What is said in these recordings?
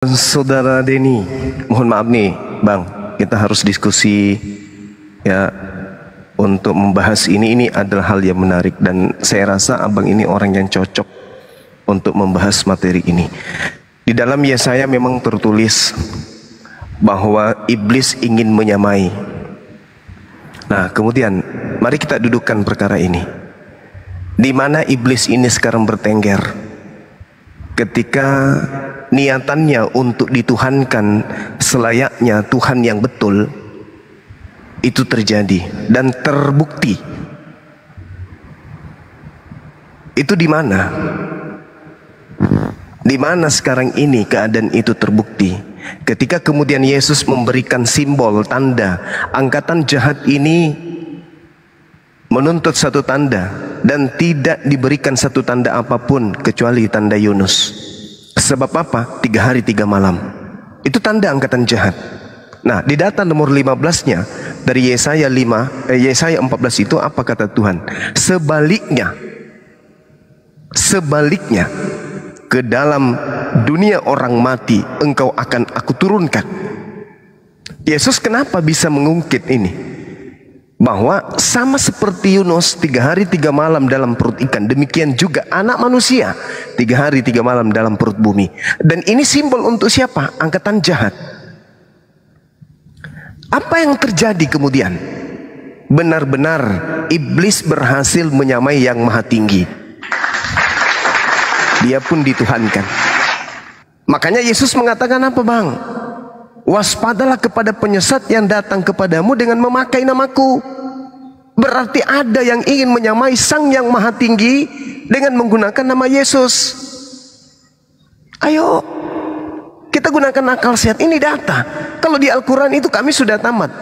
Saudara Denny, mohon maaf nih Bang, kita harus diskusi ya untuk membahas ini adalah hal yang menarik dan saya rasa Abang ini orang yang cocok untuk membahas materi ini. Di dalam Yesaya memang tertulis bahwa iblis ingin menyamai. Nah, kemudian mari kita dudukkan perkara ini. Di mana iblis ini sekarang bertengger? Ketika niatannya untuk dituhankan selayaknya Tuhan yang betul, itu terjadi dan terbukti. Itu di mana? Di mana sekarang ini keadaan itu terbukti? Ketika kemudian Yesus memberikan simbol tanda, angkatan jahat ini menuntut satu tanda dan tidak diberikan satu tanda apapun kecuali tanda Yunus. Sebab apa? 3 hari 3 malam. Itu tanda angkatan jahat. Nah, di data nomor 15-nya dari Yesaya 14 itu apa kata Tuhan? Sebaliknya, ke dalam dunia orang mati engkau akan aku turunkan. Yesus kenapa bisa mengungkit ini? Bahwa sama seperti Yunus 3 hari 3 malam dalam perut ikan, demikian juga anak manusia 3 hari 3 malam dalam perut bumi. Dan ini simbol untuk siapa? Angkatan jahat. Apa yang terjadi kemudian? Benar-benar iblis berhasil menyamai yang maha tinggi. Dia pun dituhankan. Makanya Yesus mengatakan apa Bang? Waspadalah kepada penyesat yang datang kepadamu dengan memakai namaku. Berarti ada yang ingin menyamai Sang yang Maha Tinggi dengan menggunakan nama Yesus. Ayo, kita gunakan akal sehat. Ini data. Kalau di Al-Quran itu kami sudah tamat.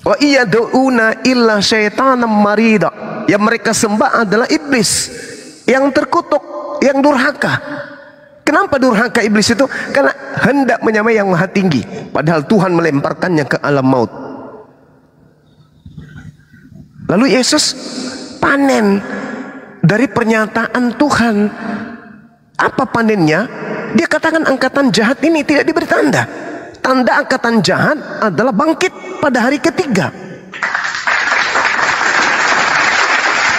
Wa iyad'una illa syaitanam marida. Yang mereka sembah adalah iblis yang terkutuk, yang durhaka. Kenapa durhaka iblis itu? Karena hendak menyamai yang maha tinggi, padahal Tuhan melemparkannya ke alam maut. Lalu Yesus panen dari pernyataan Tuhan. Apa panennya? Dia katakan angkatan jahat ini tidak diberi tanda. Tanda angkatan jahat adalah bangkit pada hari ketiga.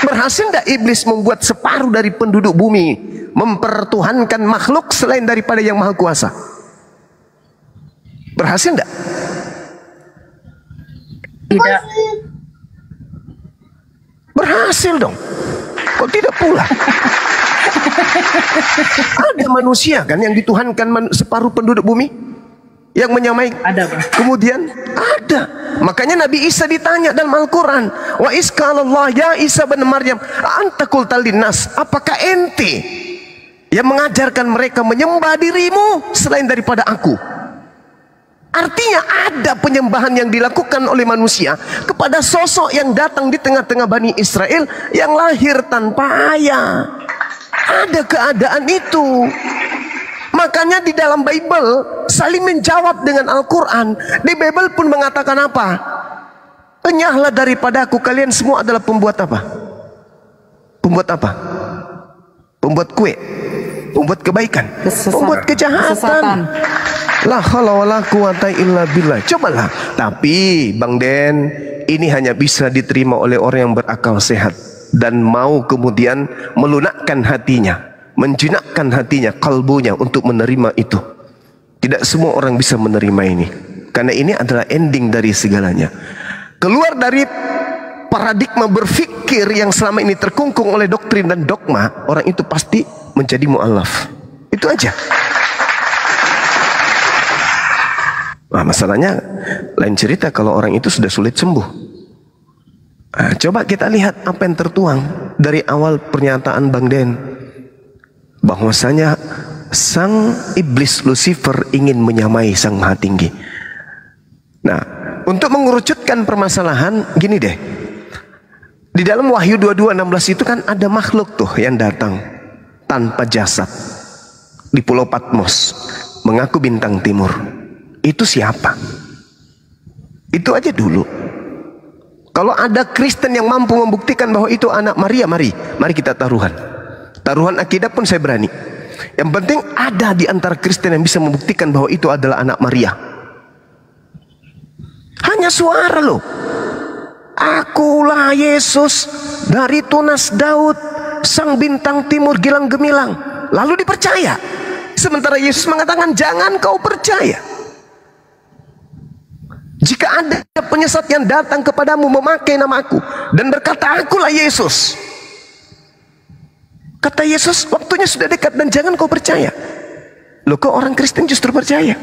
Berhasil tidak iblis membuat separuh dari penduduk bumi mempertuhankan makhluk selain daripada yang maha kuasa? Berhasil tidak? Tidak. Berhasil dong. Kok tidak pula? Ada manusia kan yang dituhankan separuh penduduk bumi, yang menyamai. Ada Bang. Kemudian ada. Makanya Nabi Isa ditanya dalam Al-Quran, wa iskalallah ya Isa bin Maryam anta qultal linnas, apakah ente yang mengajarkan mereka menyembah dirimu selain daripada aku? Artinya ada penyembahan yang dilakukan oleh manusia kepada sosok yang datang di tengah-tengah Bani Israel yang lahir tanpa ayah. Ada keadaan itu. Makanya di dalam Bible saling menjawab dengan Al-Quran. Di Bible pun mengatakan apa? Enyahlah daripada aku, kalian semua adalah pembuat apa? Pembuat apa? Pembuat kue, pembuat kebaikan, pembuat kejahatan. La haula wala quwata illa billah. Cobalah. Tapi Bang Den, ini hanya bisa diterima oleh orang yang berakal sehat dan mau kemudian melunakkan hatinya, menjinakkan hatinya, kalbunya untuk menerima itu. Tidak semua orang bisa menerima ini, karena ini adalah ending dari segalanya. Keluar dari paradigma berfikir yang selama ini terkungkung oleh doktrin dan dogma, orang itu pasti menjadi mu'alaf. Itu aja. Nah, masalahnya lain cerita kalau orang itu sudah sulit sembuh. Nah, coba kita lihat apa yang tertuang dari awal pernyataan Bang Den, bahwasanya sang iblis Lucifer ingin menyamai Sang Maha Tinggi. Nah, untuk mengerucutkan permasalahan, gini deh. Di dalam Wahyu 22:16 itu kan ada makhluk tuh yang datang tanpa jasad di Pulau Patmos, mengaku bintang timur. Itu siapa? Itu aja dulu. Kalau ada Kristen yang mampu membuktikan bahwa itu anak Maria, mari kita taruhan. Taruhan akidah pun saya berani. Yang penting ada di antara Kristen yang bisa membuktikan bahwa itu adalah anak Maria. Hanya suara loh. Akulah Yesus dari tunas Daud, sang bintang timur gilang gemilang. Lalu dipercaya. Sementara Yesus mengatakan jangan kau percaya. Jika ada penyesat yang datang kepadamu memakai namaku dan berkata akulah Yesus, kata Yesus waktunya sudah dekat dan jangan kau percaya. Loh, kok orang Kristen justru percaya?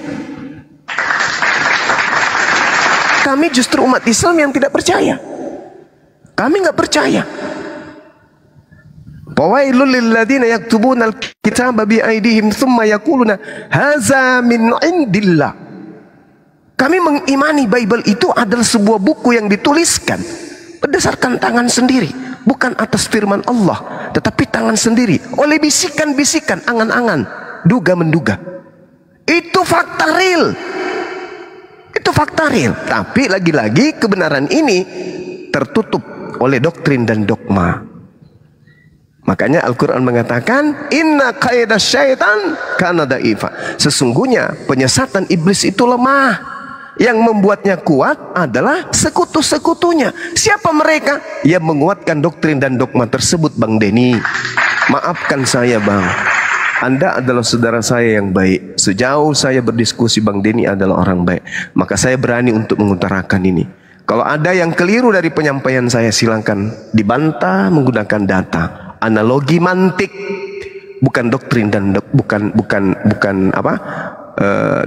Kami justru umat Islam yang tidak percaya. Kami nggak percaya. Fawailul lil ladzina yaktubuna al-kitaba bi aydihim tsumma yaquluna hadza min indillah. Kami mengimani Bible itu adalah sebuah buku yang dituliskan berdasarkan tangan sendiri, bukan atas firman Allah, tetapi tangan sendiri oleh bisikan-bisikan, angan-angan, duga-menduga. Itu fakta real. Itu fakta real. Tapi lagi-lagi kebenaran ini tertutup oleh doktrin dan dogma. Makanya Al-Quran mengatakan inna kaidah syaitan kana da'ifa. Sesungguhnya penyesatan iblis itu lemah. Yang membuatnya kuat adalah sekutu-sekutunya. Siapa mereka? Yang menguatkan doktrin dan dogma tersebut, Bang Denny. Maafkan saya, Bang. Anda adalah saudara saya yang baik. Sejauh saya berdiskusi, Bang Denny adalah orang baik. Maka saya berani untuk mengutarakan ini. Kalau ada yang keliru dari penyampaian saya, silakan dibantah menggunakan data, analogi, mantik, bukan doktrin dan bukan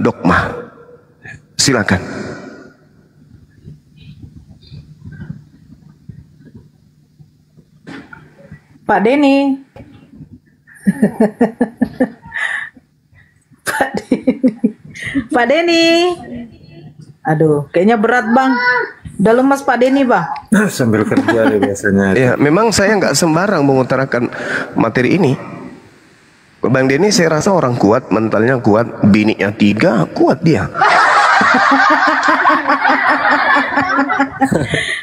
dogma. Silakan. Pak Denny. Pak Denny. Pak Denny. Aduh, kayaknya berat, Bang. Udah lemas Pak Denny, Bang. Sambil kerja deh biasanya. Ya, memang saya nggak sembarang mengutarakan materi ini. Bang Denny saya rasa orang kuat, mentalnya kuat, bininya 3, kuat dia.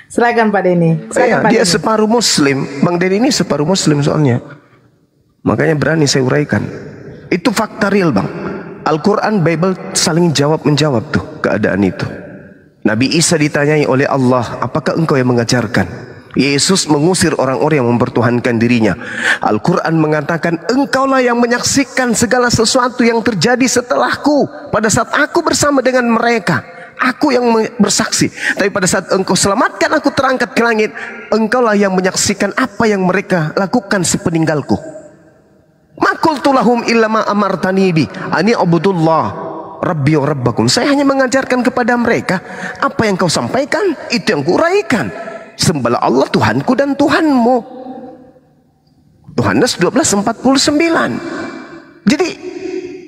Silakan Pak Denny. Dia separuh Muslim. Bang Denny ini separuh Muslim soalnya. Makanya berani saya uraikan. Itu fakta real, Bang. Al-Quran, Bible saling jawab-menjawab tuh keadaan itu. Nabi Isa ditanyai oleh Allah, apakah engkau yang mengajarkan? Yesus mengusir orang-orang yang mempertuhankan dirinya. Al-Quran mengatakan, engkaulah yang menyaksikan segala sesuatu yang terjadi setelahku. Pada saat aku bersama dengan mereka, aku yang bersaksi. Tapi pada saat engkau selamatkan aku terangkat ke langit, engkaulah yang menyaksikan apa yang mereka lakukan sepeninggalku. Ma qultu lahum illa ma amartani bi ani abudullah rabbi wa rabbakum. Saya hanya mengajarkan kepada mereka apa yang kau sampaikan, itu yang kuraikan. Sembahlah Allah Tuhanku dan Tuhanmu. Yohanes 12:49. Jadi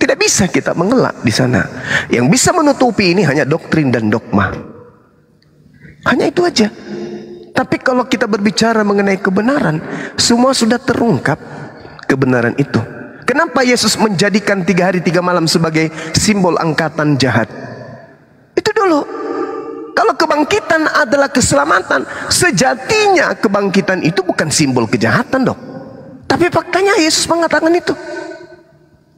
tidak bisa kita mengelak di sana. Yang bisa menutupi ini hanya doktrin dan dogma. Hanya itu aja. Tapi kalau kita berbicara mengenai kebenaran, semua sudah terungkap kebenaran itu. Kenapa Yesus menjadikan 3 hari 3 malam sebagai simbol angkatan jahat? Itu dulu. Kalau kebangkitan adalah keselamatan, sejatinya kebangkitan itu bukan simbol kejahatan dong. Tapi faktanya Yesus mengatakan itu.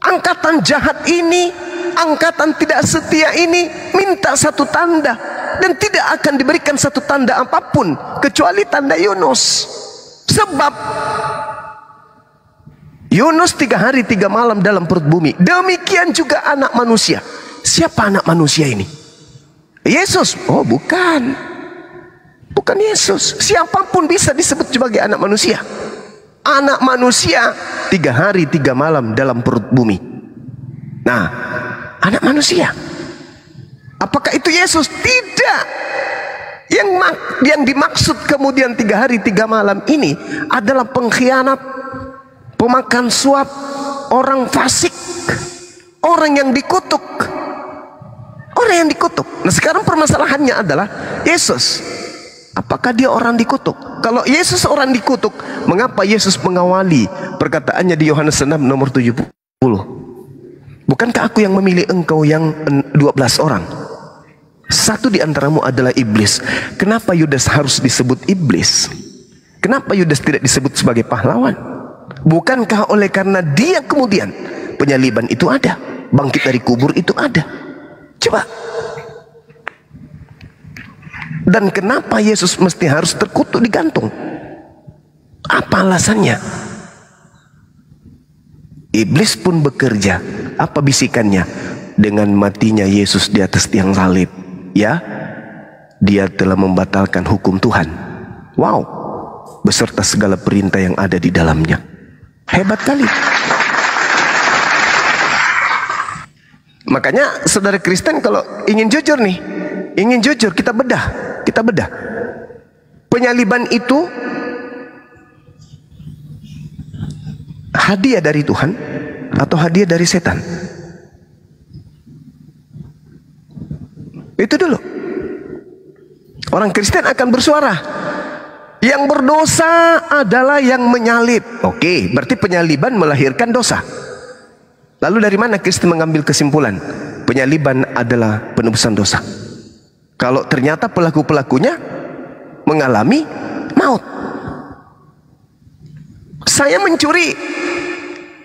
Angkatan jahat ini, angkatan tidak setia ini minta satu tanda, dan tidak akan diberikan satu tanda apapun kecuali tanda Yunus. Sebab Yunus 3 hari 3 malam dalam perut bumi. Demikian juga anak manusia. Siapa anak manusia ini? Yesus? Oh bukan. Bukan Yesus. Siapapun bisa disebut sebagai anak manusia. Anak manusia 3 hari 3 malam dalam perut bumi. Nah, anak manusia. Apakah itu Yesus? Tidak. Yang dimaksud kemudian 3 hari 3 malam ini adalah pengkhianat, pemakan suap, orang fasik, orang yang dikutuk. Orang yang dikutuk. Nah sekarang permasalahannya adalah Yesus. Apakah dia orang dikutuk? Kalau Yesus orang dikutuk, mengapa Yesus mengawali perkataannya di Yohanes 6 nomor 70? Bukankah aku yang memilih engkau yang 12 orang? Satu di antaramu adalah iblis. Kenapa Yudas harus disebut iblis? Kenapa Yudas tidak disebut sebagai pahlawan? Bukankah oleh karena dia kemudian penyaliban itu ada, bangkit dari kubur itu ada. Coba. Dan kenapa Yesus mesti harus terkutuk digantung? Apa alasannya? Iblis pun bekerja. Apa bisikannya? Dengan matinya Yesus di atas tiang salib, ya, dia telah membatalkan hukum Tuhan. Wow, beserta segala perintah yang ada di dalamnya. Hebat kali. Makanya saudara Kristen kalau ingin jujur nih, ingin jujur, kita bedah. Penyaliban itu hadiah dari Tuhan atau hadiah dari setan? Itu dulu. Orang Kristen akan bersuara, yang berdosa adalah yang menyalib. Oke, berarti penyaliban melahirkan dosa. Lalu dari mana Kristen mengambil kesimpulan penyaliban adalah penebusan dosa? Kalau ternyata pelaku-pelakunya mengalami maut. Saya mencuri,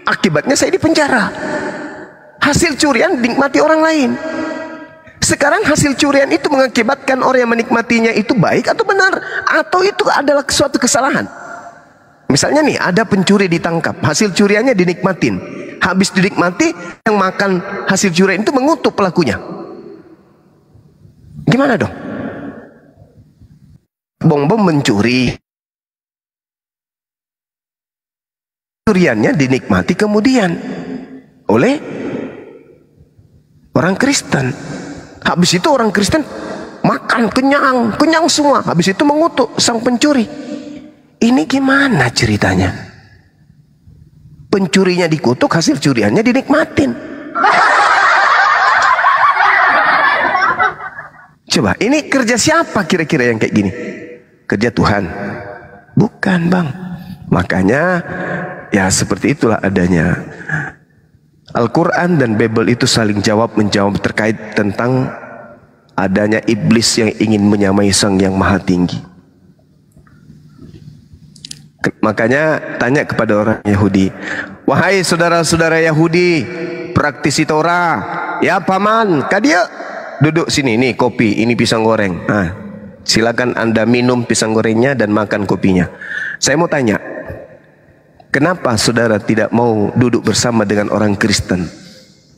akibatnya saya dipenjara. Hasil curian dinikmati orang lain. Sekarang hasil curian itu mengakibatkan orang yang menikmatinya itu baik atau benar, atau itu adalah suatu kesalahan. Misalnya nih, ada pencuri ditangkap, hasil curiannya dinikmatin. Habis dinikmati, yang makan hasil curian itu mengutuk pelakunya. Gimana dong? Bom mencuri, curiannya dinikmati kemudian oleh orang Kristen. Habis itu orang Kristen makan kenyang semua. Habis itu mengutuk sang pencuri. Ini gimana ceritanya? Pencurinya dikutuk, hasil curiannya dinikmatin. Coba, ini kerja siapa kira-kira yang kayak gini? Kerja Tuhan? Bukan, Bang. Makanya ya seperti itulah adanya. Al-Quran dan Bible itu saling jawab-menjawab terkait tentang adanya iblis yang ingin menyamai Sang Yang Maha Tinggi. Makanya tanya kepada orang Yahudi, wahai saudara-saudara Yahudi, praktisi Torah, ya paman, kadia duduk sini, nih kopi, ini pisang goreng. Nah, silakan Anda minum pisang gorengnya dan makan kopinya. Saya mau tanya, kenapa saudara tidak mau duduk bersama dengan orang Kristen,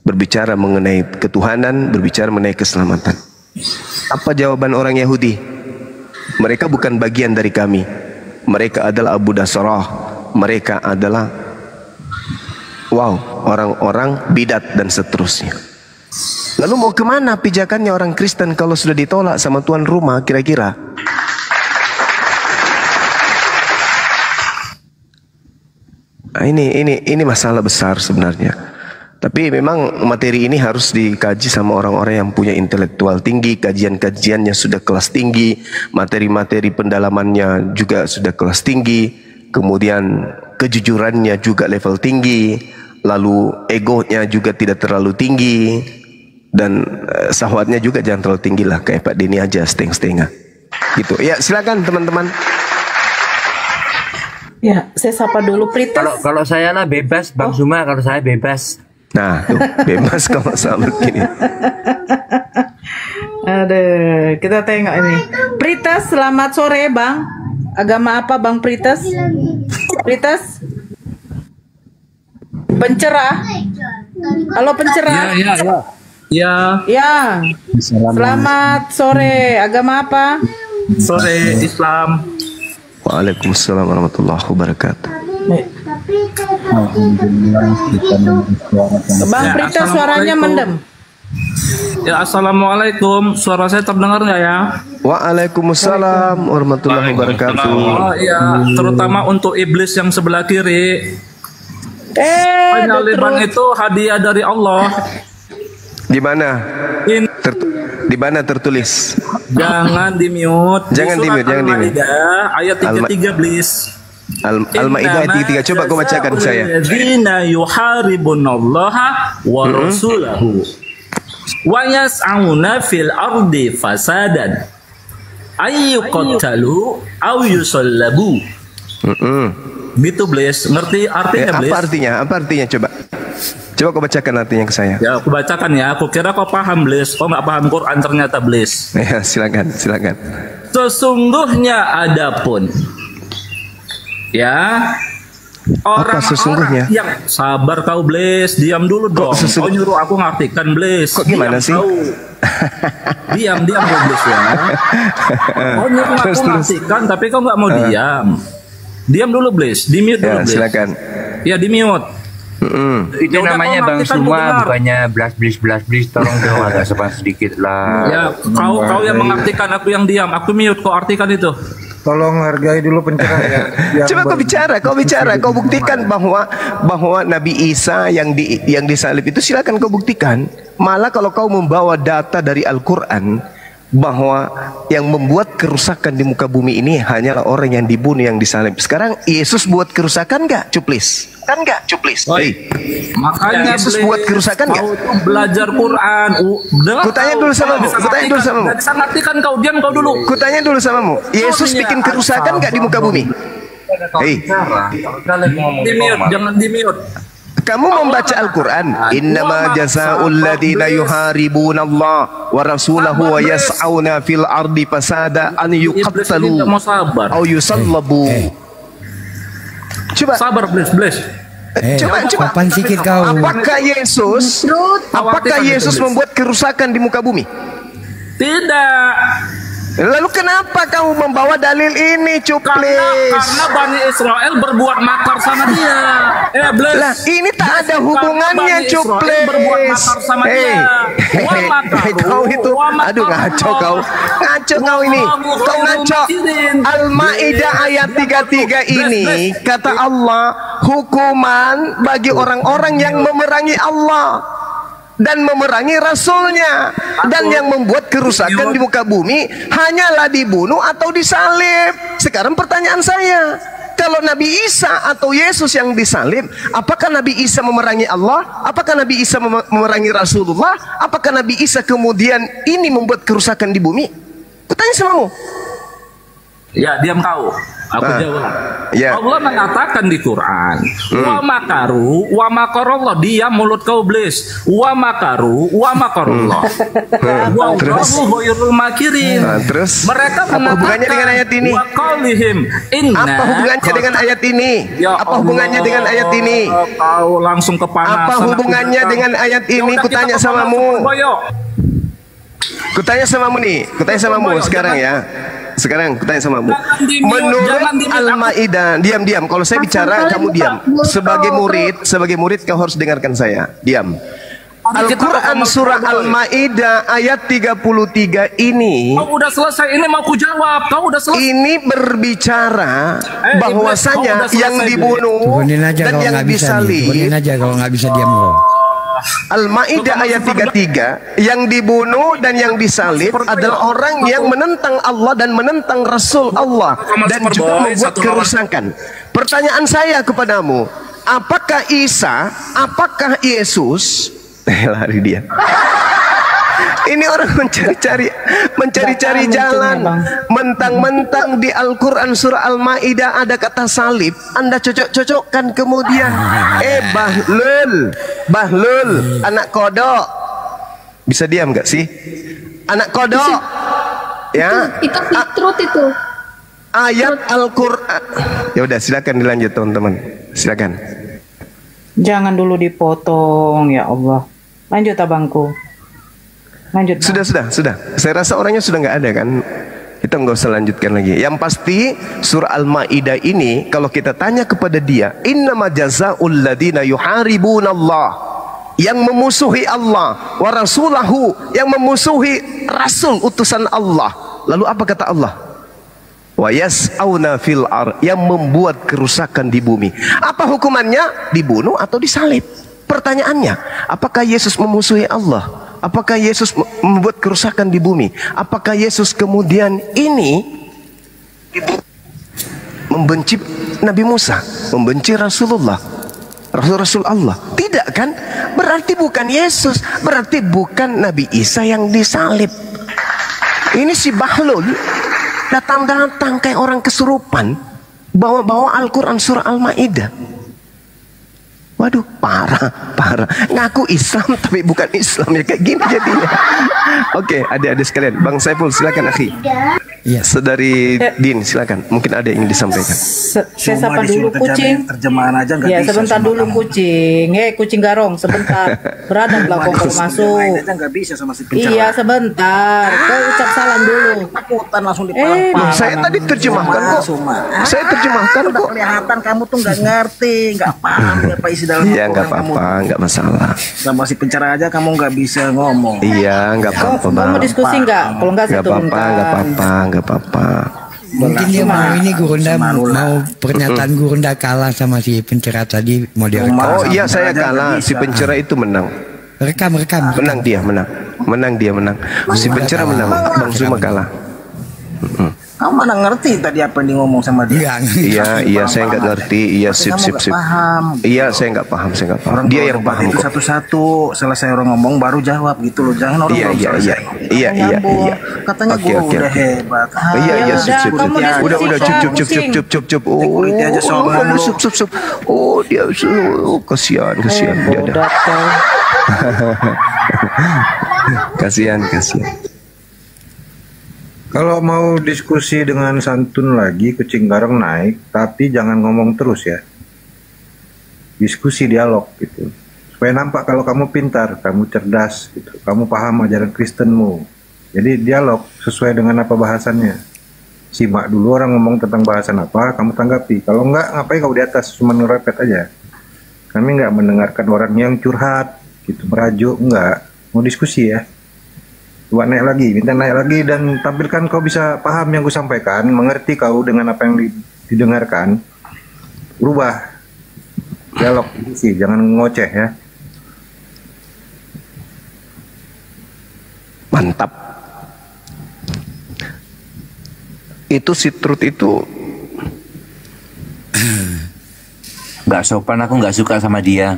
berbicara mengenai ketuhanan, berbicara mengenai keselamatan? Apa jawaban orang Yahudi? Mereka bukan bagian dari kami. Mereka adalah Abu Dasrah. Mereka adalah orang-orang bidat dan seterusnya. Lalu mau kemana pijakannya orang Kristen kalau sudah ditolak sama tuan rumah kira-kira? Nah, ini masalah besar sebenarnya. Tapi memang materi ini harus dikaji sama orang-orang yang punya intelektual tinggi, kajian-kajiannya sudah kelas tinggi, materi-materi pendalamannya juga sudah kelas tinggi, kemudian kejujurannya juga level tinggi, lalu egonya juga tidak terlalu tinggi, dan syahwatnya juga jangan terlalu tinggi lah, kayak Pak Denny aja setengah-setengah. Gitu. Ya, silakan teman-teman. Ya, saya sapa dulu Pritas. Kalau saya lah bebas, Bang Zuma, kalau saya bebas. Nah, tuh, bebas kalau sama begini. Aduh, kita tengok ini. Pritas, selamat sore, Bang. Agama apa, Bang Pritas? Pritas? Pencerah? Halo, pencerah? Ya. Selamat sore. Agama apa? Sore, Islam. Waalaikumsalam warahmatullahi wabarakatuh. Bang Pritas, suaranya mendem. Ya, assalamualaikum. Suara saya terdengar nggak ya? Waalaikumsalam warahmatullahi wabarakatuh. Oh iya, terutama untuk iblis yang sebelah kiri. Penyaliban itu hadiah dari Allah. Di mana? Di mana tertulis? Jangan di-mute. Jangan di-mute, jangan di-mute. Ayat 33, please. Al-Maidah ayat 33. Coba kau bacakan saya. Alladzina yuharibunallaha wa rasulahu wa yas'auna fil ardi fasadan ayyuqtalu aw yusallabu. Gitu, Blaze. Ngerti artinya, Blaze? Apa artinya? Coba. Coba kau bacakan artinya ke saya. Ya, aku bacakan ya. Aku kira kau paham, Blis. Kau nggak paham Quran ternyata, Blis. Ya, silakan, silakan. Sesungguhnya adapun ya orang-orang sesungguhnya? yang sabar kau, Blis. Diam dulu dong. Kau nyuruh aku ngartikan, Blis. Kok gimana sih? Diam kau, Blis ya. Kau nyuruh aku ngartikan, tapi kau nggak mau diam. Diam dulu, Blis. Di mute dulu, Ya, Blis. silakan. Ya, di mute. Itu Ya udah, namanya kau Bang ngerti kan, Suma, kau dengar. bukannya blas blis. Tolong dong agak sopan sedikit lah. Ya, kau yang mengartikan, aku yang diam. Aku mute, kau artikan itu. Tolong hargai dulu pencerahan. Coba kau bicara, kau buktikan bahwa Nabi Isa yang disalib itu, silakan kau buktikan. Malah kalau kau membawa data dari Al-Quran bahwa yang membuat kerusakan di muka bumi ini hanyalah orang yang dibunuh, yang disalib. Sekarang Yesus buat kerusakan nggak, Cuplis? Kan nggak, Cuplis? Oi. Makanya Yesus Blis, buat kerusakan nggak? kau tuh belajar Quran. Kutanya dulu samamu, kutanya dulu samamu. Nggak bisa ngartikan kau, diam kau dulu. Kutanya dulu samamu, Yesus bikin kerusakan nggak di muka bumi? Hei, Di mute, jangan di mute. kamu membaca Al-Quran, innama jazaa'ul ladina yuharibuna Allah wa rasulahu wa yas'auna fil ardi fasada an yuqattalu Iblis ini nggak mau sabar. au yusallabu. Coba Sabar, Blis. coba Sopan sikit kau. apakah Yesus membuat kerusakan di muka bumi? Tidak. Lalu kenapa kamu membawa dalil ini, Cuplis? Karena Bani Israel berbuat makar sama dia. Blis. Lah, ini tak ada hubungannya, Bani Israel Cuplis. berbuat makar sama dia. Wa makaru, Kau itu, wa makaru. aduh ngaco kau ini. Kau ngaco. Al-Maidah ayat 33 ini kata Allah, hukuman bagi orang-orang yang memerangi Allah dan memerangi Rasulnya, dan yang membuat kerusakan di muka bumi hanyalah dibunuh atau disalib. Sekarang pertanyaan saya, kalau Nabi Isa atau Yesus yang disalib, apakah Nabi Isa memerangi Allah? Apakah Nabi Isa memerangi Rasulullah? Apakah Nabi Isa kemudian ini membuat kerusakan di bumi? Kutanya samamu. Ya, diam kau. Aku jawab. Ya. Allah mengatakan di Quran, wa makaru, wa makarullah. Diam mulut kau, Blis. Wa makaru, wa makarullah. Wallahu khairul makirin. Terus Mereka apa hubungannya dengan ayat ini? Wa qaulihim inna. Apa hubungannya dengan ayat ini? Ya Apa hubungannya dengan ayat ini? Kau langsung kepanasan. Apa hubungannya dengan ayat ini? Kutanya samamu. Kutanya samamu nih. Kutanya samamu sekarang ya. Sekarang kutanya samamu. Menurut Al-Maidah, diam. Kalau saya bicara kamu diam. Sebagai murid kau harus dengarkan saya. Diam. Al-Quran surah Al-Maidah ayat 33 ini. Kau udah selesai, ini mau ku jawab. Kau udah selesai. Ini berbicara bahwasanya yang dibunuh Turunin aja dan kalau yang nggak bisa nih. Turunin disalib. aja kalau nggak bisa diam kau. Al-Maidah ayat 33, yang dibunuh dan yang disalib adalah orang yang menentang Allah dan menentang Rasul Allah dan juga membuat kerusakan. Pertanyaan saya kepadamu, apakah Isa, apakah Yesus? Lari dia. Ini orang mencari-cari jalan. Mentang-mentang di Al-Quran surah Al-Maidah ada kata salib, Anda cocok-cocokkan kemudian. Bahlul, anak kodok. Bisa diam gak sih? Anak kodok. Ya. Itu fitrut itu. Ayat Al-Quran. Ya udah, silakan dilanjut teman-teman. Silakan. Jangan dulu dipotong, ya Allah. Lanjut abangku. Lanjut. Bang. Sudah. Saya rasa orangnya sudah nggak ada kan. Kita nggak usah lanjutkan lagi. Yang pasti surah Al-Maidah ini kalau kita tanya kepada dia, innama jazaa'ul ladina yuharibuna Allah, yang memusuhi Allah, wa rasulahu, yang memusuhi Rasul utusan Allah. Lalu apa kata Allah? Wa yas'auna fil ar, yang membuat kerusakan di bumi. Apa hukumannya? Dibunuh atau disalib? Pertanyaannya, apakah Yesus memusuhi Allah? Apakah Yesus membuat kerusakan di bumi? Apakah Yesus kemudian ini membenci Nabi Musa, membenci Rasulullah, Rasul Allah? Tidak kan? Berarti bukan Yesus, berarti bukan Nabi Isa yang disalib. Ini si Bahlul datang-datang kayak orang kesurupan, bawa-bawa Al-Quran surah Al-Maidah. Waduh, parah. Ngaku Islam tapi bukan Islam ya, kayak gini jadinya. Oke, adik-adik sekalian, Bang Saiful silakan akhi. Iya. Saudari Din silakan. Mungkin ada yang ingin disampaikan. Saya sapa dulu kucing. Terjemahan aja nggak Ya bisa. sebentar dulu kucing. Kucing garong sebentar. Beradablah kau kalau masuk. Aja nggak bisa sama si pencerah. Iya sebentar. Kau ucap salam dulu. Takutan langsung dipalang-palang. Saya tadi terjemahkan kok. Saya terjemahkan Udah kok. kelihatan kamu tuh nggak ngerti, nggak paham apa isi dalam Iya, nggak Al-Quran apa-apa, nggak masalah. Sama si pencerah aja kamu nggak bisa ngomong. Iya, nggak apa-apa, Kau Bang. mau diskusi nggak? Kalau nggak saya Nggak apa-apa, turunkan. nggak apa-apa. Mungkin dia mau ini Gurunda mau pernyataan Gurunda kalah sama si pencerah tadi mau direkam. Oh iya, saya kalah. Si pencerah itu menang. Rekam. Menang dia, menang dia. Si pencerah menang. Bang Zuma kalah. Kamu mana ngerti tadi apa yang dia ngomong sama dia? Iya, saya nggak ngerti. Iya, sip. Paham. Iya, saya nggak paham. Dia yang paham Itu kok. satu-satu selesai orang ngomong baru jawab gitu loh. Jangan orang Iya. belum selesai. Iya. Katanya Oke, gua oke, udah oke. hebat. Iya, Ya sip. udah, kamu Udah, diskusi, cup. Oh, Security aja sombong lu. sup. Oh, dia kasihan dia ada. Bodat kau. Kasihan. Kalau mau diskusi dengan santun lagi, kucing garong naik, tapi jangan ngomong terus ya. Diskusi dialog gitu. Supaya nampak kalau kamu pintar, kamu cerdas gitu. Kamu paham ajaran Kristenmu. Jadi dialog sesuai dengan apa bahasannya. Simak dulu orang ngomong tentang bahasan apa, kamu tanggapi. Kalau enggak, ngapain kau di atas cuma ngerepet aja. Kami enggak mendengarkan orang yang curhat gitu, merajuk, enggak. Mau diskusi ya. Coba minta naik lagi dan tampilkan kau bisa paham yang ku sampaikan, mengerti kau dengan apa yang didengarkan. Rubah dialog sih, jangan ngoceh ya. Mantap. Itu si Truth itu Nggak sopan, aku nggak suka sama dia.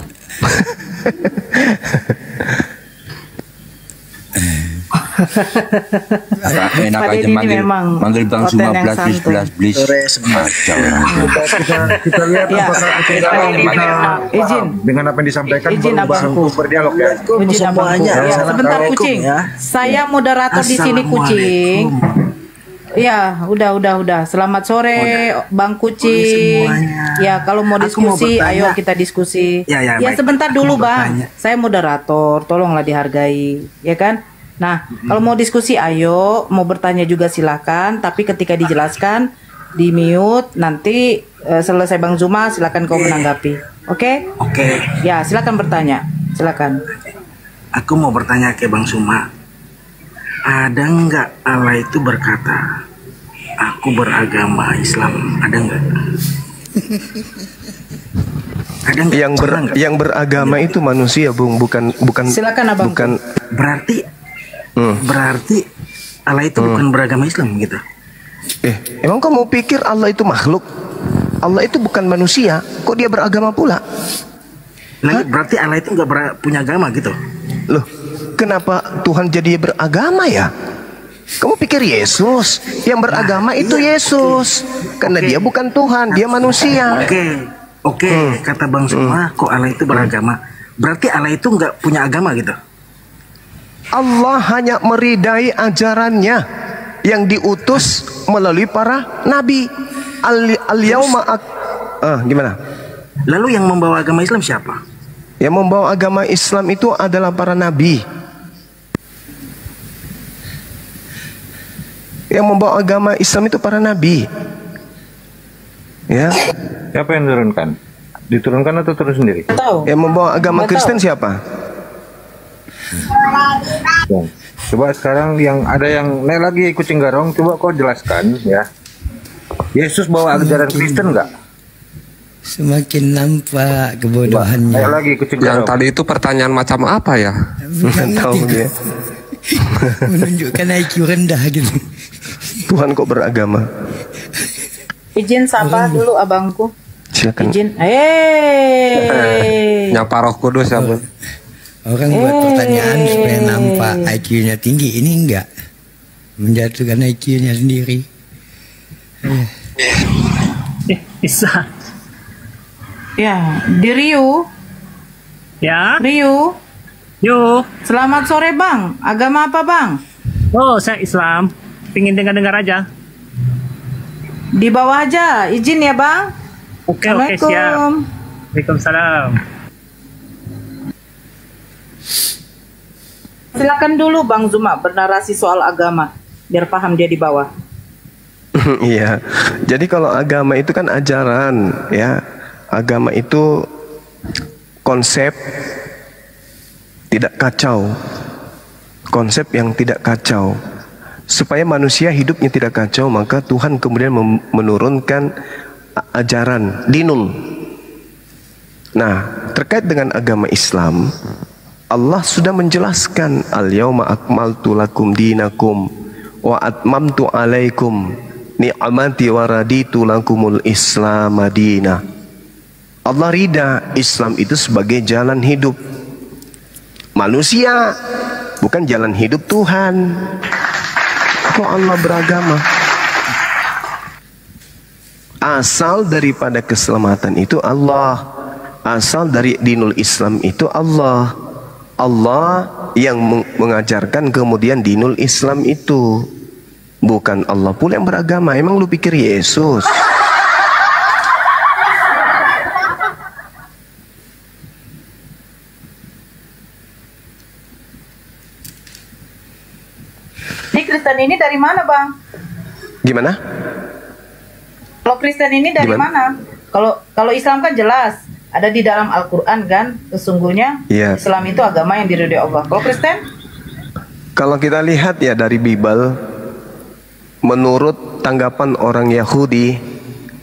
Enak Pak aja Deddy ini memang manggil Bang konten Zuma yang santun. blas. Sore sebentar. Kacau. Kita lihat Ya, apakah kucing garong bisa izin. dengan apa yang disampaikan, Izin, baru abangku. berdialog ya. Izin abangku. Ya, sebentar kucing. Saya moderator di sini kucing. Ya, udah. Selamat sore, Bang Kucing. Semuanya. Ya, kalau mau Aku mau diskusi, bertanya. ayo kita diskusi. Ya, baik. sebentar Aku dulu, mau Bang. bertanya. Saya moderator, tolonglah dihargai, ya kan? Nah, kalau mau diskusi, ayo. Mau bertanya juga silakan. Tapi ketika dijelaskan, di mute. Nanti selesai Bang Zuma, silakan kau menanggapi. Oke? Oke. Ya, silakan bertanya. Silakan. Aku mau bertanya ke Bang Zuma. Ada nggak Allah itu berkata, aku beragama Islam? Ada nggak? Ada nggak? Pernah nggak? yang beragama itu manusia, Bung, bukan Silakan, Abang. bukan Berarti Allah itu bukan beragama Islam gitu. emang kamu pikir Allah itu makhluk? Allah itu bukan manusia, kok dia beragama pula? Lalu berarti Allah itu nggak punya agama gitu? Loh, kenapa Tuhan jadi beragama ya? Kamu pikir Yesus yang beragama itu Yesus, karena dia bukan Tuhan, dia manusia. Oke, kata Bang Zuma, kok Allah itu beragama? Berarti Allah itu nggak punya agama gitu? Allah hanya meridai ajarannya yang diutus melalui para nabi. Gimana? Lalu yang membawa agama Islam siapa? Yang membawa agama Islam itu adalah para nabi. Yang membawa agama Islam itu para nabi. Ya. Siapa yang diturunkan? Diturunkan atau terus sendiri? Tahu. Yang membawa agama Nggak Kristen tahu. siapa? Ya. Coba sekarang yang ada yang naik lagi kucing garong, coba kau jelaskan ya. Yesus bawa ajaran Kristen nggak? Semakin nampak kebodohannya. Naik lagi kucing Yang garong. tadi itu pertanyaan macam apa ya? Bukan Tahu dia. menunjukkan IQ rendah gitu. Tuhan kok beragama? Izin sapa dulu abangku. Silakan. Izin. Yang Pak Roh Kudus ya, Bu? Orang buat pertanyaan supaya nampak IQ-nya tinggi. Ini enggak. Menjatuhkan IQ-nya sendiri. Ya, di Riau Ya. Rio. Yo. Selamat sore Bang. Agama apa Bang? Oh, saya Islam. Pingin dengar-dengar aja. Di bawah aja. Izin ya Bang. Oke, siap. Waalaikumsalam. Silakan dulu Bang Zuma bernarasi soal agama. Biar paham dia di bawah. Iya. Jadi kalau agama itu kan ajaran, ya. Agama itu konsep tidak kacau. Konsep yang tidak kacau. Supaya manusia hidupnya tidak kacau, maka Tuhan kemudian menurunkan ajaran dinul. Nah, terkait dengan agama Islam, Allah sudah menjelaskan al-yauma akmaltu lakum dinakum wa atmamtu alaikum ni'amati wa raditu lakumul Islam madinah. Allah ridha Islam itu sebagai jalan hidup manusia, bukan jalan hidup Tuhan. Kok Allah beragama? Asal daripada keselamatan itu Allah. Asal dari dinul Islam itu Allah. Allah yang mengajarkan kemudian dinul Islam itu. Bukan Allah pula yang beragama. Emang lu pikir Yesus? Ini Kristen ini dari mana Bang? Gimana? Kalau Kristen ini dari mana? Kalau Islam kan jelas ada di dalam Al-Quran kan, sesungguhnya Islam itu agama yang diridhoi Allah. Kalau Kristen? Kalau kita lihat ya dari Bible, menurut tanggapan orang Yahudi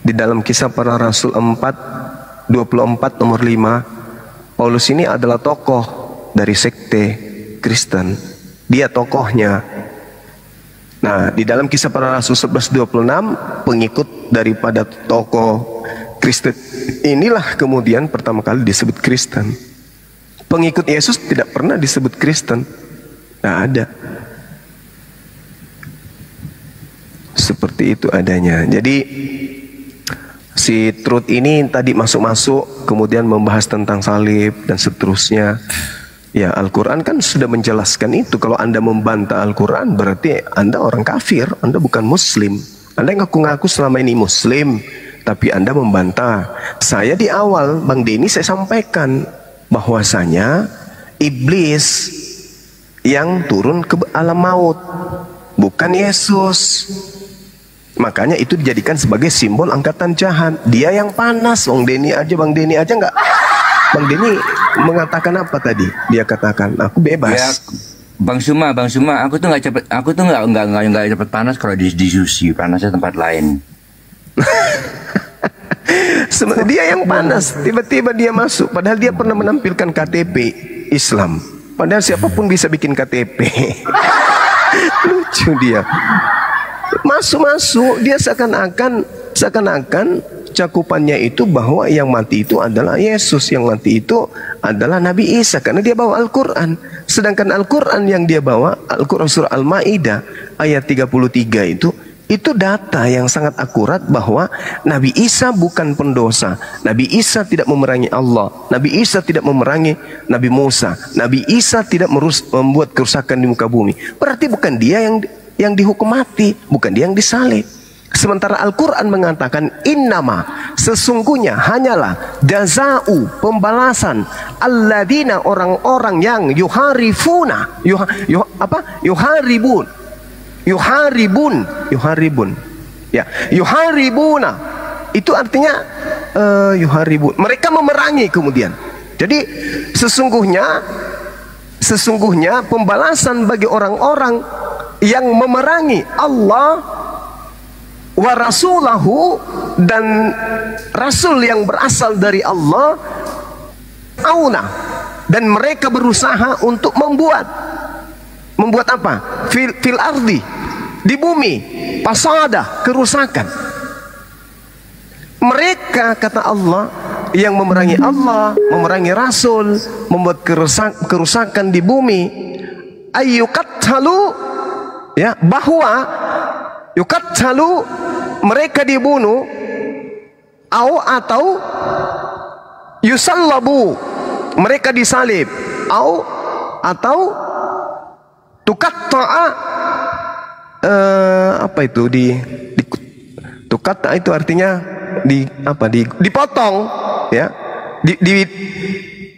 di dalam Kisah Para Rasul 4 24 nomor 5, Paulus ini adalah tokoh dari sekte Kristen. Dia tokohnya. Nah, di dalam Kisah Para Rasul 11:26, pengikut daripada tokoh Kristen inilah kemudian pertama kali disebut Kristen. Pengikut Yesus tidak pernah disebut Kristen. Tidak ada. Seperti itu adanya. Jadi si Truth ini tadi masuk-masuk kemudian membahas tentang salib dan seterusnya. Ya, Al-Quran kan sudah menjelaskan itu. Kalau Anda membantah Al-Quran berarti Anda orang kafir, Anda bukan Muslim. Anda ngaku-ngaku selama ini Muslim, tapi Anda membantah. Saya di awal, Bang Denny, saya sampaikan bahwasanya iblis yang turun ke alam maut, bukan Yesus. Makanya itu dijadikan sebagai simbol angkatan jahat. Dia yang panas, Bang Denny aja nggak. Bang Denny mengatakan apa tadi? Dia katakan, aku bebas. Ya, Bang Suma, aku tuh nggak cepet panas kalau di sushi, panasnya tempat lain. Dia yang panas, tiba-tiba dia masuk. Padahal dia pernah menampilkan KTP Islam. Padahal siapapun bisa bikin KTP. Lucu dia. Masuk dia seakan-akan cakupannya itu bahwa yang mati itu adalah Yesus, yang mati itu adalah Nabi Isa, karena dia bawa Al-Quran. Sedangkan Al-Quran yang dia bawa, Al-Quran surah Al-Ma'idah ayat 33 itu data yang sangat akurat bahwa Nabi Isa bukan pendosa. Nabi Isa tidak memerangi Allah. Nabi Isa tidak memerangi Nabi Musa. Nabi Isa tidak membuat kerusakan di muka bumi. Berarti bukan dia yang dihukum mati, bukan dia yang disalib. Sementara Al-Quran mengatakan innama, sesungguhnya hanyalah jaza'u, pembalasan alladzina, orang-orang yang yuharibun ya, yuharibuna itu artinya yuharibun, mereka memerangi kemudian. Jadi sesungguhnya pembalasan bagi orang-orang yang memerangi Allah wa rasulahu, dan rasul yang berasal dari Allah, auna, dan mereka berusaha untuk membuat apa? Fil ardi, di bumi, pasada, kerusakan. Mereka, kata Allah, yang memerangi Allah, memerangi rasul, membuat kerusakan di bumi, ayyuqattalu, ya, bahwa yuqattalu, mereka dibunuh, atau yusallabu, mereka disalib, atau tukatta'a, apa itu tukatta'a itu artinya dipotong, ya,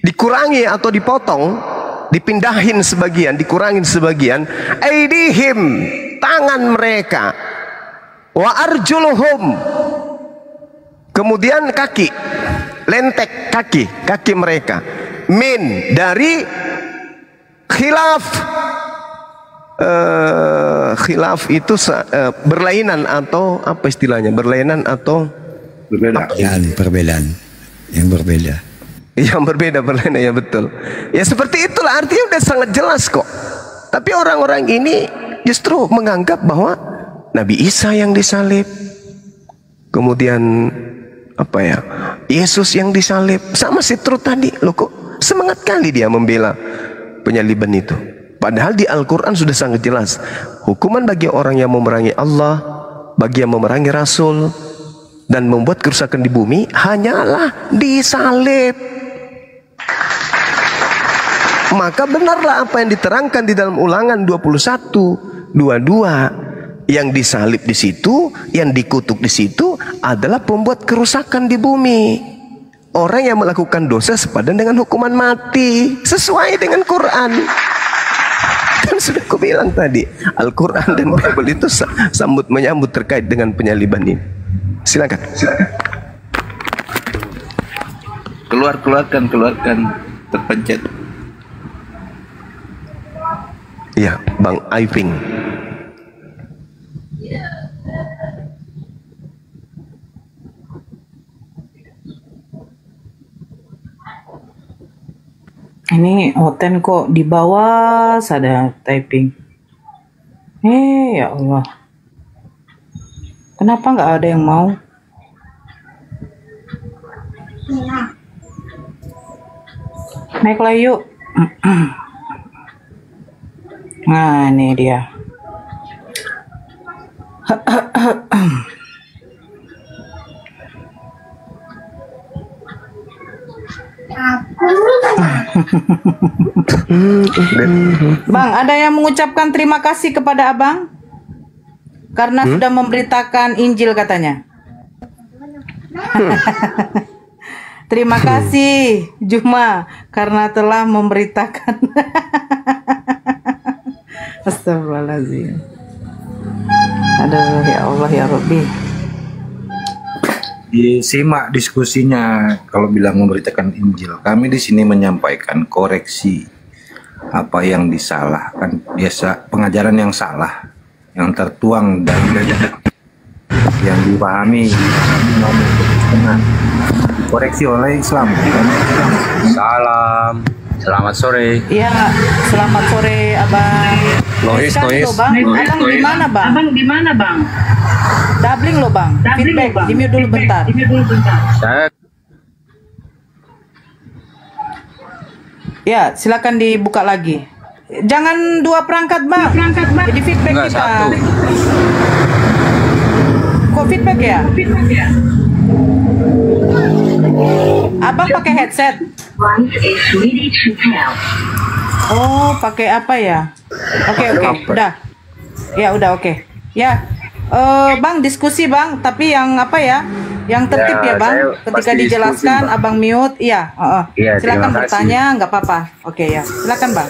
dikurangi atau dipotong, dipindahin sebagian, dikurangin sebagian, aidihim, tangan mereka, wa arjuluhum, kemudian kaki, lentek kaki mereka, min, dari khilaf. Khilaf itu berlainan atau apa istilahnya, berlainan atau perbedaan yang berbeda. Yang berbeda, berlainan, ya betul. Ya seperti itulah, artinya udah sangat jelas kok. Tapi orang-orang ini justru menganggap bahwa Nabi Isa yang disalib, kemudian apa ya, Yesus yang disalib, sama si Trud tadi. Loh kok semangat kali dia membela penyaliban itu. Padahal di Al-Quran sudah sangat jelas, hukuman bagi orang yang memerangi Allah, bagi yang memerangi Rasul, dan membuat kerusakan di bumi hanyalah disalib. Maka benarlah apa yang diterangkan di dalam Ulangan 21:22, yang disalib di situ, yang dikutuk di situ adalah pembuat kerusakan di bumi. Orang yang melakukan dosa sepadan dengan hukuman mati, sesuai dengan Quran. Kan sudah aku bilang tadi, Al-Quran dan Bible itu sambut menyambut terkait dengan penyaliban ini. Silakan. Keluarkan, terpencet. Iya, Bang Aiving. Ini Oten kok di bawah ada typing. Ya Allah. Kenapa nggak ada yang mau? Naiklah yuk. Nah, ini dia. Bang, ada yang mengucapkan terima kasih kepada Abang karena sudah memberitakan Injil katanya. Terima kasih Juma karena telah memberitakan. Astagfirullahaladzim. Aduh, ya Allah ya Rabbi. Disimak diskusinya. Kalau bilang memberitakan Injil, kami di sini menyampaikan koreksi apa yang disalahkan, biasa pengajaran yang salah, yang tertuang dan yang dipahami koreksi oleh Islam. Salam, selamat sore. Iya, selamat sore Abang. Noise. Bang, Abang di mana Bang? Doubling lo Bang. Feedback. Di mute dulu bentar. Ya, silakan dibuka lagi. Jangan 2 perangkat Bang. Jadi feedback Enggak, kita. 1. Kok feedback ya? Abang pakai headset. Oh, pakai apa ya? Oke, udah. Ya, udah oke. Ya. Bang, diskusi Bang, tapi yang apa ya? Yang tertib ya Bang. Ketika dijelaskan diskusi, Abang mute, iya. Iya, silakan bertanya, nggak apa-apa. Oke ya, silakan Bang.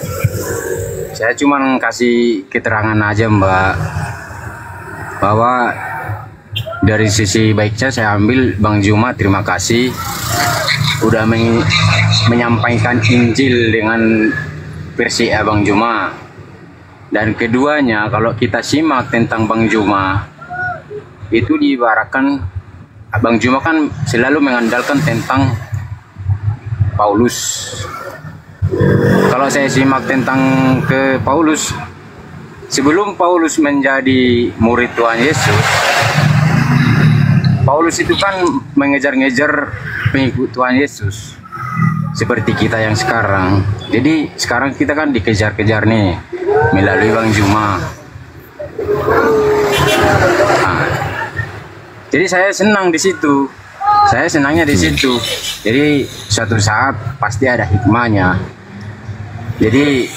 Saya cuma kasih keterangan aja Mbak, bahwa dari sisi baiknya saya ambil Bang Juma, terima kasih udah menyampaikan Injil dengan versi Abang Juma. Dan keduanya, kalau kita simak tentang Bang Juma, itu diibaratkan Bang Juma kan selalu mengandalkan tentang Paulus. Kalau saya simak tentang ke Paulus, sebelum Paulus menjadi murid Tuhan Yesus, Paulus itu kan mengejar-ngejar pengikut Tuhan Yesus, seperti kita yang sekarang. Jadi sekarang kita kan dikejar-kejar nih melalui Bang Juma. Nah, jadi saya senang di situ. Saya senangnya di situ. Jadi suatu saat pasti ada hikmahnya. Jadi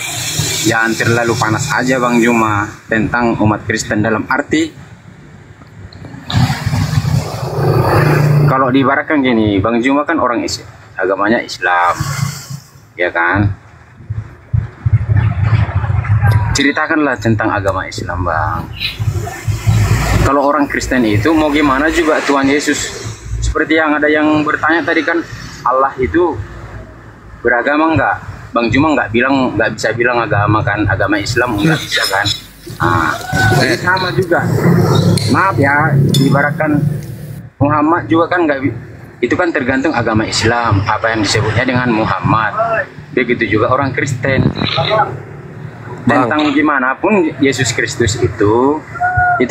jangan terlalu panas aja Bang Juma tentang umat Kristen, dalam arti kalau diibaratkan gini, Bang Juma kan orang Islam, agamanya Islam, ya kan? Ceritakanlah tentang agama Islam, Bang. Kalau orang Kristen itu mau gimana juga Tuhan Yesus, seperti yang ada yang bertanya tadi kan, Allah itu beragama enggak? Bang Juma nggak bisa bilang agama kan, agama Islam nggak bisa kan. Jadi sama juga. Maaf ya, ibaratkan Muhammad juga kan nggak, itu kan tergantung agama Islam, apa yang disebutnya dengan Muhammad. Begitu juga orang Kristen. Tentang gimana pun Yesus Kristus itu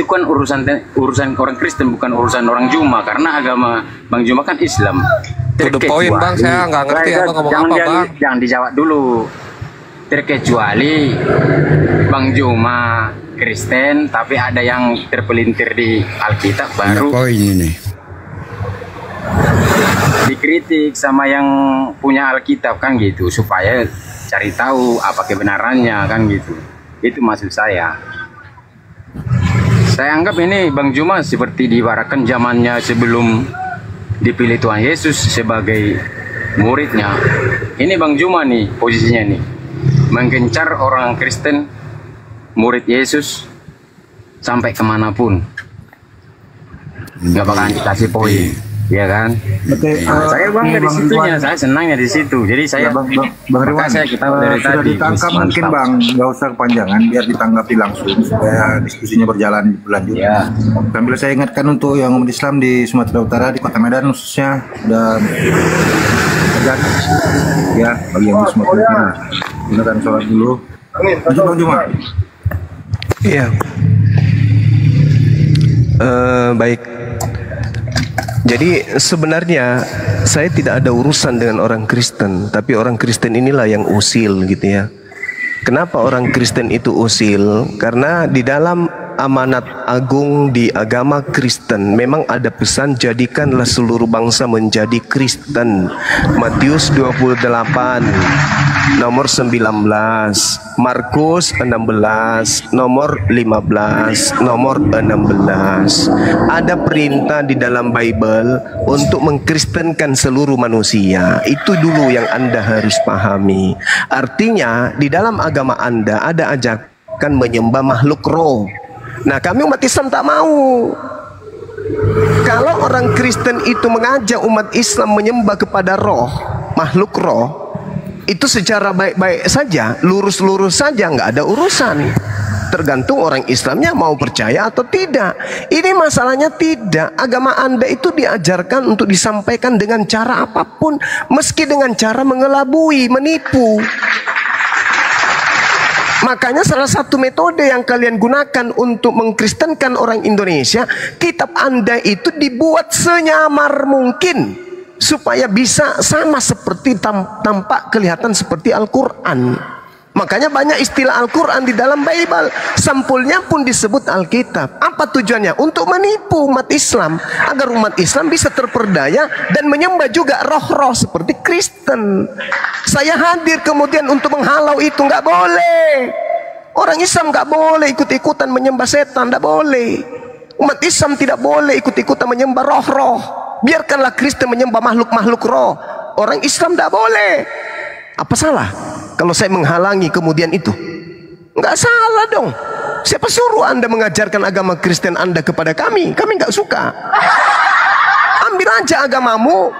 kan urusan orang Kristen, bukan urusan orang Juma, karena agama Bang Juma kan Islam. To the point Bang, saya nggak ngerti Abang ngomong apa Bang. Jangan dijawab dulu. Terkecuali Bang Juma Kristen, tapi ada yang terpelintir di Alkitab baru dikritik sama yang punya Alkitab kan gitu, supaya cari tahu apa kebenarannya kan gitu. Itu maksud saya. Saya anggap ini Bang Juma seperti diibaratkan zamannya sebelum dipilih Tuhan Yesus sebagai muridnya. Ini Bang Juma nih posisinya nih, menggencar orang Kristen murid Yesus sampai kemanapun, nggak bakalan dikasih poin, ya kan? Saya bang dari situnya, saya senangnya di situ. Jadi saya Bang Ridwan, sudah ditangkap mungkin Bang, nggak usah kepanjangan, biar ditanggapi langsung supaya diskusinya berjalan berlanjut. Ya. Sambil saya ingatkan untuk yang umat Islam di Sumatera Utara, di Kota Medan khususnya, sudah terjadi ya, bagi yang di Sumatera Utara gunakan sholat dulu. Lanjut Bang Juma. Iya. Baik. Jadi sebenarnya saya tidak ada urusan dengan orang Kristen, tapi orang Kristen inilah yang usil gitu ya. Kenapa orang Kristen itu usil? Karena di dalam amanat agung di agama Kristen memang ada pesan jadikanlah seluruh bangsa menjadi Kristen. Matius 28 nomor 19, Markus 16 nomor 15, nomor 16. Ada perintah di dalam Bible untuk mengkristenkan seluruh manusia. Itu dulu yang Anda harus pahami. Artinya di dalam agama Anda ada ajakan menyembah makhluk roh. Nah, kami umat Islam tak mau. Kalau orang Kristen itu mengajak umat Islam menyembah kepada roh, makhluk roh, itu secara baik-baik saja, lurus-lurus saja, nggak ada urusan. Tergantung orang Islamnya mau percaya atau tidak. Ini masalahnya tidak. Agama Anda itu diajarkan untuk disampaikan dengan cara apapun, meski dengan cara mengelabui, menipu. Makanya salah satu metode yang kalian gunakan untuk mengkristenkan orang Indonesia, kitab Anda itu dibuat senyamar mungkin supaya bisa sama seperti tampak kelihatan seperti Al-Quran. Makanya banyak istilah Al-Quran di dalam Bible, sampulnya pun disebut Alkitab. Apa tujuannya? Untuk menipu umat Islam, agar umat Islam bisa terperdaya dan menyembah juga roh-roh seperti Kristen. Saya hadir kemudian untuk menghalau itu, nggak boleh. Orang Islam nggak boleh ikut-ikutan menyembah setan, nggak boleh. Umat Islam tidak boleh ikut-ikutan menyembah roh-roh. Biarkanlah Kristen menyembah makhluk-makhluk roh. Orang Islam nggak boleh. Apa salah kalau saya menghalangi kemudian itu? Nggak salah dong. Siapa suruh Anda mengajarkan agama Kristen Anda kepada kami? Kami nggak suka. Ambil aja agamamu.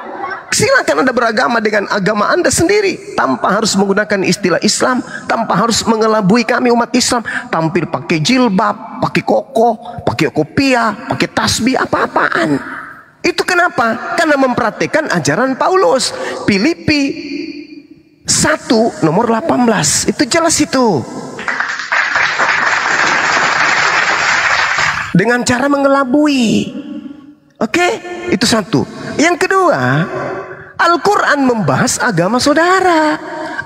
Silakan Anda beragama dengan agama Anda sendiri, tanpa harus menggunakan istilah Islam, tanpa harus mengelabui kami umat Islam, tampil pakai jilbab, pakai koko, pakai kopiah, pakai tasbih, apa-apaan. Itu kenapa? Karena mempraktikkan ajaran Paulus. Filipi 1 nomor 18. Itu jelas itu. Dengan cara mengelabui. Oke? Itu satu. Yang kedua, Al-Quran membahas agama saudara.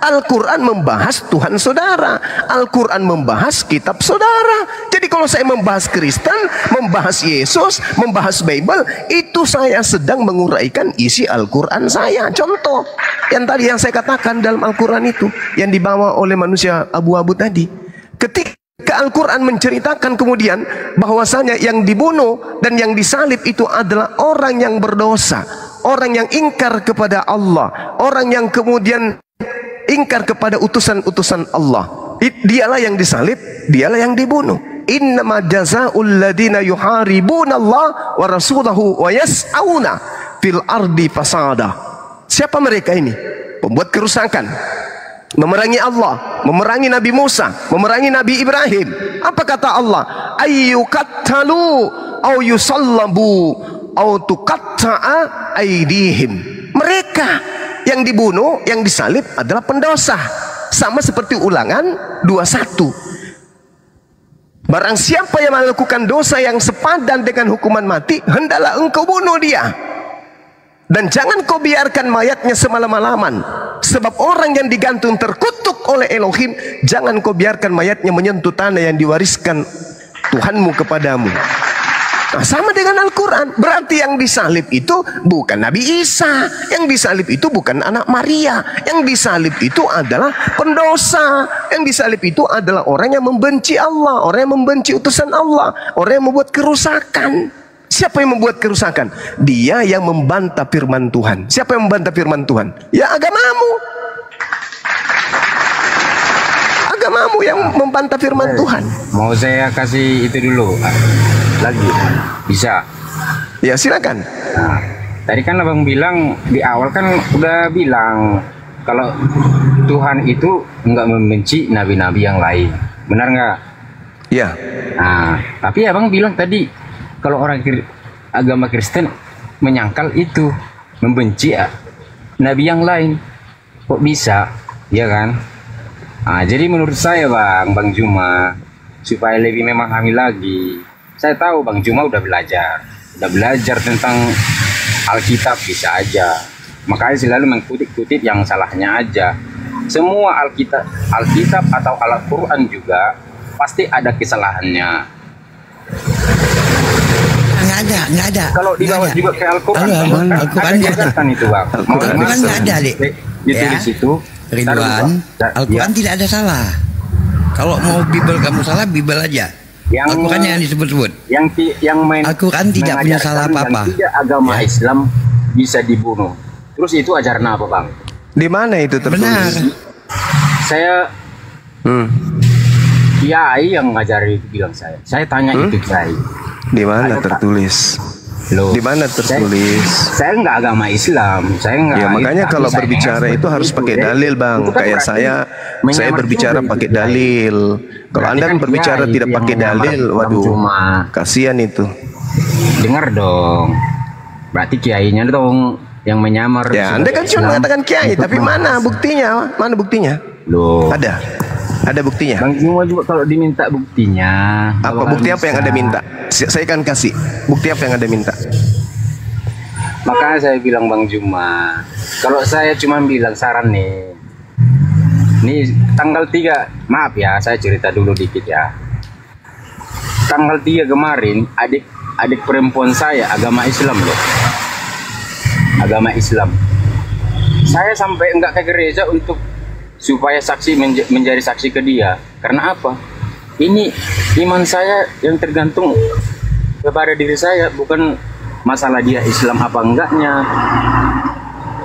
Al-Quran membahas Tuhan saudara, Al-Quran membahas kitab saudara. Jadi kalau saya membahas Kristen, membahas Yesus, membahas Bible, itu saya sedang menguraikan isi Al-Quran saya. Contoh yang tadi yang saya katakan dalam Al-Quran itu, yang dibawa oleh manusia abu-abu tadi. Ketika Al-Quran menceritakan kemudian bahwasanya yang dibunuh dan yang disalib itu adalah orang yang berdosa, orang yang ingkar kepada Allah, orang yang kemudian ingkar kepada utusan-utusan Allah. Dialah yang disalib, dialah yang dibunuh. Innama jazaa'ul ladina yuharibuna Allah wa rasulahu wa yas'auna fil ardi fasada. Siapa mereka ini? Pembuat kerusakan, memerangi Allah, memerangi Nabi Musa, memerangi Nabi Ibrahim. Apa kata Allah? Ayyukattalu au yusallabu au tuqatta'a aydihim. Mereka yang dibunuh, yang disalib adalah pendosa. Sama seperti Ulangan 21. Barang siapa yang melakukan dosa yang sepadan dengan hukuman mati, hendaklah engkau bunuh dia. Dan jangan kau biarkan mayatnya semalam-malaman. Sebab orang yang digantung terkutuk oleh Elohim, jangan kau biarkan mayatnya menyentuh tanah yang diwariskan Tuhanmu kepadamu. Nah, sama dengan Al-Quran. Berarti yang disalib itu bukan Nabi Isa, yang disalib itu bukan anak Maria, yang disalib itu adalah pendosa, yang disalib itu adalah orang yang membenci Allah, orang yang membenci utusan Allah, orang yang membuat kerusakan. Siapa yang membuat kerusakan? Dia yang membantah firman Tuhan. Siapa yang membantah firman Tuhan? Ya agamamu. Agamamu yang membantah firman Tuhan. Mau saya kasih itu dulu lagi? Bisa? Ya silakan. Nah, tadi kan abang bilang di awal kan udah bilang kalau Tuhan itu nggak membenci nabi-nabi yang lain. Benar nggak? Ya. Nah, tapi abang bilang tadi kalau orang agama Kristen menyangkal itu membenci nabi yang lain. Kok bisa? Ya kan? Nah, jadi menurut saya Bang Juma, supaya lebih memahami lagi, saya tahu Bang Juma udah belajar tentang Alkitab bisa aja, makanya selalu mengkutip-kutip yang salahnya aja. Semua Alkitab atau Al-Quran juga pasti ada kesalahannya. Nggak ada. Kalau dibawa juga ke Al-Quran, Al-Quran ada itu Bang. Al-Quran nggak ada, Dek. Itu Ya. di situ. Ridwan, Al-Quran tidak ada salah. Kalau mau Bible kamu salah, Bible aja. Al-Quran yang disebut-sebut. Yang main Al-Quran tidak punya salah apa-apa. Tidak agama Islam bisa dibunuh. Terus itu ajaran apa Bang? Di mana itu tertulis? Benar. Saya kiai yang ngajari itu bilang saya. Saya tanya itu kiai. Di mana tertulis? Loh, di mana tertulis? Saya nggak agama Islam. Saya nggak. Ya makanya kalau berbicara itu harus pakai dalil Bang. Kayak saya berbicara pakai dalil. Kalau Anda kan berbicara tidak pakai dalil, waduh, kasihan itu. Dengar dong. Berarti kiainya dong yang menyamar. Ya, Anda kan cuma mengatakan kiai, tapi mana buktinya? Mana buktinya? Loh. Ada buktinya. Bang Juma juga kalau diminta buktinya. Apa bukti apa yang Anda minta? Saya akan kasih. Bukti apa yang Anda minta? Makanya saya bilang Bang Juma, kalau saya cuma bilang saran nih. Nih tanggal 3, maaf ya, saya cerita dulu dikit ya. Tanggal 3 kemarin adik perempuan saya agama Islam loh. Agama Islam. Saya sampai enggak ke gereja untuk supaya saksi menjadi saksi ke dia. Karena apa? Ini iman saya yang tergantung kepada diri saya, bukan masalah dia Islam apa enggaknya.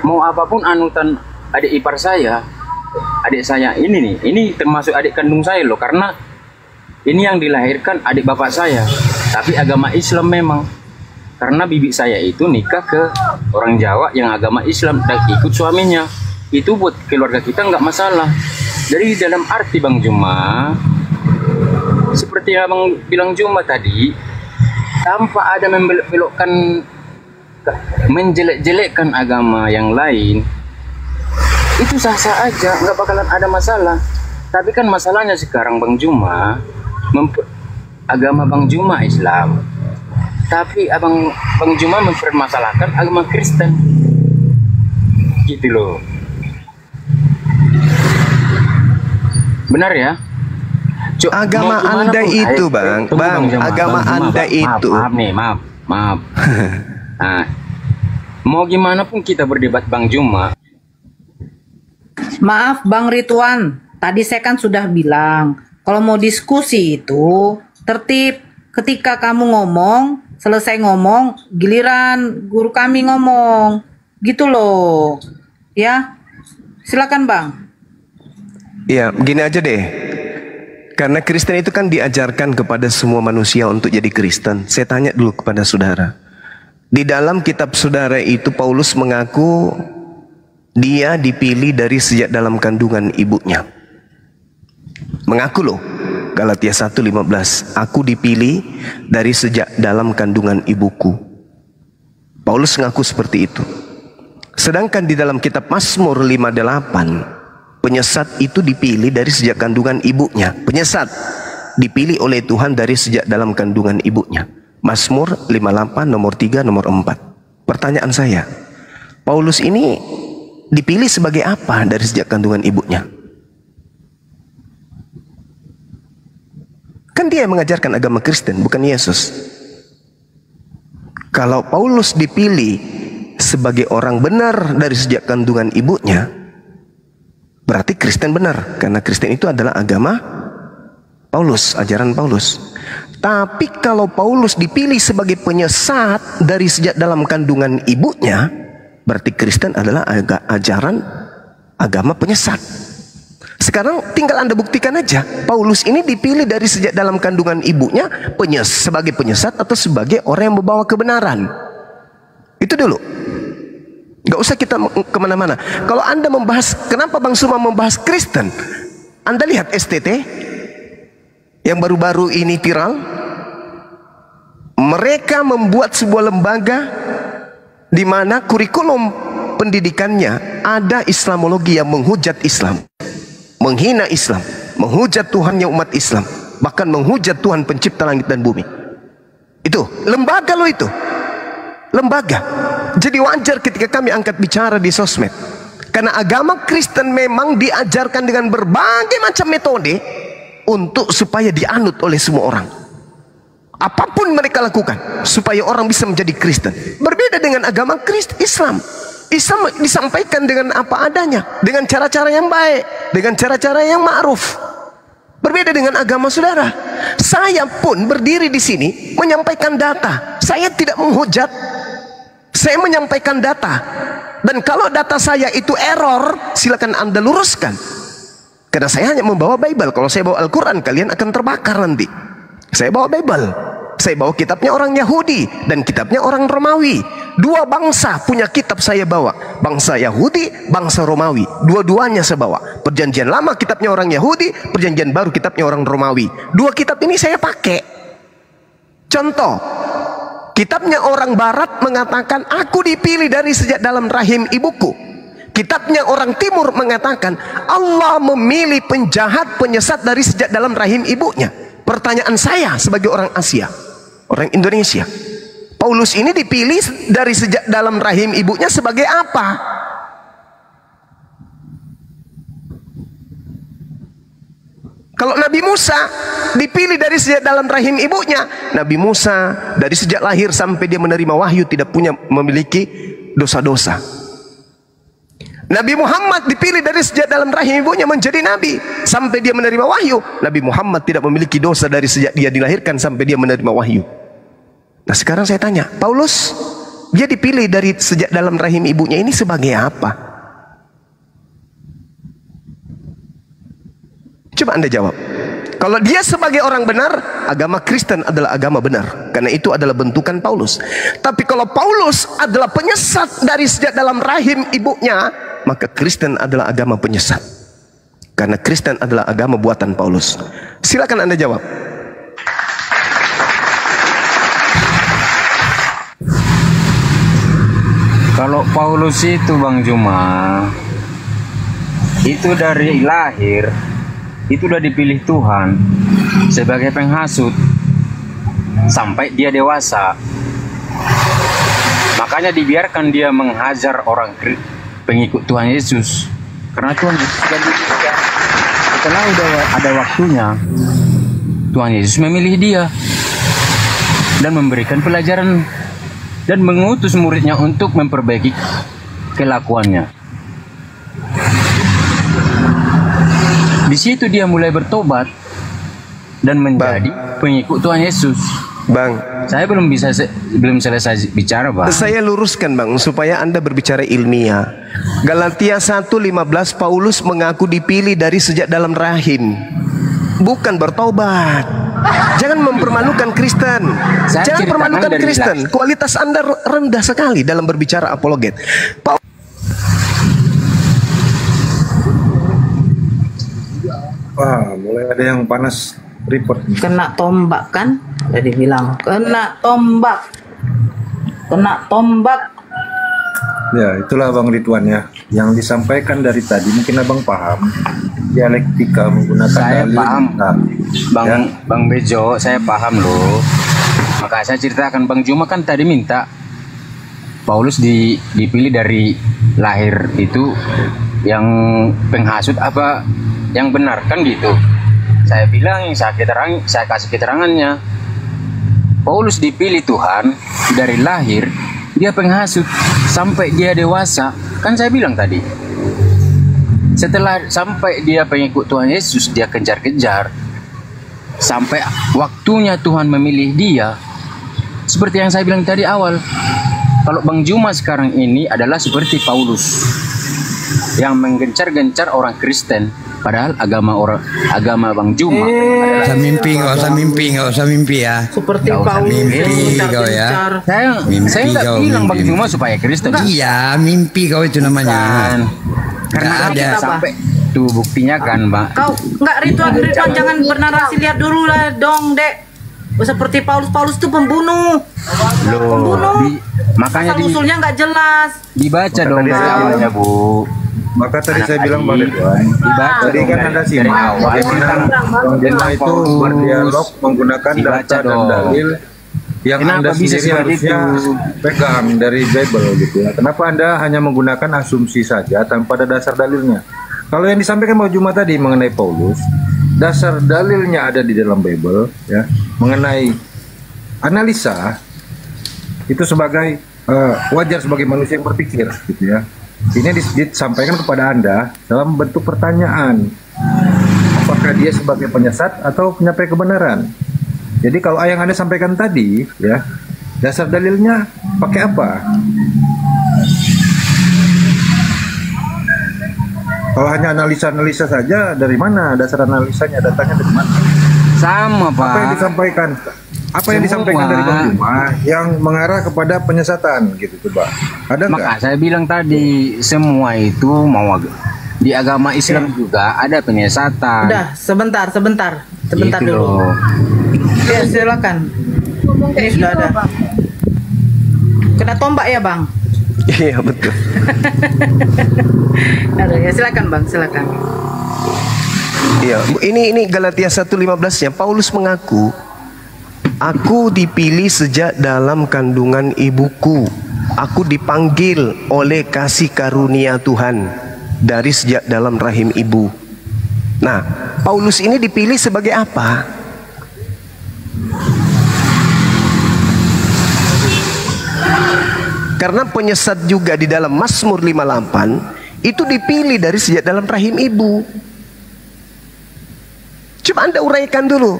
Mau apapun anutan adik ipar saya, adik saya ini nih, ini termasuk adik kandung saya loh, karena ini yang dilahirkan adik bapak saya, tapi agama Islam memang. Karena bibi saya itu nikah ke orang Jawa yang agama Islam dan ikut suaminya. Itu buat keluarga kita nggak masalah. Jadi dalam arti Bang Juma, seperti yang Abang bilang Juma tadi, tanpa ada membelokkan, menjelek-jelekkan agama yang lain, itu sah-sah aja, nggak bakalan ada masalah. Tapi kan masalahnya sekarang Bang Juma, agama Bang Juma Islam, tapi Bang Juma mempermasalahkan agama Kristen, gitu loh. Benar ya? Agama Anda itu, Bang. Agama Anda itu. Maaf. Nah, mau gimana pun kita berdebat Bang Juma. Maaf Bang Ridwan, tadi saya kan sudah bilang, kalau mau diskusi itu tertib. Ketika kamu ngomong, selesai ngomong, giliran guru kami ngomong. Gitu loh. Ya, silakan Bang. Ya, gini aja deh. Karena Kristen itu kan diajarkan kepada semua manusia untuk jadi Kristen. Saya tanya dulu kepada saudara. Di dalam kitab saudara itu Paulus mengaku dia dipilih dari sejak dalam kandungan ibunya. Mengaku loh. Galatia 1:15. Aku dipilih dari sejak dalam kandungan ibuku. Paulus mengaku seperti itu. Sedangkan di dalam kitab Mazmur 5:8, penyesat itu dipilih dari sejak kandungan ibunya. Penyesat dipilih oleh Tuhan dari sejak dalam kandungan ibunya. Mazmur 58 nomor 3 nomor 4. Pertanyaan saya, Paulus ini dipilih sebagai apa dari sejak kandungan ibunya? Kan dia yang mengajarkan agama Kristen, bukan Yesus. Kalau Paulus dipilih sebagai orang benar dari sejak kandungan ibunya, berarti Kristen benar. Karena Kristen itu adalah agama Paulus, ajaran Paulus. Tapi kalau Paulus dipilih sebagai penyesat dari sejak dalam kandungan ibunya, berarti Kristen adalah ajaran agama penyesat. Sekarang tinggal Anda buktikan aja, Paulus ini dipilih dari sejak dalam kandungan ibunya sebagai penyesat atau sebagai orang yang membawa kebenaran. Itu dulu. Gak usah kita kemana-mana. Kalau Anda membahas, kenapa Bang Suma membahas Kristen? Anda lihat STT yang baru-baru ini viral. Mereka membuat sebuah lembaga di mana kurikulum pendidikannya ada Islamologi yang menghujat Islam, menghina Islam, menghujat Tuhannya umat Islam, bahkan menghujat Tuhan pencipta langit dan bumi. Itu lembaga loh itu. Lembaga. Jadi wajar ketika kami angkat bicara di sosmed. Karena agama Kristen memang diajarkan dengan berbagai macam metode untuk supaya dianut oleh semua orang. Apapun mereka lakukan supaya orang bisa menjadi Kristen. Berbeda dengan agama Islam. Islam disampaikan dengan apa adanya, dengan cara-cara yang baik, dengan cara-cara yang ma'ruf. Berbeda dengan agama saudara. Saya pun berdiri di sini menyampaikan data. Saya tidak menghujat. Saya menyampaikan data. Dan kalau data saya itu error, silakan Anda luruskan. Karena saya hanya membawa Bible. Kalau saya bawa Al-Quran, kalian akan terbakar nanti. Saya bawa Bible. Saya bawa kitabnya orang Yahudi dan kitabnya orang Romawi. Dua bangsa punya kitab saya bawa. Bangsa Yahudi, bangsa Romawi. Dua-duanya saya bawa. Perjanjian lama kitabnya orang Yahudi, perjanjian baru kitabnya orang Romawi. Dua kitab ini saya pakai. Contoh, kitabnya orang Barat mengatakan, aku dipilih dari sejak dalam rahim ibuku. Kitabnya orang Timur mengatakan, Allah memilih penjahat, penyesat dari sejak dalam rahim ibunya. Pertanyaan saya sebagai orang Asia, orang Indonesia, Paulus ini dipilih dari sejak dalam rahim ibunya sebagai apa? Kalau Nabi Musa dipilih dari sejak dalam rahim ibunya, Nabi Musa dari sejak lahir sampai dia menerima wahyu tidak memiliki dosa-dosa. Nabi Muhammad dipilih dari sejak dalam rahim ibunya menjadi nabi sampai dia menerima wahyu. Nabi Muhammad tidak memiliki dosa dari sejak dia dilahirkan sampai dia menerima wahyu. Nah sekarang saya tanya, Paulus dia dipilih dari sejak dalam rahim ibunya ini sebagai apa? Coba Anda jawab. Kalau dia sebagai orang benar, agama Kristen adalah agama benar, karena itu adalah bentukan Paulus. Tapi kalau Paulus adalah penyesat dari sejak dalam rahim ibunya, maka Kristen adalah agama penyesat, karena Kristen adalah agama buatan Paulus. Silakan Anda jawab. Kalau Paulus itu Bang Juma, itu dari lahir itu udah dipilih Tuhan sebagai penghasut sampai dia dewasa. Makanya dibiarkan dia menghajar orang pengikut Tuhan Yesus, karena Tuhan Yesus sudah diberikan setelah udah ada waktunya, Tuhan Yesus memilih dia dan memberikan pelajaran dan mengutus muridnya untuk memperbaiki kelakuannya. Di situ dia mulai bertobat dan menjadi pengikut Tuhan Yesus. Bang, saya belum selesai bicara, Bang. Saya luruskan, Bang, supaya Anda berbicara ilmiah. Galatia 1:15, Paulus mengaku dipilih dari sejak dalam rahim, bukan bertobat. Jangan mempermalukan Kristen. Jangan permalukan Kristen. Kualitas Anda rendah sekali dalam berbicara apologet. Wah, mulai ada yang panas report. Kena tombak kan? Jadi bilang kena tombak. Kena tombak. Ya, itulah Bang Ridwan ya. Yang disampaikan dari tadi mungkin Abang paham. Dialektika menggunakan saya dalil. paham, Bang, ya. Bang Bejo, saya paham loh. Maka saya ceritakan, Bang Juma kan tadi minta Paulus dipilih dari lahir itu yang penghasut apa yang benar kan gitu. Saya bilang, saya kasih keterangannya. Paulus dipilih Tuhan dari lahir, dia penghasut sampai dia dewasa. Kan saya bilang tadi. Setelah sampai dia pengikut Tuhan Yesus, dia kejar-kejar. Sampai waktunya Tuhan memilih dia. Seperti yang saya bilang tadi awal. Kalau Bang Juma sekarang ini adalah seperti Paulus. Yang menggencar-gencar orang Kristen. Padahal agama Bang Juma. Nggak usah mimpi ya. Seperti Paulus. Mimpi kau ya. Saya nggak bilang Bang Juma supaya Kristen. Iya, mimpi kau itu namanya. Karena ada sampai tuh buktinya kan, Mbak. Kau nggak Ridwan jangan bernarasi, lihat dulu lah dong, Dek. Seperti Paulus itu pembunuh. Pembunuh. Makanya usulnya nggak jelas. Dibaca dong dari awalnya, Bu. Maka tadi saya bilang Bang Ridwan, tadi kan ada simak bagaimana Bang Juma itu berdialog menggunakan data dan dalil yang Anda sendiri harusnya pegang dari Bible gitu ya. Kenapa Anda hanya menggunakan asumsi saja tanpa ada dasar dalilnya? Kalau yang disampaikan Bang Juma tadi mengenai Paulus, dasar dalilnya ada di dalam Bible ya, mengenai analisa itu sebagai wajar sebagai manusia yang berpikir gitu ya. Ini disampaikan kepada Anda dalam bentuk pertanyaan. Apakah dia sebagai penyesat atau penyampai kebenaran? Jadi kalau yang Anda sampaikan tadi, ya, dasar dalilnya pakai apa? Kalau hanya analisa-analisa saja, dari mana dasar analisanya? Datanya dari mana? Sama, Pak. Apa yang disampaikan? Apa yang disampaikan dari Bang Juma yang mengarah kepada penyesatan gitu, coba? Ada nggak? Maka saya bilang tadi, semua itu mau di agama Islam juga ada penyesatan. Udah, sebentar Gitu dulu. loh. Ya, silakan. Ini sudah ada. Kena tombak ya, Bang? Iya, betul. Ada ya, silakan, Bang, silakan. Iya, ini Galatia 1:15-nya. Paulus mengaku, aku dipilih sejak dalam kandungan ibuku. Aku dipanggil oleh kasih karunia Tuhan dari sejak dalam rahim ibu. Nah, Paulus ini dipilih sebagai apa? Karena penyesat juga di dalam Mazmur 58 itu dipilih dari sejak dalam rahim ibu. Coba Anda uraikan dulu.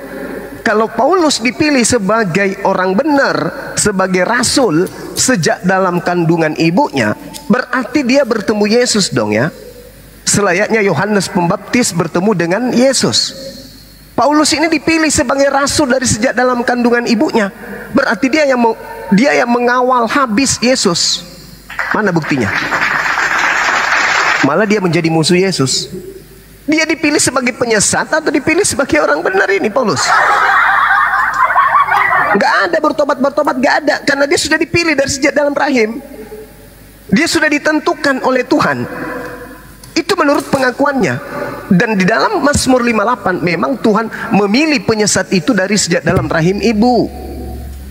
Kalau Paulus dipilih sebagai orang benar, sebagai rasul sejak dalam kandungan ibunya, berarti dia bertemu Yesus dong ya. Selayaknya Yohanes Pembaptis bertemu dengan Yesus. Paulus ini dipilih sebagai rasul dari sejak dalam kandungan ibunya. Berarti dia yang mengawal habis Yesus. Mana buktinya? Malah dia menjadi musuh Yesus. Dia dipilih sebagai penyesat atau dipilih sebagai orang benar ini Paulus? Gak ada bertobat, gak ada. Karena dia sudah dipilih dari sejak dalam rahim. Dia sudah ditentukan oleh Tuhan. Itu menurut pengakuannya. Dan di dalam Mazmur 58 memang Tuhan memilih penyesat itu dari sejak dalam rahim ibu.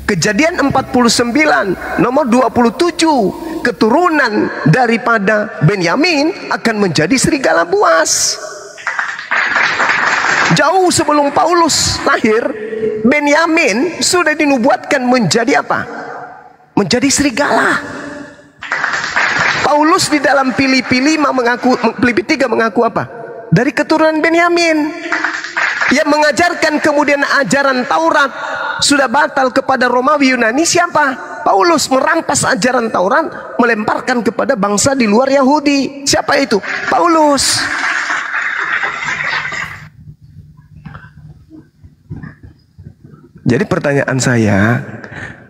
Kejadian 49 nomor 27, keturunan daripada Benyamin akan menjadi serigala buas. Jauh sebelum Paulus lahir, Benyamin sudah dinubuatkan menjadi apa? Menjadi serigala. Paulus di dalam Filipi 3 mengaku apa? Dari keturunan Benyamin. Yang mengajarkan kemudian ajaran Taurat sudah batal kepada Romawi Yunani siapa? Paulus merampas ajaran Taurat, melemparkan kepada bangsa di luar Yahudi. Siapa itu? Paulus. Jadi pertanyaan saya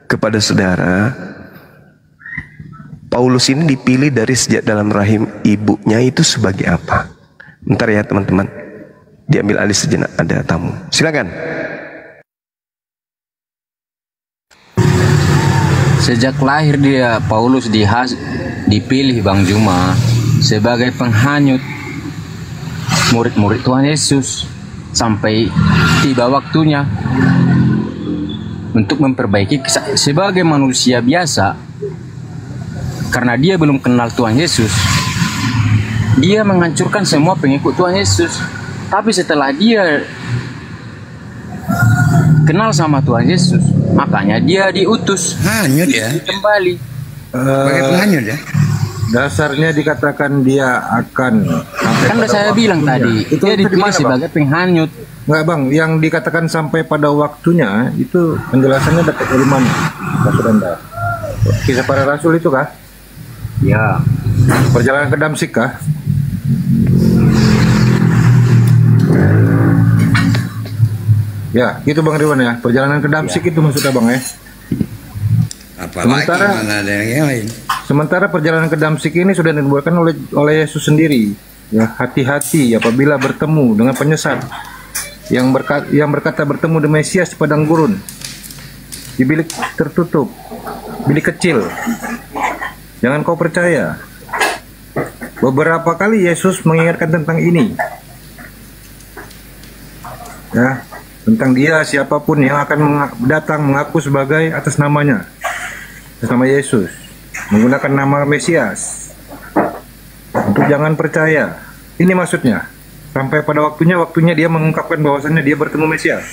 kepada saudara, Paulus ini dipilih dari sejak dalam rahim ibunya itu sebagai apa? Bentar ya teman-teman, diambil alih sejenak, ada tamu. Silakan. Sejak lahir dia, Paulus dipilih Bang Juma sebagai penghanyut murid-murid Tuhan Yesus sampai tiba waktunya untuk memperbaiki sebagai manusia biasa. Karena dia belum kenal Tuhan Yesus, dia menghancurkan semua pengikut Tuhan Yesus. Tapi setelah dia kenal sama Tuhan Yesus, makanya dia diutus. Hanyut ya? Kembali. Sebagai penghanyut ya? Dasarnya dikatakan dia akan. Kan udah saya bilang tadi, dia dipilih sebagai penghanyut. Enggak bang, yang dikatakan sampai pada waktunya itu penjelasannya dapat dari mana? Maksud Anda? Kisah para Rasul itu kah? Ya. Perjalanan ke Damsik kah? Ya, gitu Bang Ridwan ya. Perjalanan ke Damsik itu maksudnya Bang ya. Apalagi mana ada yang lain. Sementara perjalanan ke Damsik ini sudah dibuatkan oleh Yesus sendiri. Ya, hati-hati apabila bertemu dengan penyesat yang berkata bertemu dengan Mesias di padang gurun, di bilik tertutup, bilik kecil. Jangan kau percaya. Beberapa kali Yesus mengingatkan tentang ini. Ya, tentang dia siapapun yang akan datang mengaku sebagai atas namanya, atas nama Yesus, menggunakan nama Mesias, untuk jangan percaya. Ini maksudnya. Sampai pada waktunya dia mengungkapkan bahwasannya dia bertemu Mesias.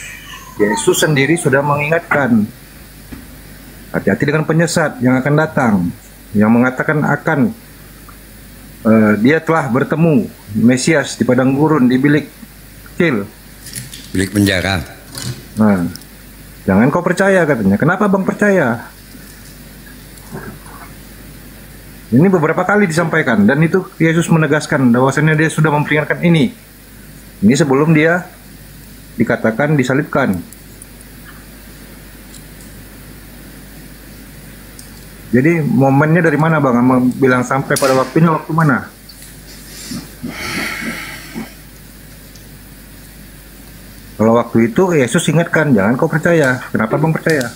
Yesus sendiri sudah mengingatkan, hati-hati dengan penyesat yang akan datang, yang mengatakan dia telah bertemu Mesias di padang gurun, di bilik kecil, bilik penjara. Nah, jangan kau percaya katanya. Kenapa Bang percaya? Ini beberapa kali disampaikan, dan itu Yesus menegaskan bahwasannya dia sudah memperingatkan ini. Ini sebelum dia dikatakan disalibkan. Jadi momennya dari mana Bang? Bilang sampai pada waktunya, waktu mana? Kalau waktu itu Yesus ingatkan, jangan kau percaya. Kenapa Bang percaya?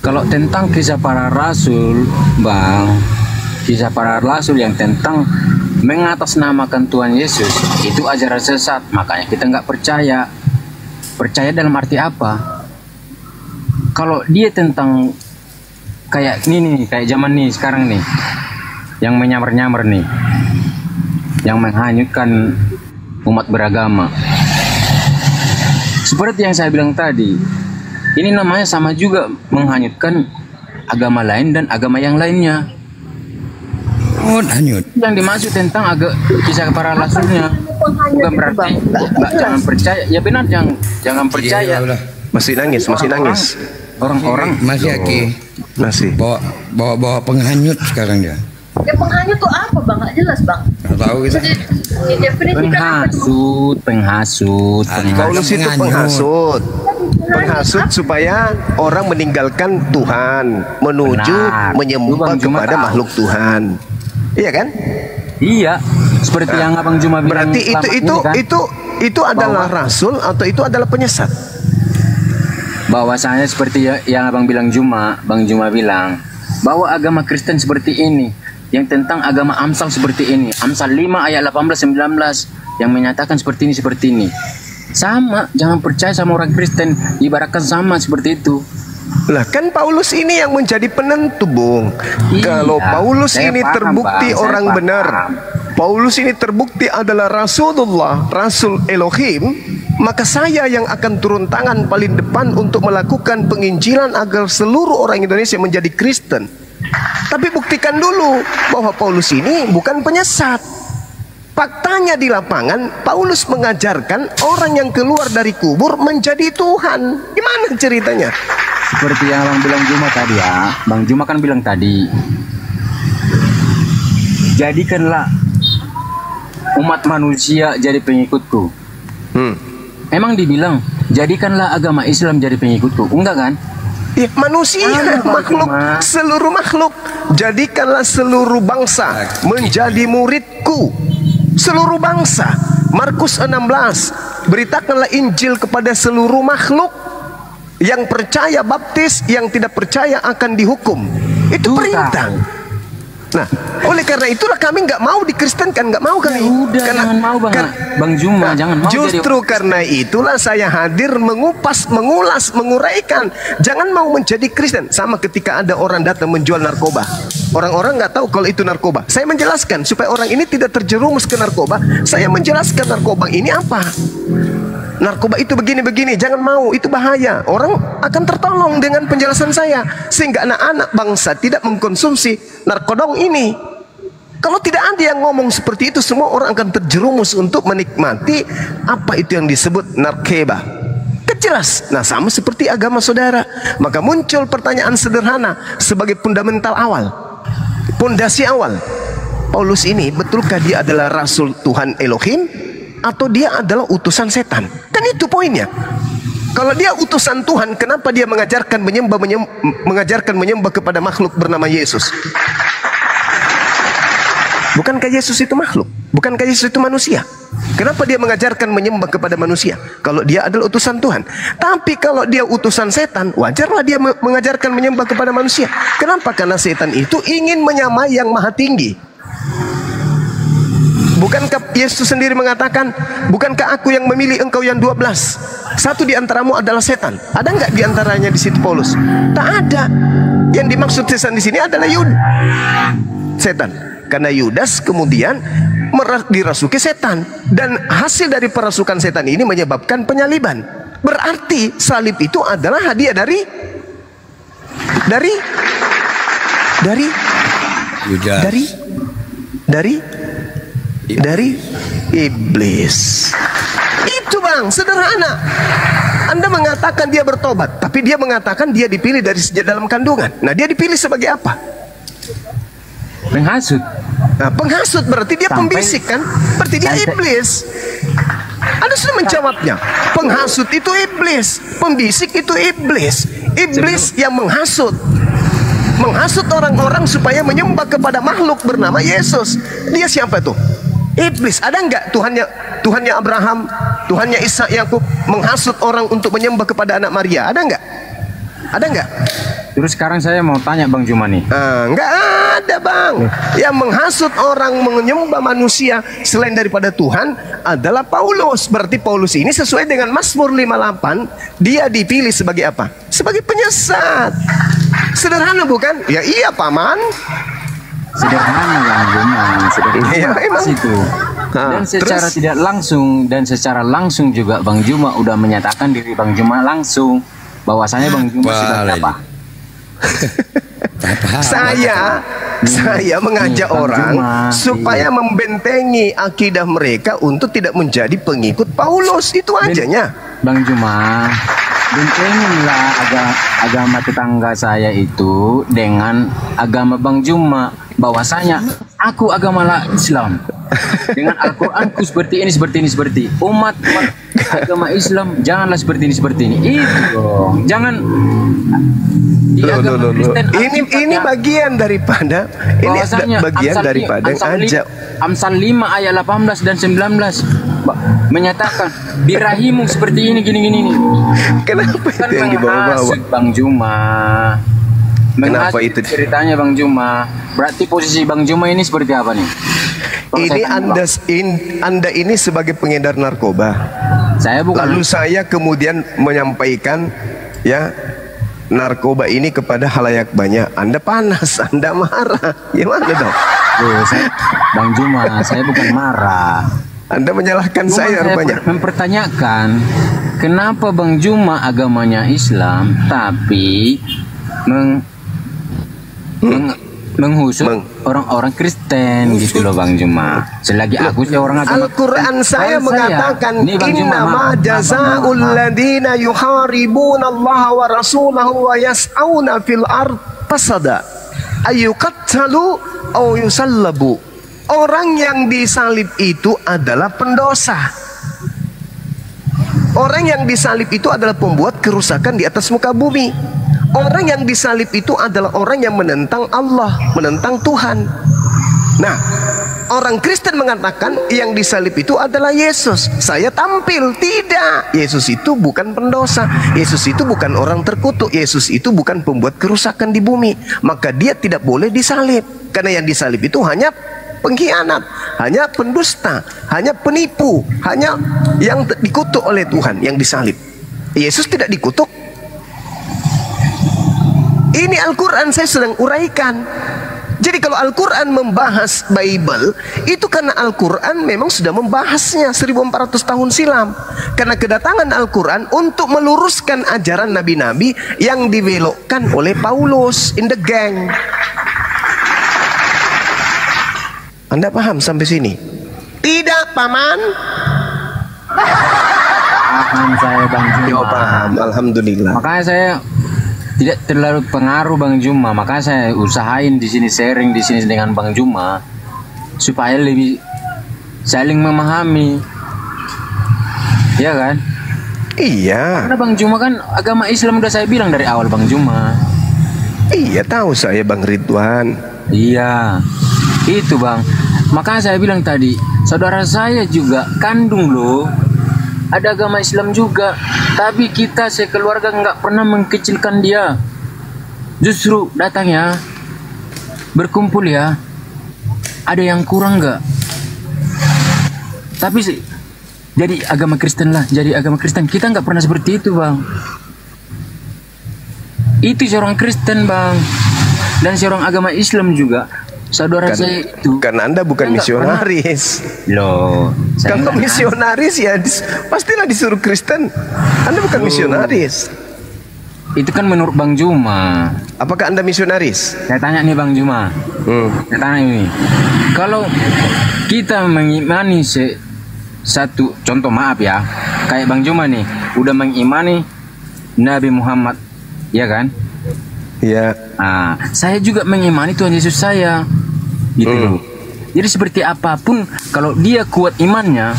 Kalau tentang kisah para rasul, Bang, kisah para rasul yang tentang mengatasnamakan Tuhan Yesus, itu ajaran sesat. Makanya kita nggak percaya. Percaya dalam arti apa? Kalau dia tentang kayak ini nih, kayak zaman nih sekarang nih, yang menyamar-nyamar nih, yang menghanyutkan umat beragama. Seperti yang saya bilang tadi, ini namanya sama juga menghanyutkan agama lain dan agama yang lainnya. Oh, hanyut. Yang dimaksud tentang kisah para rasulnya bukan berarti jangan percaya. Ya benar, jangan percaya. Masih nangis. Orang-orang masih Aki. Masih. Bawa penghanyut sekarang dia. Ya penghanyut tuh apa Bang? Nggak jelas Bang. Nggak tahu kita. Penghasut. Paulus itu penghasut supaya orang meninggalkan Tuhan, menuju menyembah kepada makhluk Tuhan. Iya kan? Iya. Seperti yang Abang Juma bilang. Berarti itu adalah rasul atau itu adalah penyesat? Bahwasanya seperti yang Abang bilang Bang Juma bilang bahwa agama Kristen seperti ini, yang tentang agama Amsal seperti ini, Amsal 5 ayat 18-19 yang menyatakan seperti ini. Sama, jangan percaya sama orang Kristen, ibaratkan sama seperti itu. Lah kan Paulus ini yang menjadi penentu, Bung. Kalau Paulus ini terbukti orang benar, Paulus ini terbukti adalah Rasulullah, Rasul Elohim, maka saya yang akan turun tangan paling depan untuk melakukan penginjilan agar seluruh orang Indonesia menjadi Kristen. Tapi buktikan dulu bahwa Paulus ini bukan penyesat. Faktanya di lapangan, Paulus mengajarkan orang yang keluar dari kubur menjadi Tuhan. Gimana ceritanya? Seperti yang Bang bilang Juma tadi ya. Bang Juma kan bilang tadi, jadikanlah umat manusia jadi pengikutku. Emang dibilang, jadikanlah agama Islam jadi pengikutku. Enggak kan? Ya, manusia, makhluk, seluruh makhluk. Jadikanlah seluruh bangsa menjadi muridku. Seluruh bangsa. Markus 16. Beritakanlah Injil kepada seluruh makhluk. Yang percaya baptis, yang tidak percaya akan dihukum. Itu perintah. Nah, oleh karena itulah kami nggak mau dikristenkan, nggak mau kami. Udah, karena, jangan mau Bang Juma, jangan mau. Justru karena itulah saya hadir mengupas, mengulas, menguraikan. Jangan mau menjadi Kristen. Sama ketika ada orang datang menjual narkoba, orang-orang nggak tahu kalau itu narkoba. Saya menjelaskan supaya orang ini tidak terjerumus ke narkoba. Saya menjelaskan narkoba ini apa. Narkoba itu begini-begini, jangan mau, itu bahaya. Orang akan tertolong dengan penjelasan saya, sehingga anak-anak bangsa tidak mengkonsumsi narkodong ini. Kalau tidak ada yang ngomong seperti itu, semua orang akan terjerumus untuk menikmati apa itu yang disebut narkoba. Jelas. Nah, sama seperti agama saudara. Maka muncul pertanyaan sederhana sebagai fundamental awal, pondasi awal. Paulus ini betulkah dia adalah Rasul Tuhan Elohim atau dia adalah utusan setan? Kan itu poinnya. Kalau dia utusan Tuhan, kenapa dia mengajarkan menyembah kepada makhluk bernama Yesus? Bukankah Yesus itu makhluk? Bukankah Yesus itu manusia? Kenapa dia mengajarkan menyembah kepada manusia kalau dia adalah utusan Tuhan? Tapi kalau dia utusan setan, wajarlah dia mengajarkan menyembah kepada manusia. Kenapa? Karena setan itu ingin menyamai yang maha tinggi. Bukankah Yesus sendiri mengatakan, bukankah aku yang memilih engkau yang 12? Satu di antaramu adalah setan. Ada nggak di antaranya di situ Paulus? Tak ada. Yang dimaksud setan di sini adalah setan. Karena Yudas kemudian dirasuki setan, dan hasil dari perasukan setan ini menyebabkan penyaliban. Berarti salib itu adalah hadiah dari iblis. Itu Bang, sederhana. Anda mengatakan dia bertobat, tapi dia mengatakan dia dipilih dari sejak dalam kandungan. Nah, dia dipilih sebagai apa? Penghasut. Nah, penghasut berarti dia pembisik kan? Berarti dia iblis. Anda sudah menjawabnya. Penghasut itu iblis, pembisik itu iblis. Iblis yang menghasut orang-orang supaya menyembah kepada makhluk bernama Yesus. Dia siapa tuh? Iblis. Ada nggak Tuhannya Abraham, Tuhannya Ishak, Yakub menghasut orang untuk menyembah kepada anak Maria? Ada nggak? Ada nggak? Terus sekarang saya mau tanya Bang Juma nih. Nggak ada Bang. Yang menghasut orang menyembah manusia selain daripada Tuhan adalah Paulus. Berarti Paulus ini sesuai dengan Mazmur 58, dia dipilih sebagai apa? Sebagai penyesat. Sederhana bukan? Ya iya Paman. Sederhana Bang Juma, sederhana ya, emang itu. Dan secara terus? tidak langsung dan secara langsung juga Bang Juma udah menyatakan diri Bang Juma langsung bahwasanya Bang Juma sudah apa? Saya mengajak orang supaya membentengi akidah mereka untuk tidak menjadi pengikut Paulus. Itu ajanya. Bang Juma, bentengilah agama tetangga saya itu dengan agama Bang Juma, bahwasanya aku agama Islam dengan Al-Quranku seperti ini umat agama Islam janganlah seperti ini itu dong. Jangan ini bagian daripada ngajak. Amsal 5 ayat 18 dan 19 menyatakan birahimu seperti ini gini. Kenapa itu yang dibawa-bawa Bang Juma? Kenapa itu ceritanya Bang Juma? Berarti posisi Bang Juma ini seperti apa nih? Ini Anda ini sebagai pengedar narkoba. Saya bukan. Lalu saya kemudian menyampaikan ya narkoba ini kepada halayak banyak, Anda panas, Anda marah. Gimana dong? Loh, Bang Juma, saya bukan marah. Anda menyalahkan saya rupanya. Mempertanyakan, kenapa Bang Juma agamanya Islam, tapi menghusut orang-orang Kristen gitu loh Bang Juma. Selagi aku sih orang agama Al-Quran saya mengatakan innama jazaa'ul ladina yuharibuna Allah wa rasulahu wa yas'auna fil ard fasada ayyuqattalu aw yusallabu. Orang yang disalib itu adalah pendosa. Orang yang disalib itu adalah pembuat kerusakan di atas muka bumi. Orang yang disalib itu adalah orang yang menentang Allah, menentang Tuhan. Nah, orang Kristen mengatakan yang disalib itu adalah Yesus. Saya tampil, tidak. Yesus itu bukan pendosa. Yesus itu bukan orang terkutuk. Yesus itu bukan pembuat kerusakan di bumi. Maka dia tidak boleh disalib. Karena yang disalib itu hanya pengkhianat, hanya pendusta, hanya penipu, hanya yang dikutuk oleh Tuhan yang disalib. Yesus tidak dikutuk. Ini Al-Quran saya sedang uraikan. Jadi kalau Al-Quran membahas Bible, itu karena Al-Quran memang sudah membahasnya 1400 tahun silam. Karena kedatangan Al-Quran untuk meluruskan ajaran nabi-nabi yang dibelokkan oleh Paulus in the gang. Anda paham sampai sini? Tidak, Paman? Paham saya Bang Juma. Paham, alhamdulillah. Makanya saya tidak terlalu pengaruh Bang Juma, makanya saya usahain di sini sharing di sini dengan Bang Juma supaya lebih saling memahami, ya kan? Iya. Karena Bang Juma kan agama Islam udah saya bilang dari awal Bang Juma. Iya tahu saya Bang Ridwan. Iya, itu Bang. Makanya saya bilang tadi, saudara saya juga kandung loh. Ada agama Islam juga, tapi kita sekeluarga nggak pernah mengkecilkan dia. Justru datang ya, berkumpul ya. Ada yang kurang nggak? Tapi jadi agama Kristen lah, jadi agama Kristen. Kita nggak pernah seperti itu Bang. Itu seorang Kristen Bang, dan seorang agama Islam juga. Saudara saya itu karena Anda bukan misionaris loh. Kalau misionaris ya pastilah disuruh Kristen. Anda bukan misionaris. Itu kan menurut Bang Juma. Apakah Anda misionaris? Saya tanya nih Bang Juma. Saya tanya ini, kalau kita mengimani satu contoh, maaf ya, kayak Bang Juma nih udah mengimani Nabi Muhammad, ya kan? Ya. Nah, saya juga mengimani Tuhan Yesus saya, gitu loh. Jadi seperti apapun, kalau dia kuat imannya,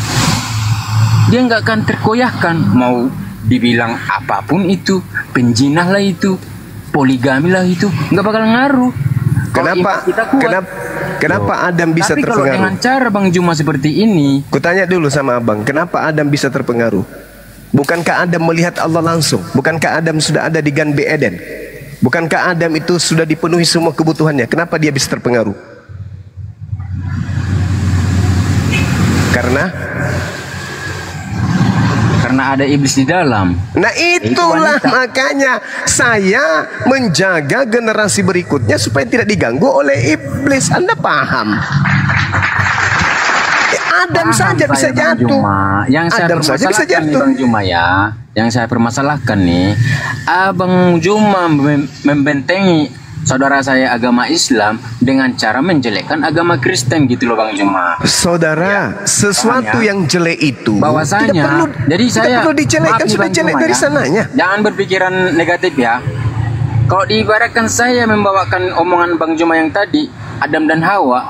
dia nggak akan terkoyahkan. Mau dibilang apapun itu, penjinah lah itu, poligami lah itu, nggak bakal ngaruh. Kenapa Adam bisa Tapi terpengaruh? Kalau dengan cara Bang Juma seperti ini, kutanya dulu sama Abang, kenapa Adam bisa terpengaruh? Bukankah Adam melihat Allah langsung? Bukankah Adam sudah ada di Gan Eden? Bukankah Adam itu sudah dipenuhi semua kebutuhannya? Kenapa dia bisa terpengaruh? Karena ada iblis di dalam. Nah itulah makanya saya menjaga generasi berikutnya supaya tidak diganggu oleh iblis. Anda paham? Adam saja bisa jatuh. Yang saya Adam saja bisa permasalahkan nih jatuh. Bang Juma ya, yang saya permasalahkan nih, Abang Juma membentengi saudara saya agama Islam dengan cara menjelekkan agama Kristen gitu loh Bang Juma. Saudara, sesuatu yang jelek itu bahwasanya, jadi saya perlu dijelekkan, sudah jelek dari sananya. Jangan berpikiran negatif ya. Kalau diibaratkan saya membawakan omongan Bang Juma yang tadi, Adam dan Hawa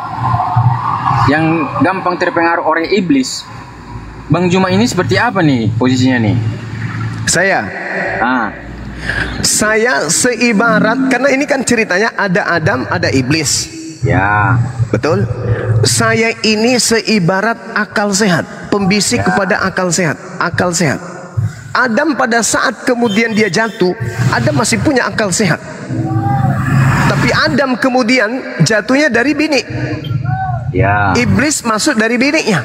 yang gampang terpengaruh oleh iblis, Bang Juma ini seperti apa nih posisinya nih? Saya seibarat, karena ini kan ceritanya ada Adam, ada iblis. Ya. Betul? Saya ini seibarat akal sehat, pembisik kepada akal sehat, akal sehat. Adam pada saat kemudian dia jatuh, Adam masih punya akal sehat. Tapi Adam kemudian jatuhnya dari bini. Ya. Iblis masuk dari biniknya.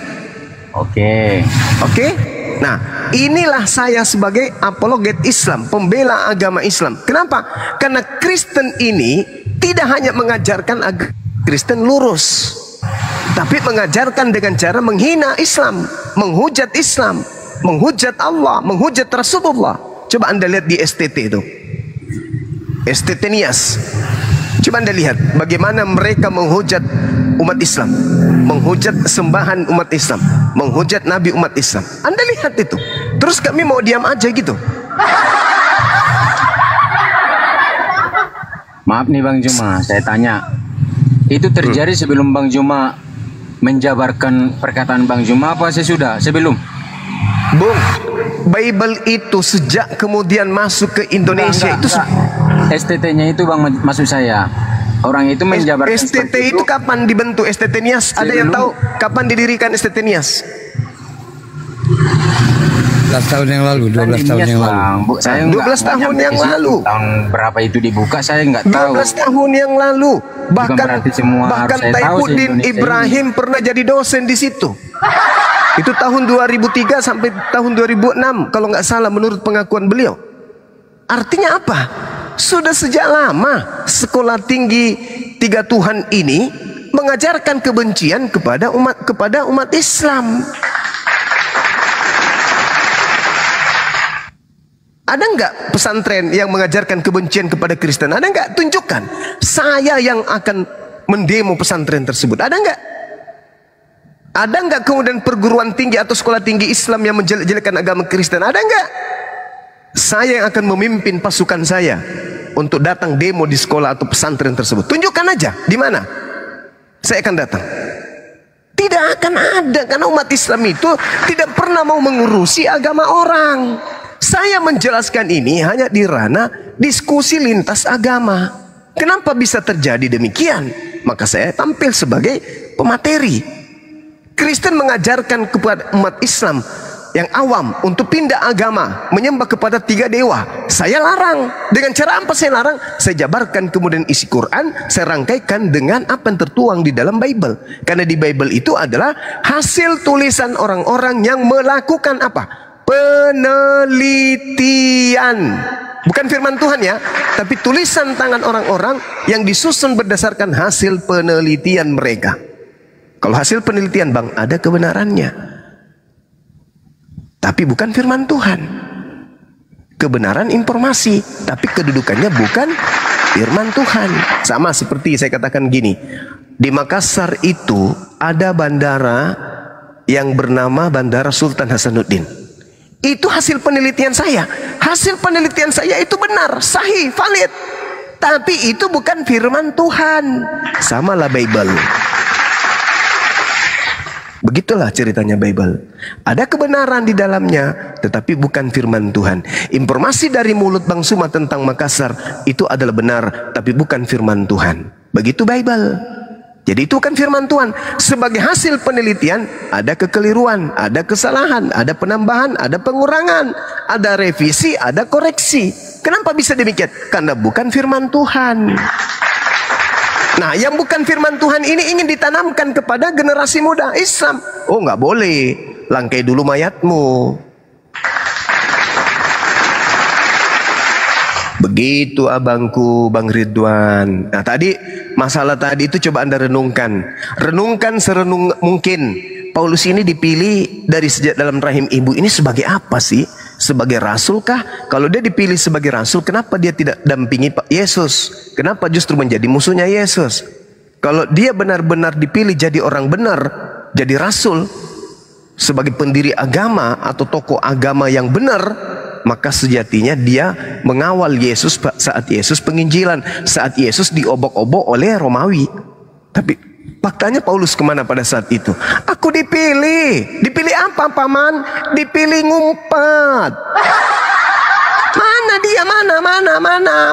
Oke. Oke. Nah, inilah saya sebagai apologet Islam, pembela agama Islam. Kenapa? Karena Kristen ini tidak hanya mengajarkan Kristen lurus, tapi mengajarkan dengan cara menghina Islam, menghujat Islam, menghujat Allah, menghujat Rasulullah. Coba Anda lihat di STT itu, STT Nias. Coba Anda lihat bagaimana mereka menghujat umat Islam, menghujat sembahan umat Islam, menghujat Nabi umat Islam. Anda lihat itu. Terus kami mau diam aja gitu? Maaf nih Bang Juma, saya tanya. Itu terjadi sebelum Bang Juma menjabarkan perkataan Bang Juma apa sesudah? Sebelum? Bung, Bible itu sejak kemudian masuk ke Indonesia itu STT-nya itu Bang, maksud saya. Orang itu menjabarkan STT itu kapan dibentuk STT Nias? Ada yang tahu kapan didirikan STT Nias? 12 tahun yang lalu, 12 tahun yang lalu. 12 tahun yang lalu. Tahun berapa itu dibuka saya nggak tahu. 12 tahun yang lalu. Bahkan Taifuddin Ibrahim pernah jadi dosen di situ. Itu tahun 2003 sampai tahun 2006 kalau nggak salah menurut pengakuan beliau. Artinya apa? Sudah sejak lama sekolah tinggi 3 Tuhan ini mengajarkan kebencian kepada umat Islam. Ada nggak pesantren yang mengajarkan kebencian kepada Kristen? Ada nggak? Tunjukkan. Saya yang akan mendemo pesantren tersebut. Ada nggak? Ada nggak kemudian perguruan tinggi atau sekolah tinggi Islam yang menjelek-jelekan agama Kristen? Ada nggak? Saya yang akan memimpin pasukan saya untuk datang demo di sekolah atau pesantren tersebut. Tunjukkan aja di mana. Saya akan datang. Tidak akan ada, karena umat Islam itu tidak pernah mau mengurusi agama orang. Saya menjelaskan ini hanya di ranah diskusi lintas agama. Kenapa bisa terjadi demikian? Maka saya tampil sebagai pemateri. Kristen mengajarkan kepada umat Islam yang awam untuk pindah agama, menyembah kepada 3 dewa. Saya larang. Dengan cara apa saya larang? Saya jabarkan kemudian isi Quran, saya rangkaikan dengan apa yang tertuang di dalam Bible. Karena di Bible itu adalah hasil tulisan orang-orang yang melakukan apa? Penelitian. Bukan firman Tuhan ya, tapi tulisan tangan orang-orang yang disusun berdasarkan hasil penelitian mereka. Kalau hasil penelitian Bang, ada kebenarannya, tapi bukan firman Tuhan. Kebenaran informasi, tapi kedudukannya bukan firman Tuhan. Sama seperti saya katakan gini, di Makassar itu ada bandara yang bernama Bandara Sultan Hasanuddin. Itu hasil penelitian saya. Hasil penelitian saya itu benar, sahih, valid. Tapi itu bukan firman Tuhan. Samalah Bible. Begitulah ceritanya Bible. Ada kebenaran di dalamnya, tetapi bukan firman Tuhan. Informasi dari mulut Bang Suma tentang Makassar itu adalah benar, tapi bukan firman Tuhan. Begitu Bible. Jadi itu bukan firman Tuhan. Sebagai hasil penelitian, ada kekeliruan, ada kesalahan, ada penambahan, ada pengurangan, ada revisi, ada koreksi. Kenapa bisa demikian? Karena bukan firman Tuhan. Nah, yang bukan firman Tuhan ini ingin ditanamkan kepada generasi muda Islam. Oh, nggak boleh. Langkai dulu mayatmu. Begitu abangku, Bang Ridwan. Nah, tadi masalah tadi itu coba Anda renungkan. Renungkan serenung mungkin. Paulus ini dipilih dari sejak dalam rahim ibu ini sebagai apa sih? Sebagai rasul kah? Kalau dia dipilih sebagai rasul, kenapa dia tidak dampingi Pak Yesus? Kenapa justru menjadi musuhnya Yesus? Kalau dia benar-benar dipilih jadi orang benar, jadi rasul, sebagai pendiri agama atau tokoh agama yang benar, maka sejatinya dia mengawal Yesus saat Yesus penginjilan, saat Yesus diobok-obok oleh Romawi. Tapi faktanya Paulus kemana pada saat itu? Aku dipilih. Dipilih apa paman? Dipilih ngumpet. Mana dia?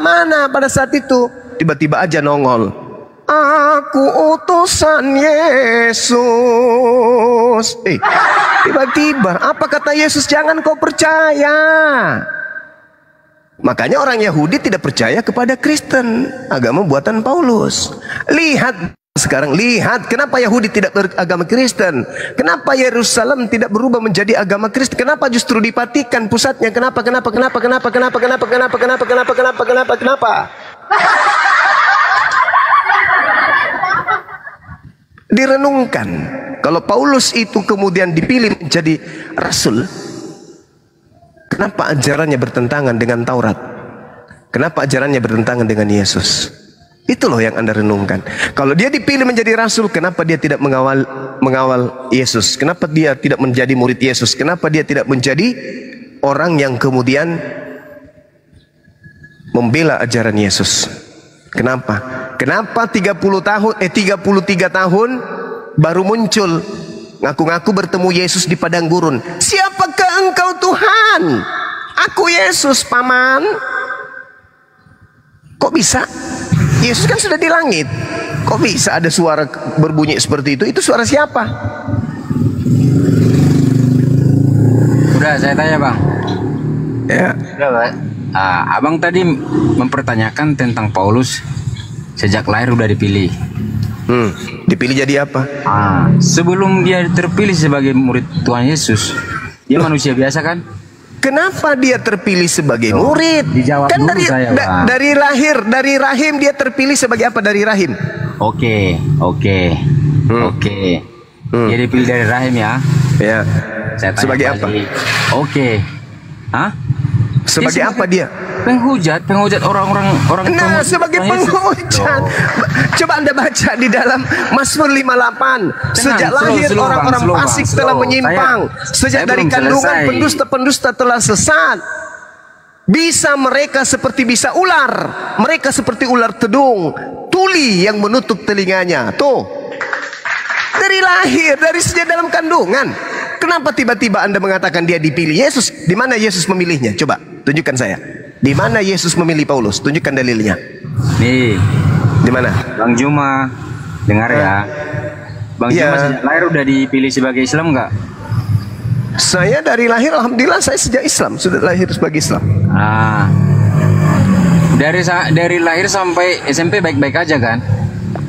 Mana pada saat itu? Tiba-tiba aja nongol. Aku utusan Yesus. Tiba-tiba apa kata Yesus? Jangan kau percaya. Makanya orang Yahudi tidak percaya kepada Kristen, agama buatan Paulus. Lihat sekarang? Lihat, kenapa Yahudi tidak beragama Kristen? Kenapa Yerusalem tidak berubah menjadi agama Kristen? Kenapa justru dipatikan pusatnya? Kenapa? Direnungkan. Kalau Paulus itu kemudian dipilih menjadi rasul, kenapa ajarannya bertentangan dengan Taurat? Kenapa ajarannya bertentangan dengan Yesus? Itu loh yang Anda renungkan. Kalau dia dipilih menjadi rasul, kenapa dia tidak mengawal Yesus? Kenapa dia tidak menjadi murid Yesus? Kenapa dia tidak menjadi orang yang kemudian membela ajaran Yesus? Kenapa? Kenapa 33 tahun baru muncul ngaku-ngaku bertemu Yesus di padang gurun? Siapakah engkau Tuhan? Aku Yesus, paman. Kok bisa? Yesus kan sudah di langit. Kok bisa ada suara berbunyi seperti itu? Itu suara siapa? Udah saya tanya bang. Ya. Udah Pak. Abang tadi mempertanyakan tentang Paulus sejak lahir udah dipilih. Dipilih jadi apa? Sebelum dia terpilih sebagai murid Tuhan Yesus, dia manusia biasa kan? Kenapa dia terpilih sebagai murid? Dijawab Kan dulu saya, dari rahim dia terpilih sebagai apa dari rahim? Oke. Dia dipilih dari rahim ya? Ya. Saya tanya sebagai apa? Oke. Hah? Sebagai apa dia? Penghujat orang-orang. Nah, sebagai penghujat. Coba Anda baca di dalam Mazmur 58. Sejak lahir orang-orang fasik telah menyimpang. Sejak dari kandungan pendusta-pendusta telah sesat. Bisa mereka seperti bisa ular. Mereka seperti ular tedung. Tuli yang menutup telinganya. Tuh. Dari lahir, dari sejak dalam kandungan. Kenapa tiba-tiba Anda mengatakan dia dipilih Yesus? Di mana Yesus memilihnya? Coba tunjukkan saya. Di mana Yesus memilih Paulus? Tunjukkan dalilnya. Nih. Di mana? Bang Juma, dengar ya. Bang Juma sejak lahir udah dipilih sebagai Islam nggak? Saya dari lahir, alhamdulillah saya sejak Islam, sudah lahir sebagai Islam. Dari lahir sampai SMP baik-baik aja kan?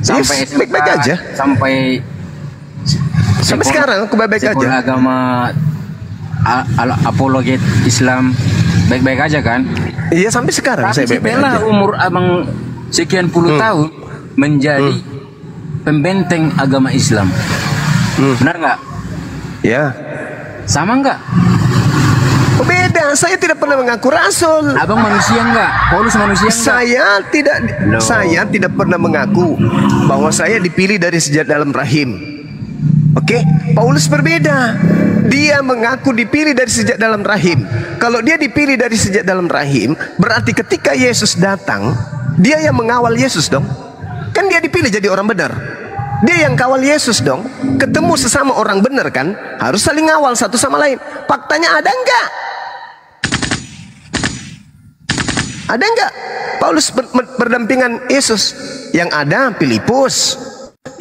Sampai yes, baik-baik aja. Sampai sekarang aku baik-baik aja. Agama apologet Islam baik-baik aja kan? Iya sampai sekarang saya baik-baik aja. Umur abang sekian puluh tahun menjadi pembenteng agama Islam. Benar nggak? Ya. Sama nggak? Beda, saya tidak pernah mengaku rasul. Abang manusia nggak? Paulus manusia nggak? Saya tidak pernah mengaku bahwa saya dipilih dari sejak dalam rahim. Oke, Paulus berbeda. Dia mengaku dipilih dari sejak dalam rahim. Kalau dia dipilih dari sejak dalam rahim, berarti ketika Yesus datang, dia yang mengawal Yesus dong. Kan dia dipilih jadi orang benar. Dia yang kawal Yesus dong. Ketemu sesama orang benar kan, harus saling ngawal satu sama lain. Faktanya ada enggak? Ada enggak Paulus berdampingan Yesus? Yang ada Filipus,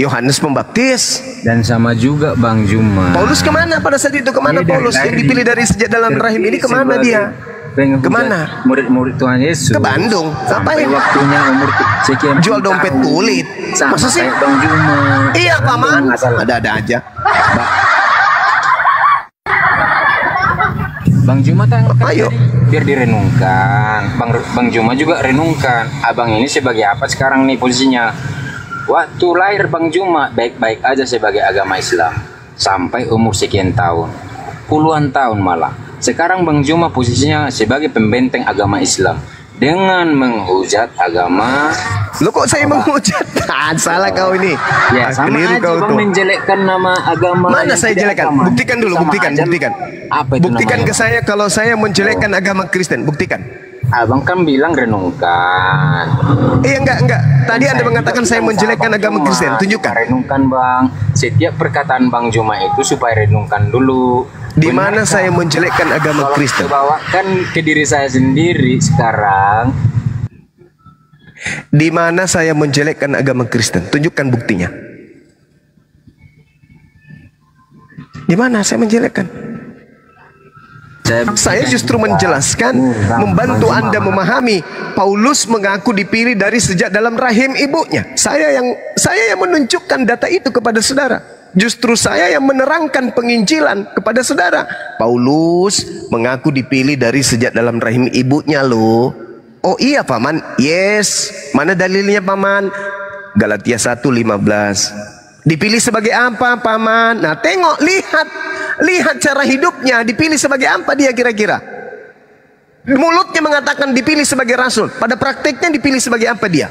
Yohanes Pembaptis. Dan sama juga Bang Juma. Paulus kemana pada saat itu? Kemana Paulus yang dipilih dari sejak dalam rahim ini? Kemana dia? Kemana? Murid-murid Tuhan Yesus. Ke Bandung. Ngapain? Waktunya umur sekian. Jual dompet kulit. Masa sih? Bang Juma. Iya paman. Ada-ada aja. Bang Juma ayo biar direnungkan. Bang Juma juga renungkan. Abang ini sebagai apa sekarang nih posisinya? Waktu lahir Bang Juma baik-baik aja sebagai agama Islam sampai umur sekian tahun, puluhan tahun malah. Sekarang Bang Juma posisinya sebagai pembenteng agama Islam dengan menghujat agama. Lo kok saya menghujat? Salah kau ini. Ya sama aja kau Bang menjelekkan nama agama. Mana saya jelekkan? Buktikan dulu, buktikan. Apa itu buktikan namanya, ke saya kalau saya menjelekkan agama Kristen. Buktikan. Abang kan bilang renungkan. Iya enggak. Tadi Anda mengatakan saya menjelekkan agama Kristen. Tunjukkan. Renungkan Bang. Setiap perkataan Bang Juma itu supaya renungkan dulu. Di mana saya menjelekkan agama Kristen? Bawakan ke diri saya sendiri sekarang. Di mana saya menjelekkan agama Kristen? Tunjukkan buktinya. Di mana saya menjelekkan? Saya justru menjelaskan, membantu Anda memahami. Paulus mengaku dipilih dari sejak dalam rahim ibunya. Saya yang menunjukkan data itu kepada saudara. Justru saya yang menerangkan penginjilan kepada saudara. Paulus mengaku dipilih dari sejak dalam rahim ibunya loh. Oh iya paman, yes. Mana dalilnya paman? Galatia 1:15. Dipilih sebagai apa paman? Nah tengok, lihat cara hidupnya. Dipilih sebagai apa dia kira-kira? Mulutnya mengatakan dipilih sebagai rasul, pada prakteknya dipilih sebagai apa dia?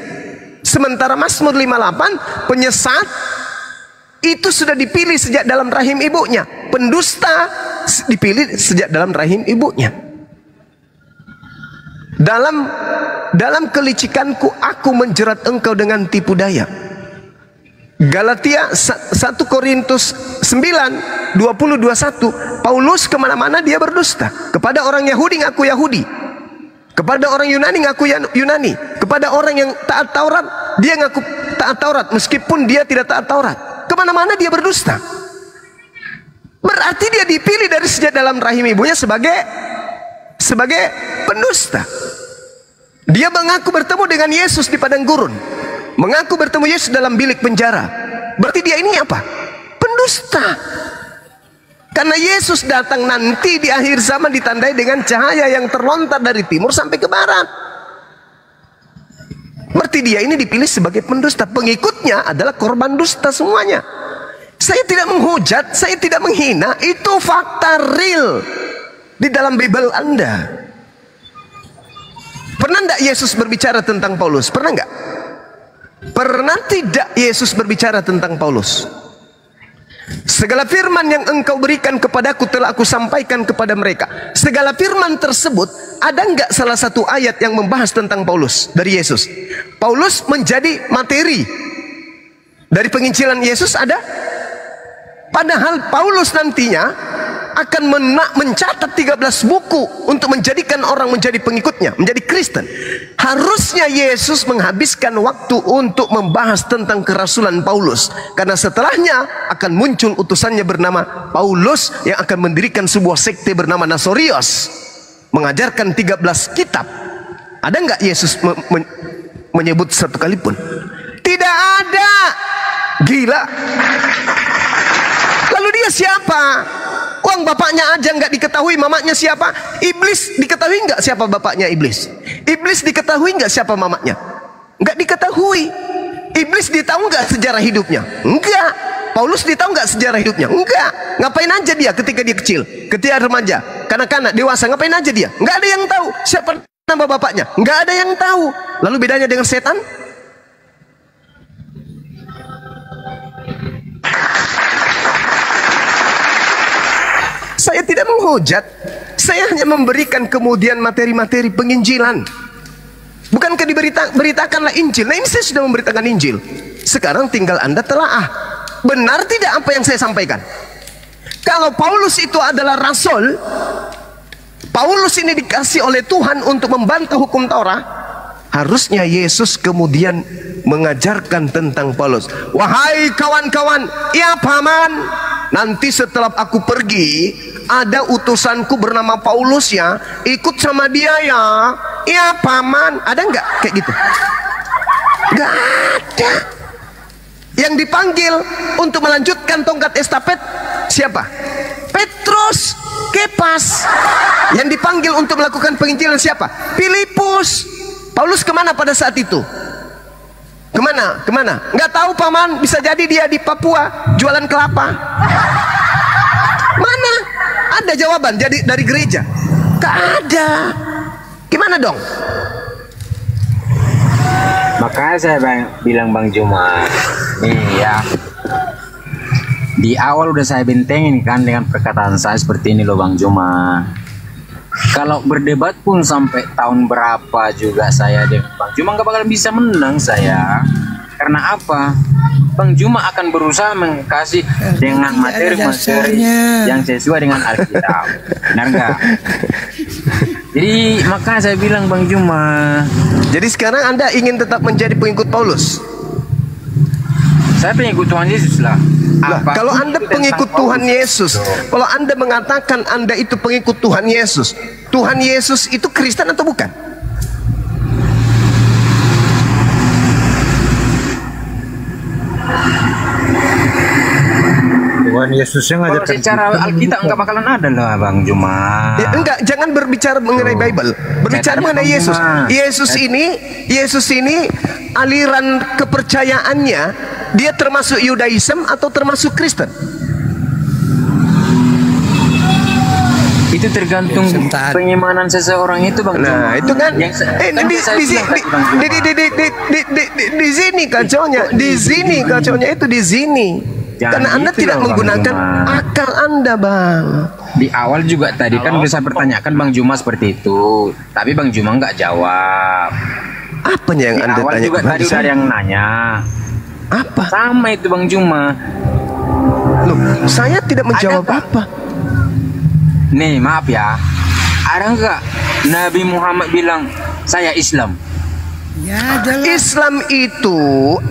Sementara Mazmur 58, penyesat itu sudah dipilih sejak dalam rahim ibunya. Pendusta dipilih sejak dalam rahim ibunya. Dalam kelicikanku aku menjerat engkau dengan tipu daya. Galatia 1 Korintus 9 20-21. Paulus kemana-mana dia berdusta. Kepada orang Yahudi ngaku Yahudi, kepada orang Yunani ngaku Yunani, kepada orang yang taat Taurat dia ngaku taat Taurat meskipun dia tidak taat Taurat. Kemana-mana dia berdusta. Berarti dia dipilih dari sejak dalam rahim ibunya sebagai pendusta. Dia mengaku bertemu dengan Yesus di padang gurun, mengaku bertemu Yesus dalam bilik penjara. Berarti dia ini apa? Pendusta. Karena Yesus datang nanti di akhir zaman ditandai dengan cahaya yang terlontar dari timur sampai ke barat. Berarti dia ini dipilih sebagai pendusta. Pengikutnya adalah korban dusta semuanya. Saya tidak menghujat, saya tidak menghina. Itu fakta real di dalam Bible Anda. Pernah tidak Yesus berbicara tentang Paulus? Pernah enggak? Pernah tidak Yesus berbicara tentang Paulus? Segala firman yang engkau berikan kepadaku telah aku sampaikan kepada mereka. Segala firman tersebut, ada enggak salah satu ayat yang membahas tentang Paulus dari Yesus? Paulus menjadi materi dari penginjilan Yesus ada? Padahal Paulus nantinya akan mencatat 13 buku untuk menjadikan orang menjadi pengikutnya, menjadi Kristen. Harusnya Yesus menghabiskan waktu untuk membahas tentang kerasulan Paulus, karena setelahnya akan muncul utusannya bernama Paulus yang akan mendirikan sebuah sekte bernama Nasorios, mengajarkan 13 kitab. Ada nggak Yesus menyebut satu kali pun? Tidak ada. Gila. Lalu dia siapa? Uang bapaknya aja nggak diketahui, mamanya siapa? Iblis diketahui nggak siapa bapaknya iblis? Iblis diketahui nggak siapa mamanya? Nggak diketahui. Iblis ditahu nggak sejarah hidupnya? Enggak. Paulus ditahu nggak sejarah hidupnya? Enggak. Ngapain aja dia ketika dia kecil, ketika remaja, kanak-kanak, dewasa? Ngapain aja dia? Nggak ada yang tahu. Siapa nama bapaknya? Nggak ada yang tahu. Lalu bedanya dengan setan? Saya tidak menghujat, saya hanya memberikan kemudian materi-materi penginjilan. Bukankah diberitakanlah Injil? Nah ini saya sudah memberitakan Injil. Sekarang tinggal Anda telaah. Benar tidak apa yang saya sampaikan? Kalau Paulus itu adalah rasul, Paulus ini dikasih oleh Tuhan untuk membantah hukum Taurat, harusnya Yesus kemudian mengajarkan tentang Paulus. Wahai kawan-kawan, ya paman, nanti setelah aku pergi, ada utusanku bernama Paulus ya, ikut sama dia ya. Ya paman, ada nggak kayak gitu? Nggak ada. Yang dipanggil untuk melanjutkan tongkat estafet siapa? Petrus, Kepas. Yang dipanggil untuk melakukan penginjilan siapa? Filipus. Paulus kemana pada saat itu? Kemana? Kemana? Nggak tahu paman, bisa jadi dia di Papua jualan kelapa. Mana? Ada jawaban jadi dari gereja? Nggak ada. Gimana dong? Makanya saya bilang Bang Juma, iya. Di awal udah saya bentengin kan dengan perkataan saya seperti ini loh Bang Juma. Kalau berdebat pun sampai tahun berapa juga saya dengan Bang Juma nggak bakal bisa menang saya. Karena apa? Bang Juma akan berusaha mengkasih dengan materi-materi yang sesuai dengan Alkitab. Benar nggak? Jadi maka saya bilang Bang Juma. Jadi sekarang Anda ingin tetap menjadi pengikut Paulus? Saya pengikut Tuhan Yesus lah. Kalau Anda pengikut Tuhan Yesus, kalau Anda mengatakan Anda itu pengikut Tuhan Yesus itu Kristen atau bukan? Tuhan Yesusnya ngajarkan secara Alkitab nggak bakalan ada lah Bang Juma. Ya, enggak, jangan berbicara mengenai Bible. Berbicara mengenai Yesus. Yesus ini aliran kepercayaannya, dia termasuk Yudaism atau termasuk Kristen? Itu tergantung pengimanan seseorang itu Bang. Nah, itu kan di sini kacaunya, itu di sini. Karena Anda gitu tidak menggunakan akal Anda, Bang. Di awal juga tadi kan bisa pertanyakan Bang Juma seperti itu, tapi Bang Juma nggak jawab. Apanya yang Anda tanya? Juga tadi ada yang nanya. Apa? Sama itu Bang Juma. Loh, saya tidak menjawab apa. Nih, maaf ya. Ada nggak Nabi Muhammad bilang saya Islam? Ya, adalah. Islam itu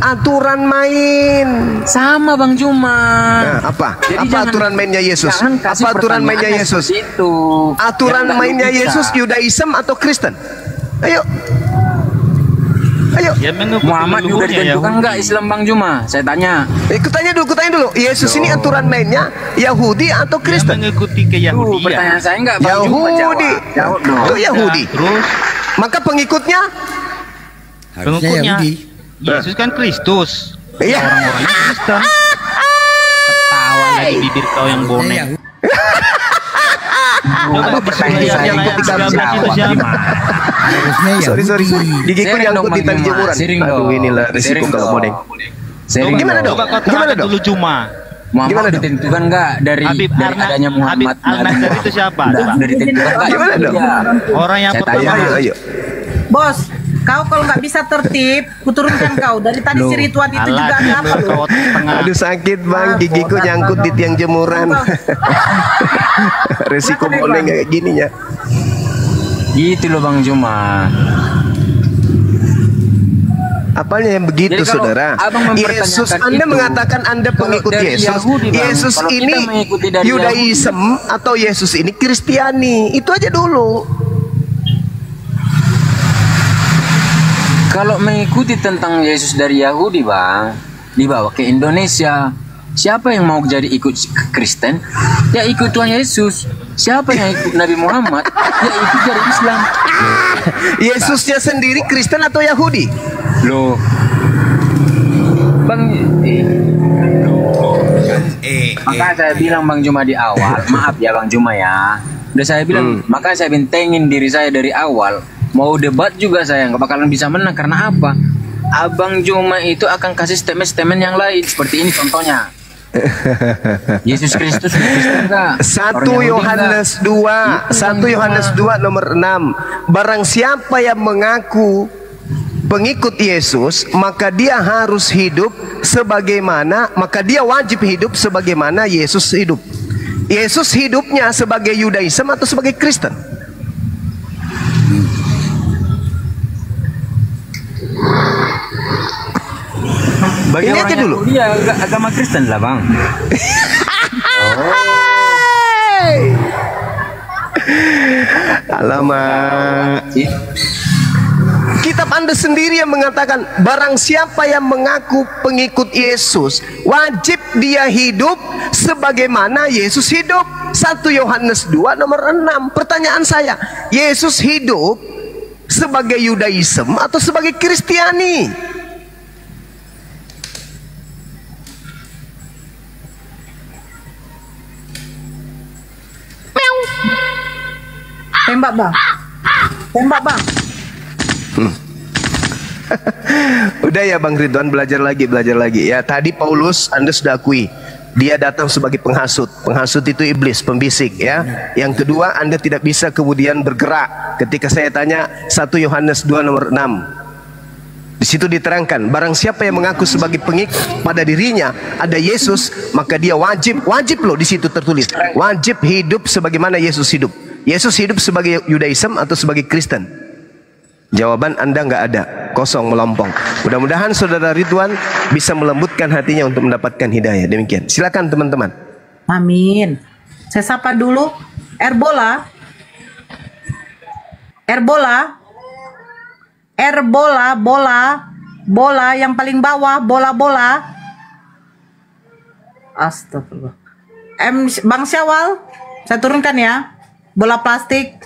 aturan main. Sama Bang Juma. Nah, apa? Jadi apa aturan mainnya Yesus? Apa aturan mainnya Yesus? Itu. Aturan mainnya Yesus Yudaism atau Kristen? Ayo. Ya, Muhammad juga ditentukan nggak Islam Bang Juma? Saya tanya. Kutanya dulu. Yesus ini aturan mainnya Yahudi atau Kristen? Mengikuti keyahudian. Pertanyaan saya nggak Bang Juma Yahudi. Jawab dong. Itu Yahudi. Terus maka pengikutnya Yahudi. Yesus kan Kristus. Iya. Orang-orangnya Kristen. Ketawa lagi bibir kau yang bonek. Aduh, pertanyaan saya itu siapa? Sorry. Gigiku nyangkut di tali jemuran. Aduh, inilah risiko kalau bonek. Gimana dong? Dulu Juma. Muhammad ditentukan nggak dari adanya Muhammad? Al-Nasir itu siapa? Dari ditentukan nggak? Gimana dong? Orang yang pertama. Ayo. Bos, kau kalau nggak bisa tertib, kuturunkan kau. Dari tadi si Ridwan itu juga ada apa loh? Aduh, sakit Bang, gigiku nyangkut di tiang jemuran. Resiko boleh kayak gininya. Gitu loh Bang Juma. Apanya yang begitu, saudara? Yesus, Anda mengatakan Anda pengikut Yesus. Yesus ini Yudaism atau Yesus ini Kristiani? Itu aja dulu. Kalau mengikuti tentang Yesus dari Yahudi Bang, dibawa ke Indonesia, siapa yang mau jadi ikut Kristen? Ya ikut Tuhan Yesus. Siapa yang ikut Nabi Muhammad? Ya ikut dari Islam. Yesusnya sendiri Kristen atau Yahudi? Loh, Bang, maka saya bilang Bang Juma di awal, maaf ya Bang Juma ya. Udah saya bilang, maka saya bentengin diri saya dari awal. Mau debat juga saya nggak bakalan bisa menang karena apa? Abang Juma itu akan kasih statement-statement yang lain seperti ini contohnya. Yesus Kristus Kristen enggak? 1 Yohanes 2 nomor 6. Barang siapa yang mengaku pengikut Yesus, maka dia harus hidup sebagaimana, maka dia wajib hidup sebagaimana Yesus hidup. Yesus hidupnya sebagai Yudaism atau sebagai Kristen? Bagi ini aja dulu. Dia agama Kristen lah Bang. Alamak. Kitab Anda sendiri yang mengatakan barang siapa yang mengaku pengikut Yesus, wajib dia hidup sebagaimana Yesus hidup. 1 Yohanes 2 nomor 6. Pertanyaan saya, Yesus hidup sebagai Yudaism atau sebagai Kristiani? Tembak Bang. Udah ya Bang Ridwan, belajar lagi ya. Tadi Paulus Anda sudah akui dia datang sebagai penghasut. Penghasut itu iblis, pembisik ya. Yang kedua, Anda tidak bisa kemudian bergerak ketika saya tanya 1 Yohanes 2 nomor 6. Di situ diterangkan, barang siapa yang mengaku sebagai pengikut pada dirinya ada Yesus, maka dia wajib loh, di situ tertulis, wajib hidup sebagaimana Yesus hidup. Yesus hidup sebagai Yudaism atau sebagai Kristen? Jawaban Anda nggak ada, kosong, melompong. Mudah-mudahan saudara Ridwan bisa melembutkan hatinya untuk mendapatkan hidayah. Demikian. Silakan teman-teman. Amin. Saya sapa dulu. Erbola. Bola yang paling bawah, bola. Astagfirullah. Bang Syawal, saya turunkan ya. Bola plastik.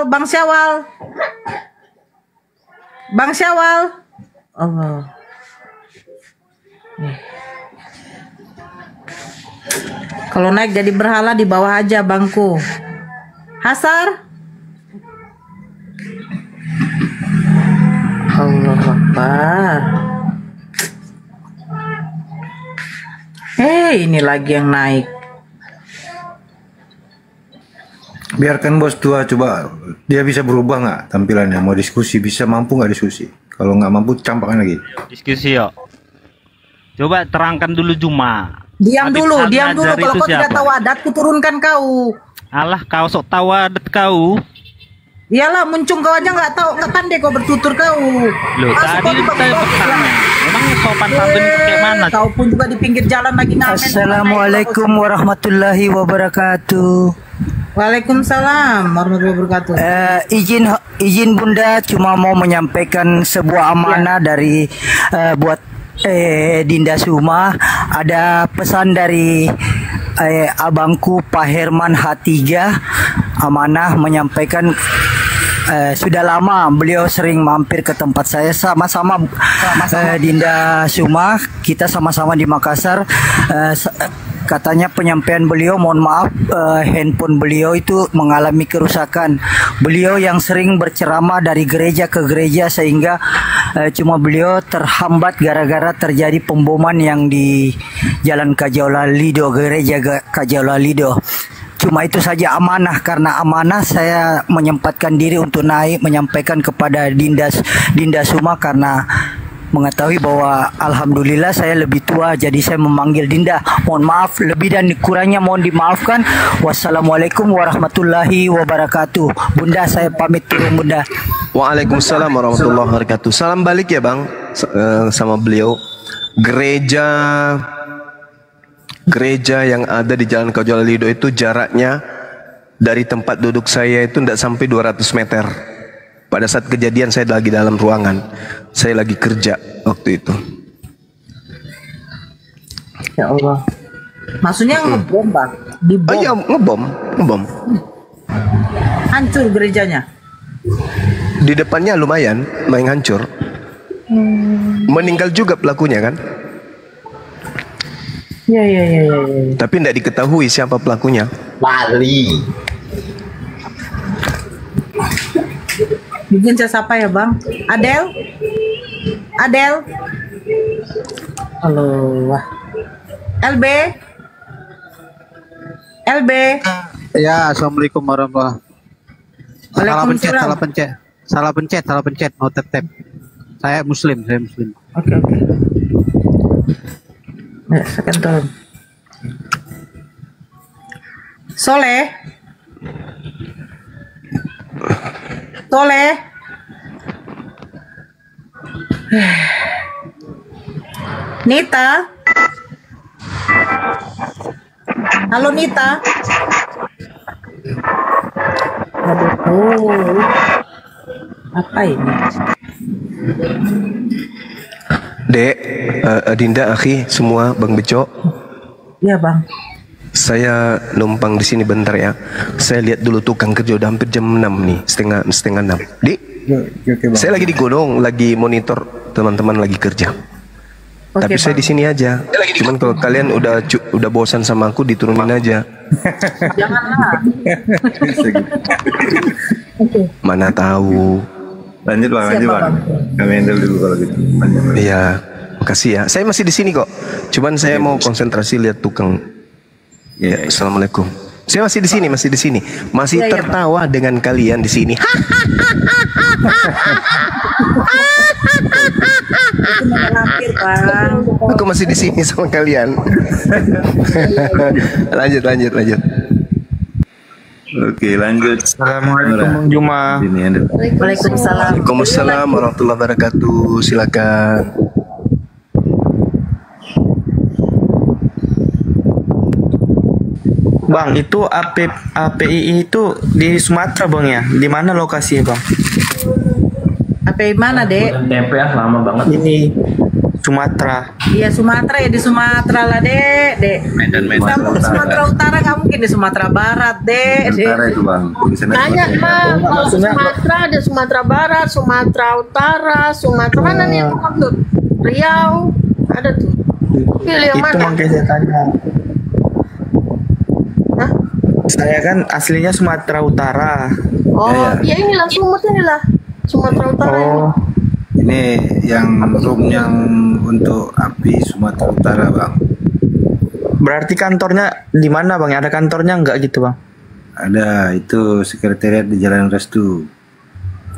Bang Syawal. Allah. Kalau naik jadi berhala di bawah aja bangku. Hasar. Allah Akbar. Ini lagi yang naik. Biarkan bos tua, coba dia bisa berubah nggak tampilannya, mau diskusi, bisa mampu nggak diskusi, kalau nggak mampu campakan lagi Diskusi yuk. Coba terangkan dulu Juma. Diam dulu. Kalau kau tidak tahu adat, kuturunkan kau. Alah, kau sok tahu adat kau. Iyalah, muncung kau aja nggak tahu, nggak pandai kau bertutur kau. Loh, tadi saya bertanya. Emangnya sopan santun kayak mana? Kau pun juga di pinggir jalan lagi ngamen. Assalamualaikum warahmatullahi wabarakatuh. Waalaikumsalam warahmatullahi wabarakatuh. Izin Bunda, cuma mau menyampaikan sebuah amanah dari buat Dinda Suma. Ada pesan dari abangku Pak Herman H3, amanah menyampaikan. Sudah lama beliau sering mampir ke tempat saya, sama-sama Dinda Suma, kita sama-sama di Makassar. Katanya penyampaian beliau, mohon maaf, handphone beliau itu mengalami kerusakan. Beliau yang sering berceramah dari gereja ke gereja, sehingga cuma beliau terhambat gara-gara terjadi pemboman yang di Jalan Kajaula Lido, gereja Kajaula Lido. Cuma itu saja amanah, karena amanah saya menyempatkan diri untuk naik menyampaikan kepada Dinda Suma, karena mengetahui bahwa alhamdulillah saya lebih tua, jadi saya memanggil Dinda. Mohon maaf, lebih dan kurangnya mohon dimaafkan. Wassalamualaikum warahmatullahi wabarakatuh. Bunda, saya pamit turun Bunda. Waalaikumsalam warahmatullahi wabarakatuh. Salam balik ya Bang sama beliau. Gereja yang ada di Jalan Kajaula Lido itu jaraknya dari tempat duduk saya itu tidak sampai 200 meter. Pada saat kejadian saya lagi dalam ruangan, saya lagi kerja waktu itu. Ya Allah. Maksudnya ngebom Bang? Dibom? Oh iya, ngebom. Hancur gerejanya? Di depannya lumayan hancur. Meninggal juga pelakunya kan? Ya. Tapi tidak diketahui siapa pelakunya. Wali. Bikin saya sapa ya Bang. Adel. Halo. LB. Ya, assalamualaikum warahmatullahi. Salah pencet, mau tap. Saya muslim. Oke. Ya, second turn. Soleh. Nita. Halo Nita. Aduh. Apa ini? Dek, Dinda, Akhi, semua, Bang Beco. Iya Bang. Saya numpang di sini bentar ya. Saya lihat dulu tukang kerja udah hampir jam 6 nih, setengah 6. Dik, saya lagi di gunung, lagi monitor teman-teman lagi kerja. Tapi saya di sini aja. Cuman kalau kalian udah bosan sama aku, diturunin aja. Janganlah. Mana tahu. Lanjut bang. Kami handle dulu kalau gitu. Iya, makasih ya. Saya masih di sini kok. Cuman saya mau konsentrasi lihat tukang. Ya, assalamualaikum. Saya masih di sini, masih tertawa dengan kalian di sini. Aku masih di sini sama kalian. lanjut. Oke, lanjut. Assalamualaikum Bang Juma. Waalaikumsalam. Waalaikumsalam warahmatullahi wabarakatuh. Silakan. Bang, itu APII itu di Sumatera Bang ya? Di mana lokasinya Bang? API mana, Dek? Tempe ya lama banget. Ini Sumatera. Iya Sumatera ya, di Sumatera lah, Dek. Medan. Kamu di Sumatera Utara, nggak mungkin di Sumatera Barat, Dek. Utara itu Bang. Banyak Bang, kalau Sumatera ada Sumatera Barat, Sumatera Utara, Sumatera mana nih yang maksud? Riau, ada tuh. Pilih yang Itu mana? makanya saya tanya. Saya kan aslinya Sumatera Utara. Oh, ya inilah Sumut inilah. Sumatera Utara ini. Ini yang room yang untuk API Sumatera Utara Bang. Berarti kantornya di mana Bang? Ada kantornya nggak gitu Bang? Ada, itu sekretariat di Jalan Restu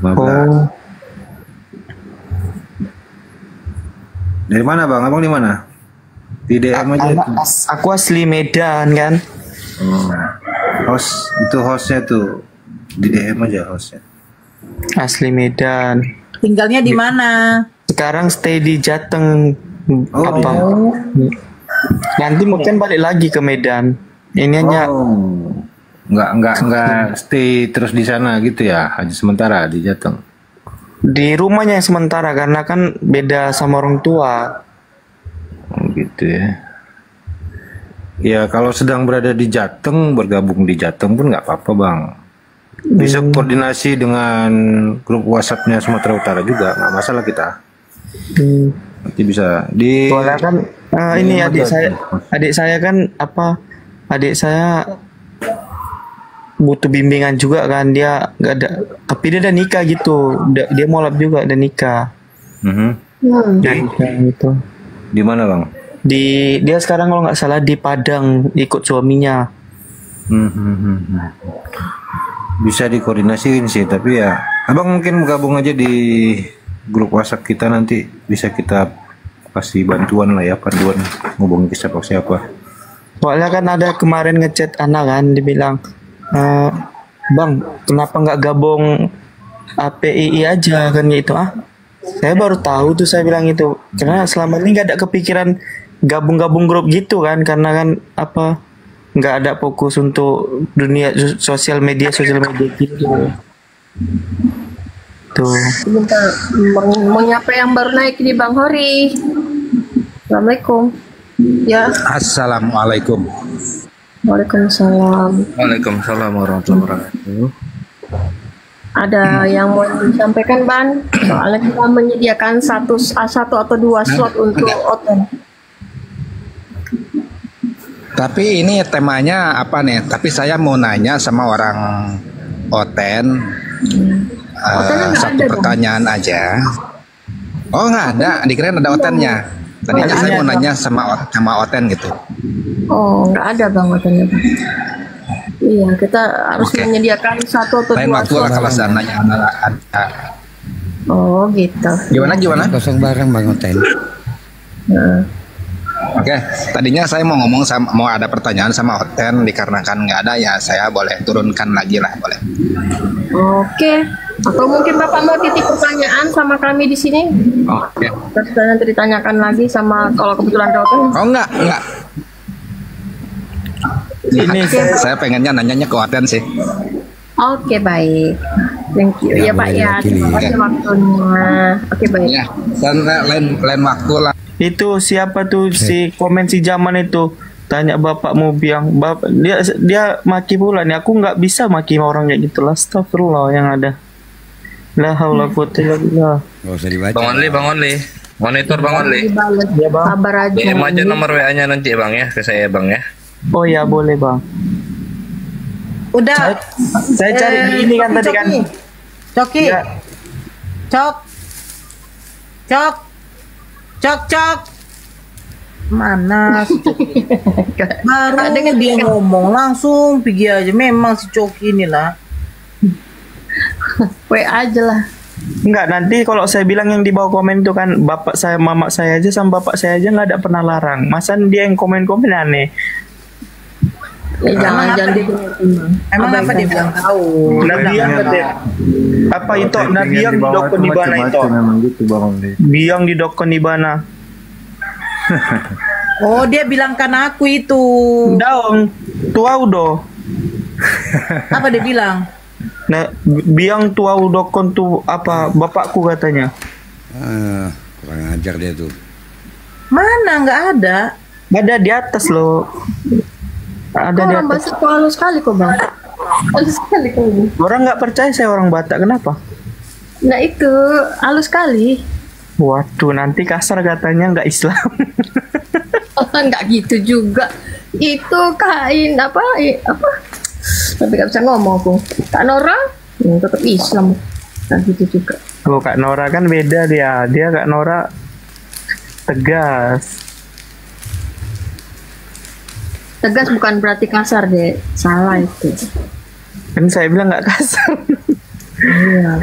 15. Oh. Dari mana Bang? Abang di mana? Di DM aja. Aku asli Medan kan. Hostnya tuh di DM aja hostnya. Asli Medan. Tinggalnya di mana? Sekarang stay di Jateng. Nanti mungkin balik lagi ke Medan. Ini hanya nggak stay terus di sana gitu ya, hanya sementara di Jateng. Di rumahnya yang sementara karena kan beda sama orang tua. Gitu ya. Ya kalau sedang berada di Jateng, bergabung di Jateng pun nggak apa-apa Bang. Bisa koordinasi dengan grup WhatsApp-nya Sumatera Utara juga, nggak masalah kita. Nanti bisa di. Soalnya kan ini adik saya kan adik saya butuh bimbingan juga kan, dia nggak ada, tapi dia udah nikah gitu, dia mau lab juga udah nikah. Gitu. Di mana Bang? Dia sekarang kalau nggak salah di Padang ikut suaminya. Bisa dikoordinasiin sih, tapi ya Abang mungkin gabung aja di grup WhatsApp kita, nanti bisa kita kasih bantuan lah ya, panduan ngubungin ke siapa. Soalnya kan ada kemarin ngechat anak kan, dibilang Bang kenapa nggak gabung APII aja kan gitu. Saya baru tahu tuh, saya bilang itu karena selama ini nggak ada kepikiran gabung grup gitu kan, karena kan nggak ada fokus untuk dunia sosial media gitu. Tuh. Mau nyapa yang baru naik di Bang Hori. Assalamualaikum. Ya. Assalamualaikum. Waalaikumsalam. Waalaikumsalam warahmatullahi wabarakatuh. Ada yang mau disampaikan Ban? Soalnya kita menyediakan satu atau dua slot untuk oten. Tapi ini temanya apa nih? Tapi saya mau nanya sama orang oten. Satu pertanyaan aja. Oh nggak ada, dikirain ada otennya. Tadinya saya mau nanya sama oten gitu. Oh nggak ada Bang otennya. Iya, kita harus menyediakan satu atau lain dua waktu lah kalau seandainya ada. Oh gitu. Gimana? Kosong bareng Bang Oten. Oke, tadinya saya mau ngomong mau ada pertanyaan sama Oten, dikarenakan nggak ada ya saya boleh turunkan lagi lah, boleh. Oke. Atau mungkin Bapak mau titip pertanyaan sama kami di sini? Oke. Terus nanti ditanyakan lagi sama kalau kebetulan ada Oten. Oh enggak. Ini saya pengennya nanyanya ke Oten sih. Oke, baik. Thank you. Ya Pak ya. Terima kasih waktunya. Oke, baik. Ya, dan lain waktu lah. Itu siapa tuh si komen si zaman itu? Tanya bapak mau biang, bapak dia maki pula nih. Aku nggak bisa maki orang kayak gitu lah. Astagfirullah yang ada. La haula quwwata illa billah. Enggak usah dibaca. Bang Onli. Monitor Bang Onli. Ya Bang. Sabar aja. DM aja nomor WA-nya nanti Bang ya, ke saya Bang ya. Oh ya boleh Bang. Udah. Saya cari di ini kan tadi kan. Coki. Ya. Cok. Mana si Coki? Baru dia ngomong langsung pergi aja. Memang si Coki inilah. WA aja lah. Enggak, nanti kalau saya bilang yang di bawah komen itu kan bapak saya, mama saya aja sama bapak saya aja nggak ada pernah larang. Masa dia yang komen-komen aneh. Jangan dia emang apa dia bilang tahu? Nabiang katanya. Apa itu Nabiang didokon di bana itu? Memang gitu Bang Onde. Biang didokon di bana. Oh, dia bilang kan aku itu. Daong, tua udo. Apa dia bilang? Nah, biang tua udokon tuh apa bapakku katanya. Kurang ajar dia tuh. Mana nggak ada? Ada di atas loh. Ada di Orang atas. Batak kok halus sekali kok bang. Halus sekali kok. Orang nggak percaya saya orang Batak, kenapa? Nah itu halus sekali. Waduh, nanti kasar katanya nggak Islam. Nggak gitu juga. Itu kain apa? Tapi nggak bisa ngomong aku. Kak Nora, tetap Islam. Nggak gitu juga. Oh, Kak Nora kan beda dia. Dia Kak Nora tegas. Tegas bukan berarti kasar deh. Salah itu. Kan saya bilang nggak kasar. Iya.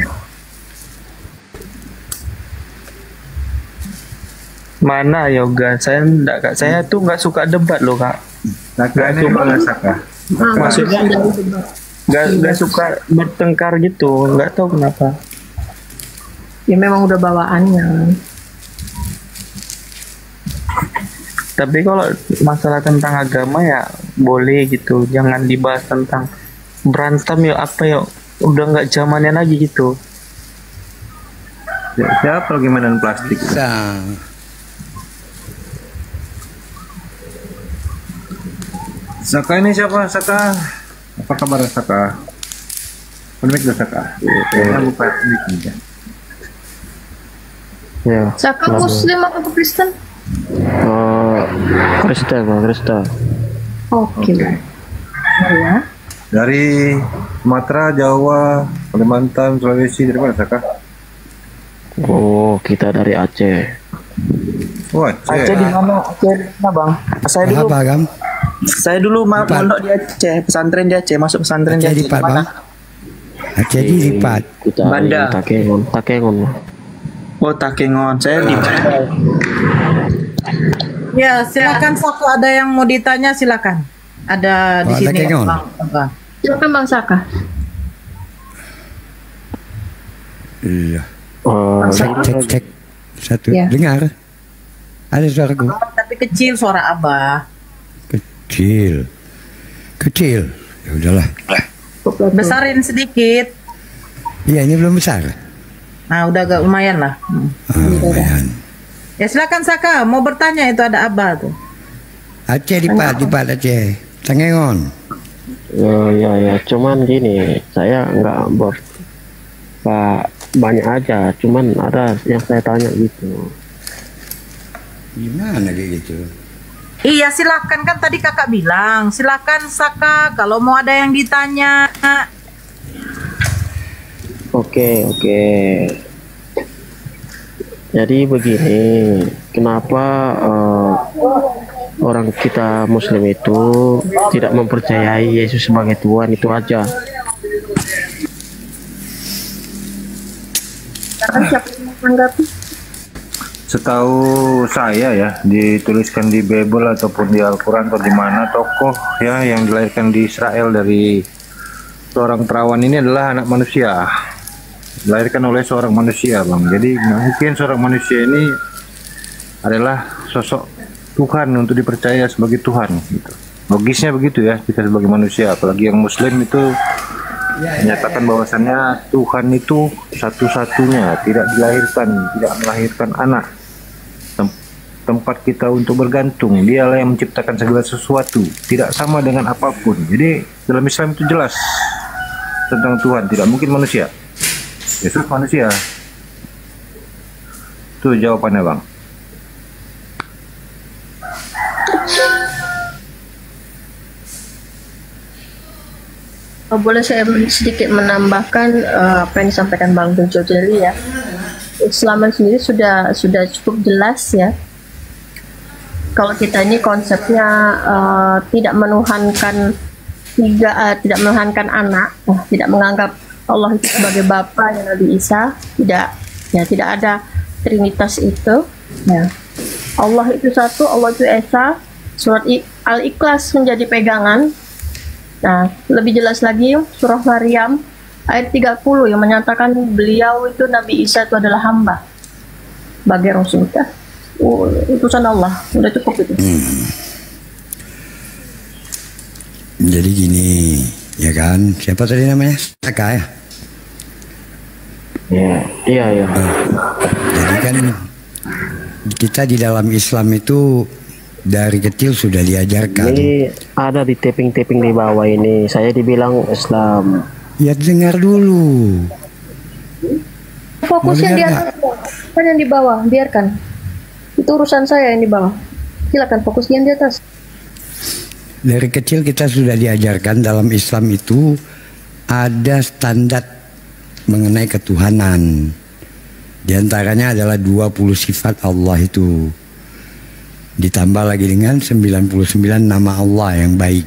Mana yoga? Saya tuh nggak suka debat loh Kak. Saka ini suka. malah Saka. Maksudnya nggak suka bertengkar gitu. Nggak tahu kenapa. Ya memang udah bawaannya. Tapi kalau masalah tentang agama ya boleh gitu. Jangan dibahas tentang berantem ya apa ya. Udah nggak zamannya lagi gitu. Siapa lagi mainan plastik? Saka ini siapa? Saka. Apa kabar Saka? Mic dah Saka. Saya buka mic aja. Ya. Saka Muslim atau Kristen? Kristen, Kristen. Oke. Ya. Dari Sumatera, Jawa, Kalimantan, Sulawesi, dari mana Saka? Oh, kita dari Aceh. Oh, Aceh. Aceh di mana? Aceh di mana Bang? Saya dulu mondok di Aceh, pesantren di Aceh, masuk pesantren di Aceh. Bang. Aceh di Lipat. Kita Banda. Takengon. Oh, Takengon. Saya di Banda. Ya, silakan Saka, ada yang mau ditanya silakan. Ada di sini Bang. Silakan Bang Saka. Iya. Cek. Satu. Ya. Dengar. Ada suaraku. Tapi kecil suara Abah. Kecil. Ya udahlah. Besarin sedikit. Iya, ini belum besar. Nah, udah agak lumayan lah. Lumayan. Ya silakan Saka, mau bertanya itu ada Abah tuh. Aceh Lipat Aceh. Tangengon. Ya. Cuman gini, saya nggak banyak aja. Cuman ada yang saya tanya gitu. Gimana kayak gitu? Iya silakan, kan tadi kakak bilang. Silakan Saka, kalau mau ada yang ditanya. Oke. Jadi begini, kenapa orang kita Muslim itu tidak mempercayai Yesus sebagai Tuhan, itu aja. Setahu saya ya, dituliskan di Bible ataupun di Al-Quran atau di mana, tokoh ya yang dilahirkan di Israel dari seorang perawan ini adalah anak manusia, dilahirkan oleh seorang manusia Bang. Jadi mungkin seorang manusia ini adalah sosok Tuhan untuk dipercaya sebagai Tuhan gitu. Logisnya begitu ya, kita sebagai manusia, apalagi yang Muslim itu menyatakan bahwasannya Tuhan itu satu-satunya, tidak dilahirkan, tidak melahirkan anak, tempat kita untuk bergantung, dialah yang menciptakan segala sesuatu, tidak sama dengan apapun. Jadi dalam Islam itu jelas tentang Tuhan, tidak mungkin manusia. Yesus manusia. Itu jawabannya Bang. Boleh saya sedikit menambahkan apa yang disampaikan Bang Jojo Jeli ya. Islam sendiri sudah cukup jelas ya. Kalau kita ini konsepnya tidak menuhankan tidak menuhankan anak, tidak menganggap Allah itu sebagai Bapa yang Nabi Isa, tidak ada Trinitas itu. Ya. Allah itu satu, Allah itu Esa. Surat Al-Ikhlas menjadi pegangan. Nah, lebih jelas lagi surah Maryam ayat 30 yang menyatakan beliau itu Nabi Isa itu adalah hamba sebagai Rasul. Utusan Allah, udah cukup itu. Jadi gini, ya kan? Siapa tadi namanya? Saka ya? Iya. Jadi kan kita di dalam Islam itu dari kecil sudah diajarkan. Ini ada di taping-taping di bawah ini. Saya dibilang Islam. Ya dengar dulu. Fokusnya di atas, kan yang di bawah, biarkan. Itu urusan saya yang di bawah. Silakan fokusnya di atas. Dari kecil kita sudah diajarkan dalam Islam itu ada standar mengenai ketuhanan. Di antaranya adalah 20 sifat Allah itu. Ditambah lagi dengan 99 nama Allah yang baik.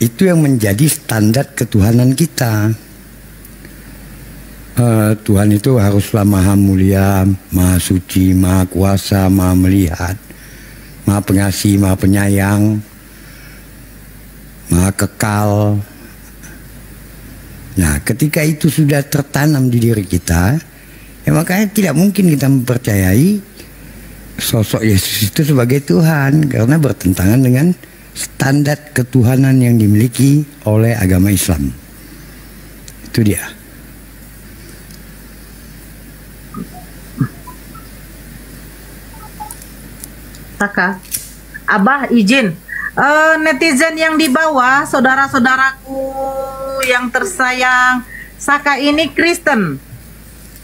Itu yang menjadi standar ketuhanan kita. Tuhan itu haruslah maha mulia, maha suci, maha kuasa, maha melihat, maha pengasih, maha penyayang, maha kekal. Nah, ketika itu sudah tertanam di diri kita, ya makanya tidak mungkin kita mempercayai sosok Yesus itu sebagai Tuhan, karena bertentangan dengan standar ketuhanan yang dimiliki oleh agama Islam. Itu dia. Saka, Abah izin, netizen yang di bawah, saudara-saudaraku yang tersayang, Saka ini Kristen,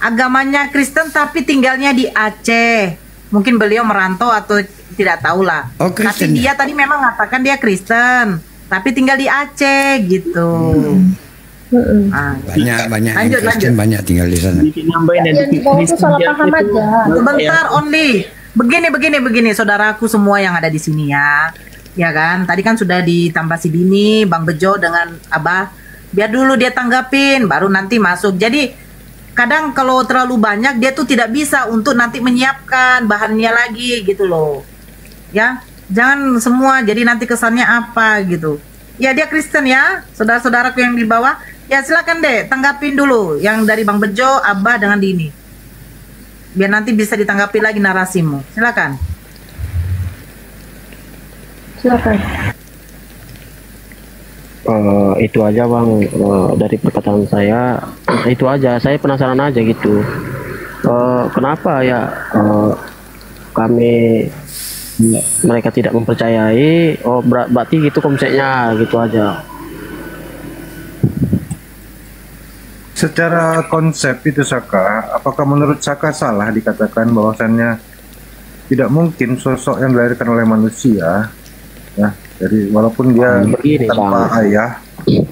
agamanya Kristen tapi tinggalnya di Aceh. Mungkin beliau merantau atau tidak tahu lah. Oh, tapi dia tadi memang mengatakan dia Kristen, tapi tinggal di Aceh gitu. Banyak yang Kristen banyak tinggal di sana. Yang di bawah itu salah paham aja. Sebentar only. Begini saudaraku semua yang ada di sini ya. Ya kan? Tadi kan sudah ditambah si Bini, Bang Bejo dengan Abah. Biar dulu dia tanggapin, baru nanti masuk. Jadi kadang kalau terlalu banyak dia tuh tidak bisa untuk nanti menyiapkan bahannya lagi gitu loh. Ya, jangan semua jadi nanti kesannya apa gitu. Ya dia Kristen ya, saudara-saudaraku yang di bawah. Ya silakan deh, tanggapin dulu yang dari Bang Bejo, Abah dengan Dini. Biar nanti bisa ditanggapi lagi narasimu. Silakan. Silakan. Itu aja Bang, dari perkataan saya itu aja. Saya penasaran aja gitu. Kenapa ya mereka tidak mempercayai? Berarti gitu konsepnya, gitu aja. Secara konsep itu Saka, apakah menurut Saka salah dikatakan bahwasannya tidak mungkin sosok yang dilahirkan oleh manusia, ya, jadi walaupun dia begini, tanpa Bang. ayah, ya.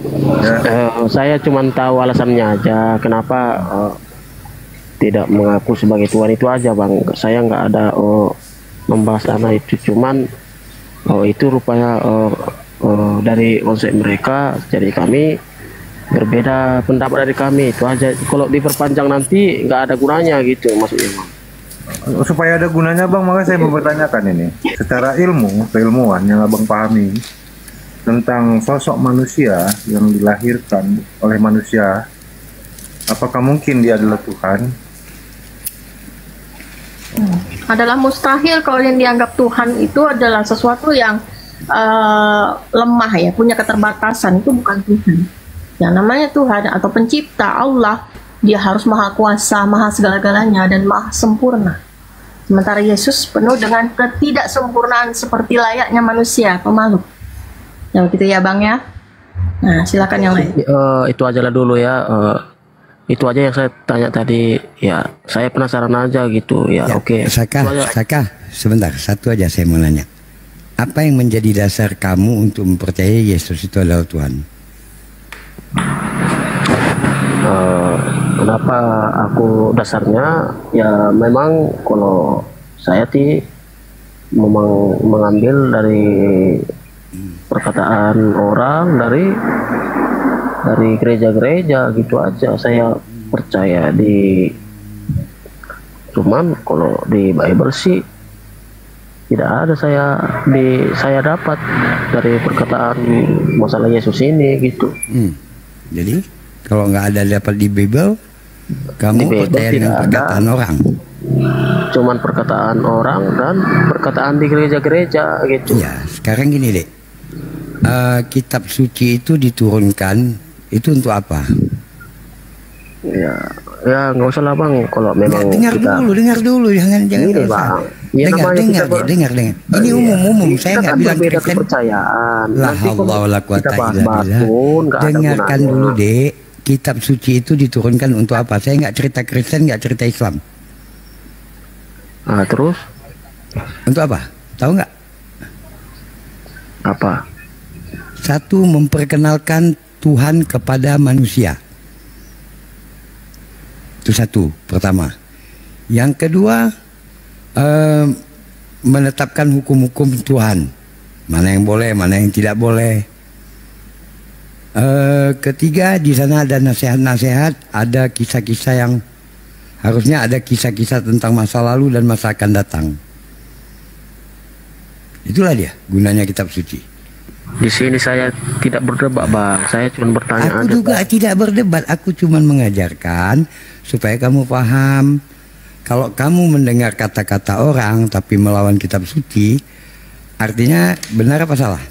Saya cuma tahu alasannya aja, kenapa tidak mengaku sebagai Tuhan, itu aja Bang. Saya nggak ada membahas anak itu, cuman itu rupanya dari konsep mereka, jadi kami berbeda pendapat dari kami, itu aja. Kalau diperpanjang nanti nggak ada gunanya gitu maksudnya Bang. Supaya ada gunanya Bang, maka saya mempertanyakan ini secara keilmuan yang Abang pahami tentang sosok manusia yang dilahirkan oleh manusia, apakah mungkin dia adalah Tuhan? Adalah mustahil kalau yang dianggap Tuhan itu adalah sesuatu yang lemah ya, punya keterbatasan. Itu bukan Tuhan. Yang namanya Tuhan atau pencipta Allah, dia harus maha kuasa, maha segala-galanya, dan maha sempurna. Sementara Yesus penuh dengan ketidaksempurnaan seperti layaknya manusia atau makhluk. Ya begitu ya Bang ya. Nah silakan yang lain. Itu aja lah dulu ya. Itu aja yang saya tanya tadi. Ya saya penasaran aja gitu ya. Oke. Saka, sebentar, satu aja saya mau nanya. Apa yang menjadi dasar kamu untuk mempercayai Yesus itu adalah Tuhan? Kenapa aku dasarnya ya memang kalau saya memang mengambil dari perkataan orang dari gereja-gereja gitu aja. Saya percaya cuman kalau di Bible sih Tidak ada saya dapat dari perkataan masalah Yesus ini gitu. Jadi kalau nggak ada dapat di Bible, kamu percaya dengan perkataan orang? Cuman perkataan orang dan perkataan di gereja-gereja gitu. Ya, sekarang gini deh. Kitab suci itu diturunkan itu untuk apa? Ya nggak usah lah bang. Kalau memang dengar dulu, jangan ini, usah. Bang. Ya, dengar. Ini umum, saya nggak bilang Kristen. Kepercayaan. La haula wala quwata illa billah. Dengarkan dulu deh. Kitab suci itu diturunkan untuk apa? Saya nggak cerita Kristen, nggak cerita Islam. Terus? Untuk apa? Tahu nggak? Apa? Satu, memperkenalkan Tuhan kepada manusia. Itu satu, pertama. Yang kedua, menetapkan hukum-hukum Tuhan. Mana yang boleh, mana yang tidak boleh. Ketiga, di sana ada nasihat-nasihat, ada kisah-kisah yang harusnya ada kisah-kisah tentang masa lalu dan masa akan datang. Itulah dia gunanya kitab suci. Di sini saya tidak berdebat, Bang. Saya cuma bertanya. Aku juga tidak berdebat. Aku cuma mengajarkan supaya kamu paham. Kalau kamu mendengar kata-kata orang tapi melawan kitab suci, artinya benar apa salah?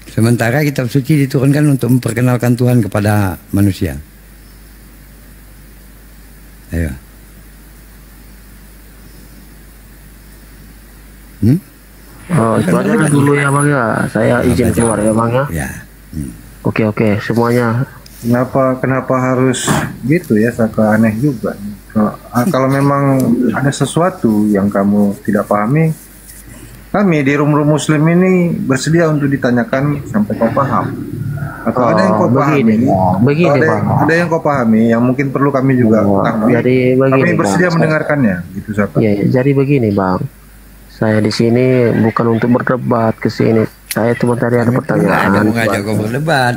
Sementara kitab suci diturunkan untuk memperkenalkan Tuhan kepada manusia. Ayo. Itu aja dulu ya bang ya. Saya izin keluar ya bang ya. Ya. Oke, semuanya. Kenapa harus gitu ya? Saka aneh juga. Kalau memang ada sesuatu yang kamu tidak pahami, kami di Room Muslim ini bersedia untuk ditanyakan sampai kau paham. Atau ada yang kau pahami, ada yang kau pahami yang mungkin perlu kami juga ketahui. Kami bersedia mendengarkannya, gitu Saka. Iya, jadi begini bang. Saya di sini bukan untuk berdebat ke sini. Saya cuma tadi ada pertanyaan. Ada mengajak kau berdebat.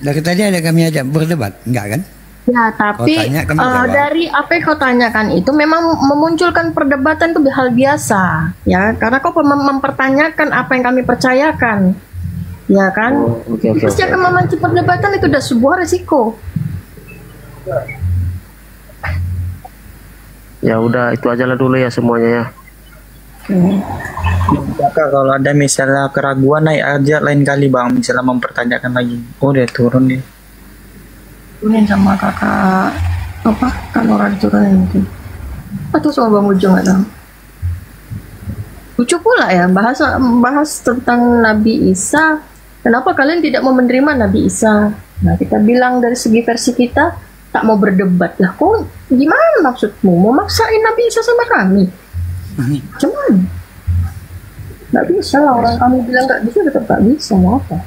Dari tadi ada kami ajak berdebat, enggak kan? Ya, tapi dari apa yang kau tanyakan itu memang memunculkan perdebatan itu hal biasa, ya, karena kau mempertanyakan apa yang kami percayakan, ya kan? Pasti akan memancing perdebatan, itu sudah sebuah resiko. Ya udah, itu aja lah dulu ya semuanya ya. Kakak, kalau ada misalnya keraguan naik aja lain kali bang, misalnya mempertanyakan lagi. Udah turun deh. Turunin sama kakak apa kan orang turunin itu atau sama Bang Ujung atau lucu pula ya bahas tentang Nabi Isa. Kenapa kalian tidak mau menerima Nabi Isa? Nah, kita bilang dari segi versi kita tak mau berdebat lah. Kok gimana maksudmu? Mau maksain Nabi Isa sama kami? Cuman nggak bisa lah, orang kami bilang nggak bisa, tetap nggak bisa. Mau apa?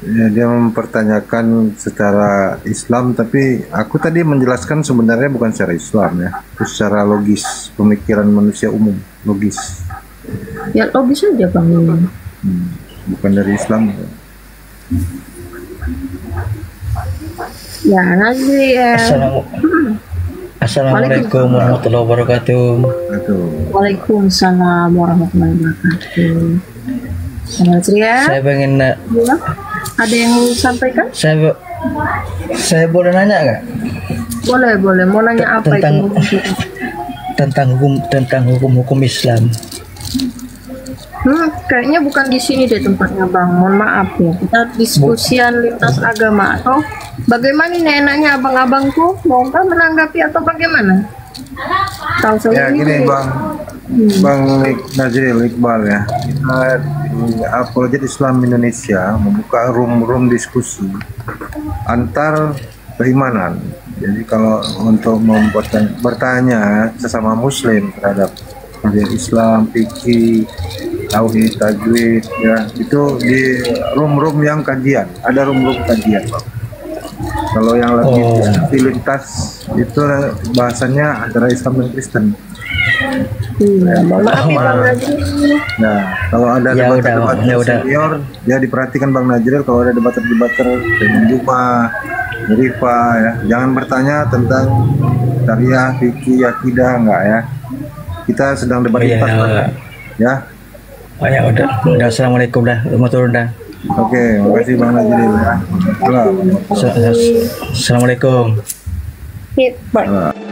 Ya, dia mempertanyakan secara Islam, tapi aku tadi menjelaskan sebenarnya bukan secara Islam ya, itu secara logis, pemikiran manusia umum, logis. Ya logis aja bang. Bukan dari Islam. Ya nanti Assalamualaikum warahmatullahi wabarakatuh. Waalaikumsalam warahmatullahi wabarakatuh. Selamat ya. Saya pengen ada yang sampaikan? Saya boleh nanya nggak? Boleh. Mau nanya apa itu? Tentang hukum Islam. Kayaknya bukan di sini deh tempatnya bang. Mohon maaf ya. Kita diskusian lintas agama atau bagaimana ini enaknya abang-abangku? Maukah menanggapi atau bagaimana? Tahu saya ya gini Bang Nazril Iqbal ya. Kita di Apologet Islam Indonesia membuka room diskusi antar keimanan. Jadi kalau untuk bertanya sesama Muslim terhadap Islam, fikih, tauhid, tajwid, ya itu di room yang kajian. Ada room kajian, Bang. Kalau yang lebih lintas itu bahasanya antara Islam dan Kristen. Maaf ya Bang Nazril. Nah, Kalau ada Ya debater udah. senior, ya diperhatikan Bang Najril. Kalau ada debater dengan Juma, Rifa, ya, jangan bertanya tentang syariah, fikih, akidah, enggak ya. Kita sedang debat lintas, ya. Oh ya udah. Assalamualaikum dah. Mau turun dah. Oke, makasih Bang Najril ya. Assalamualaikum. Hit, bye.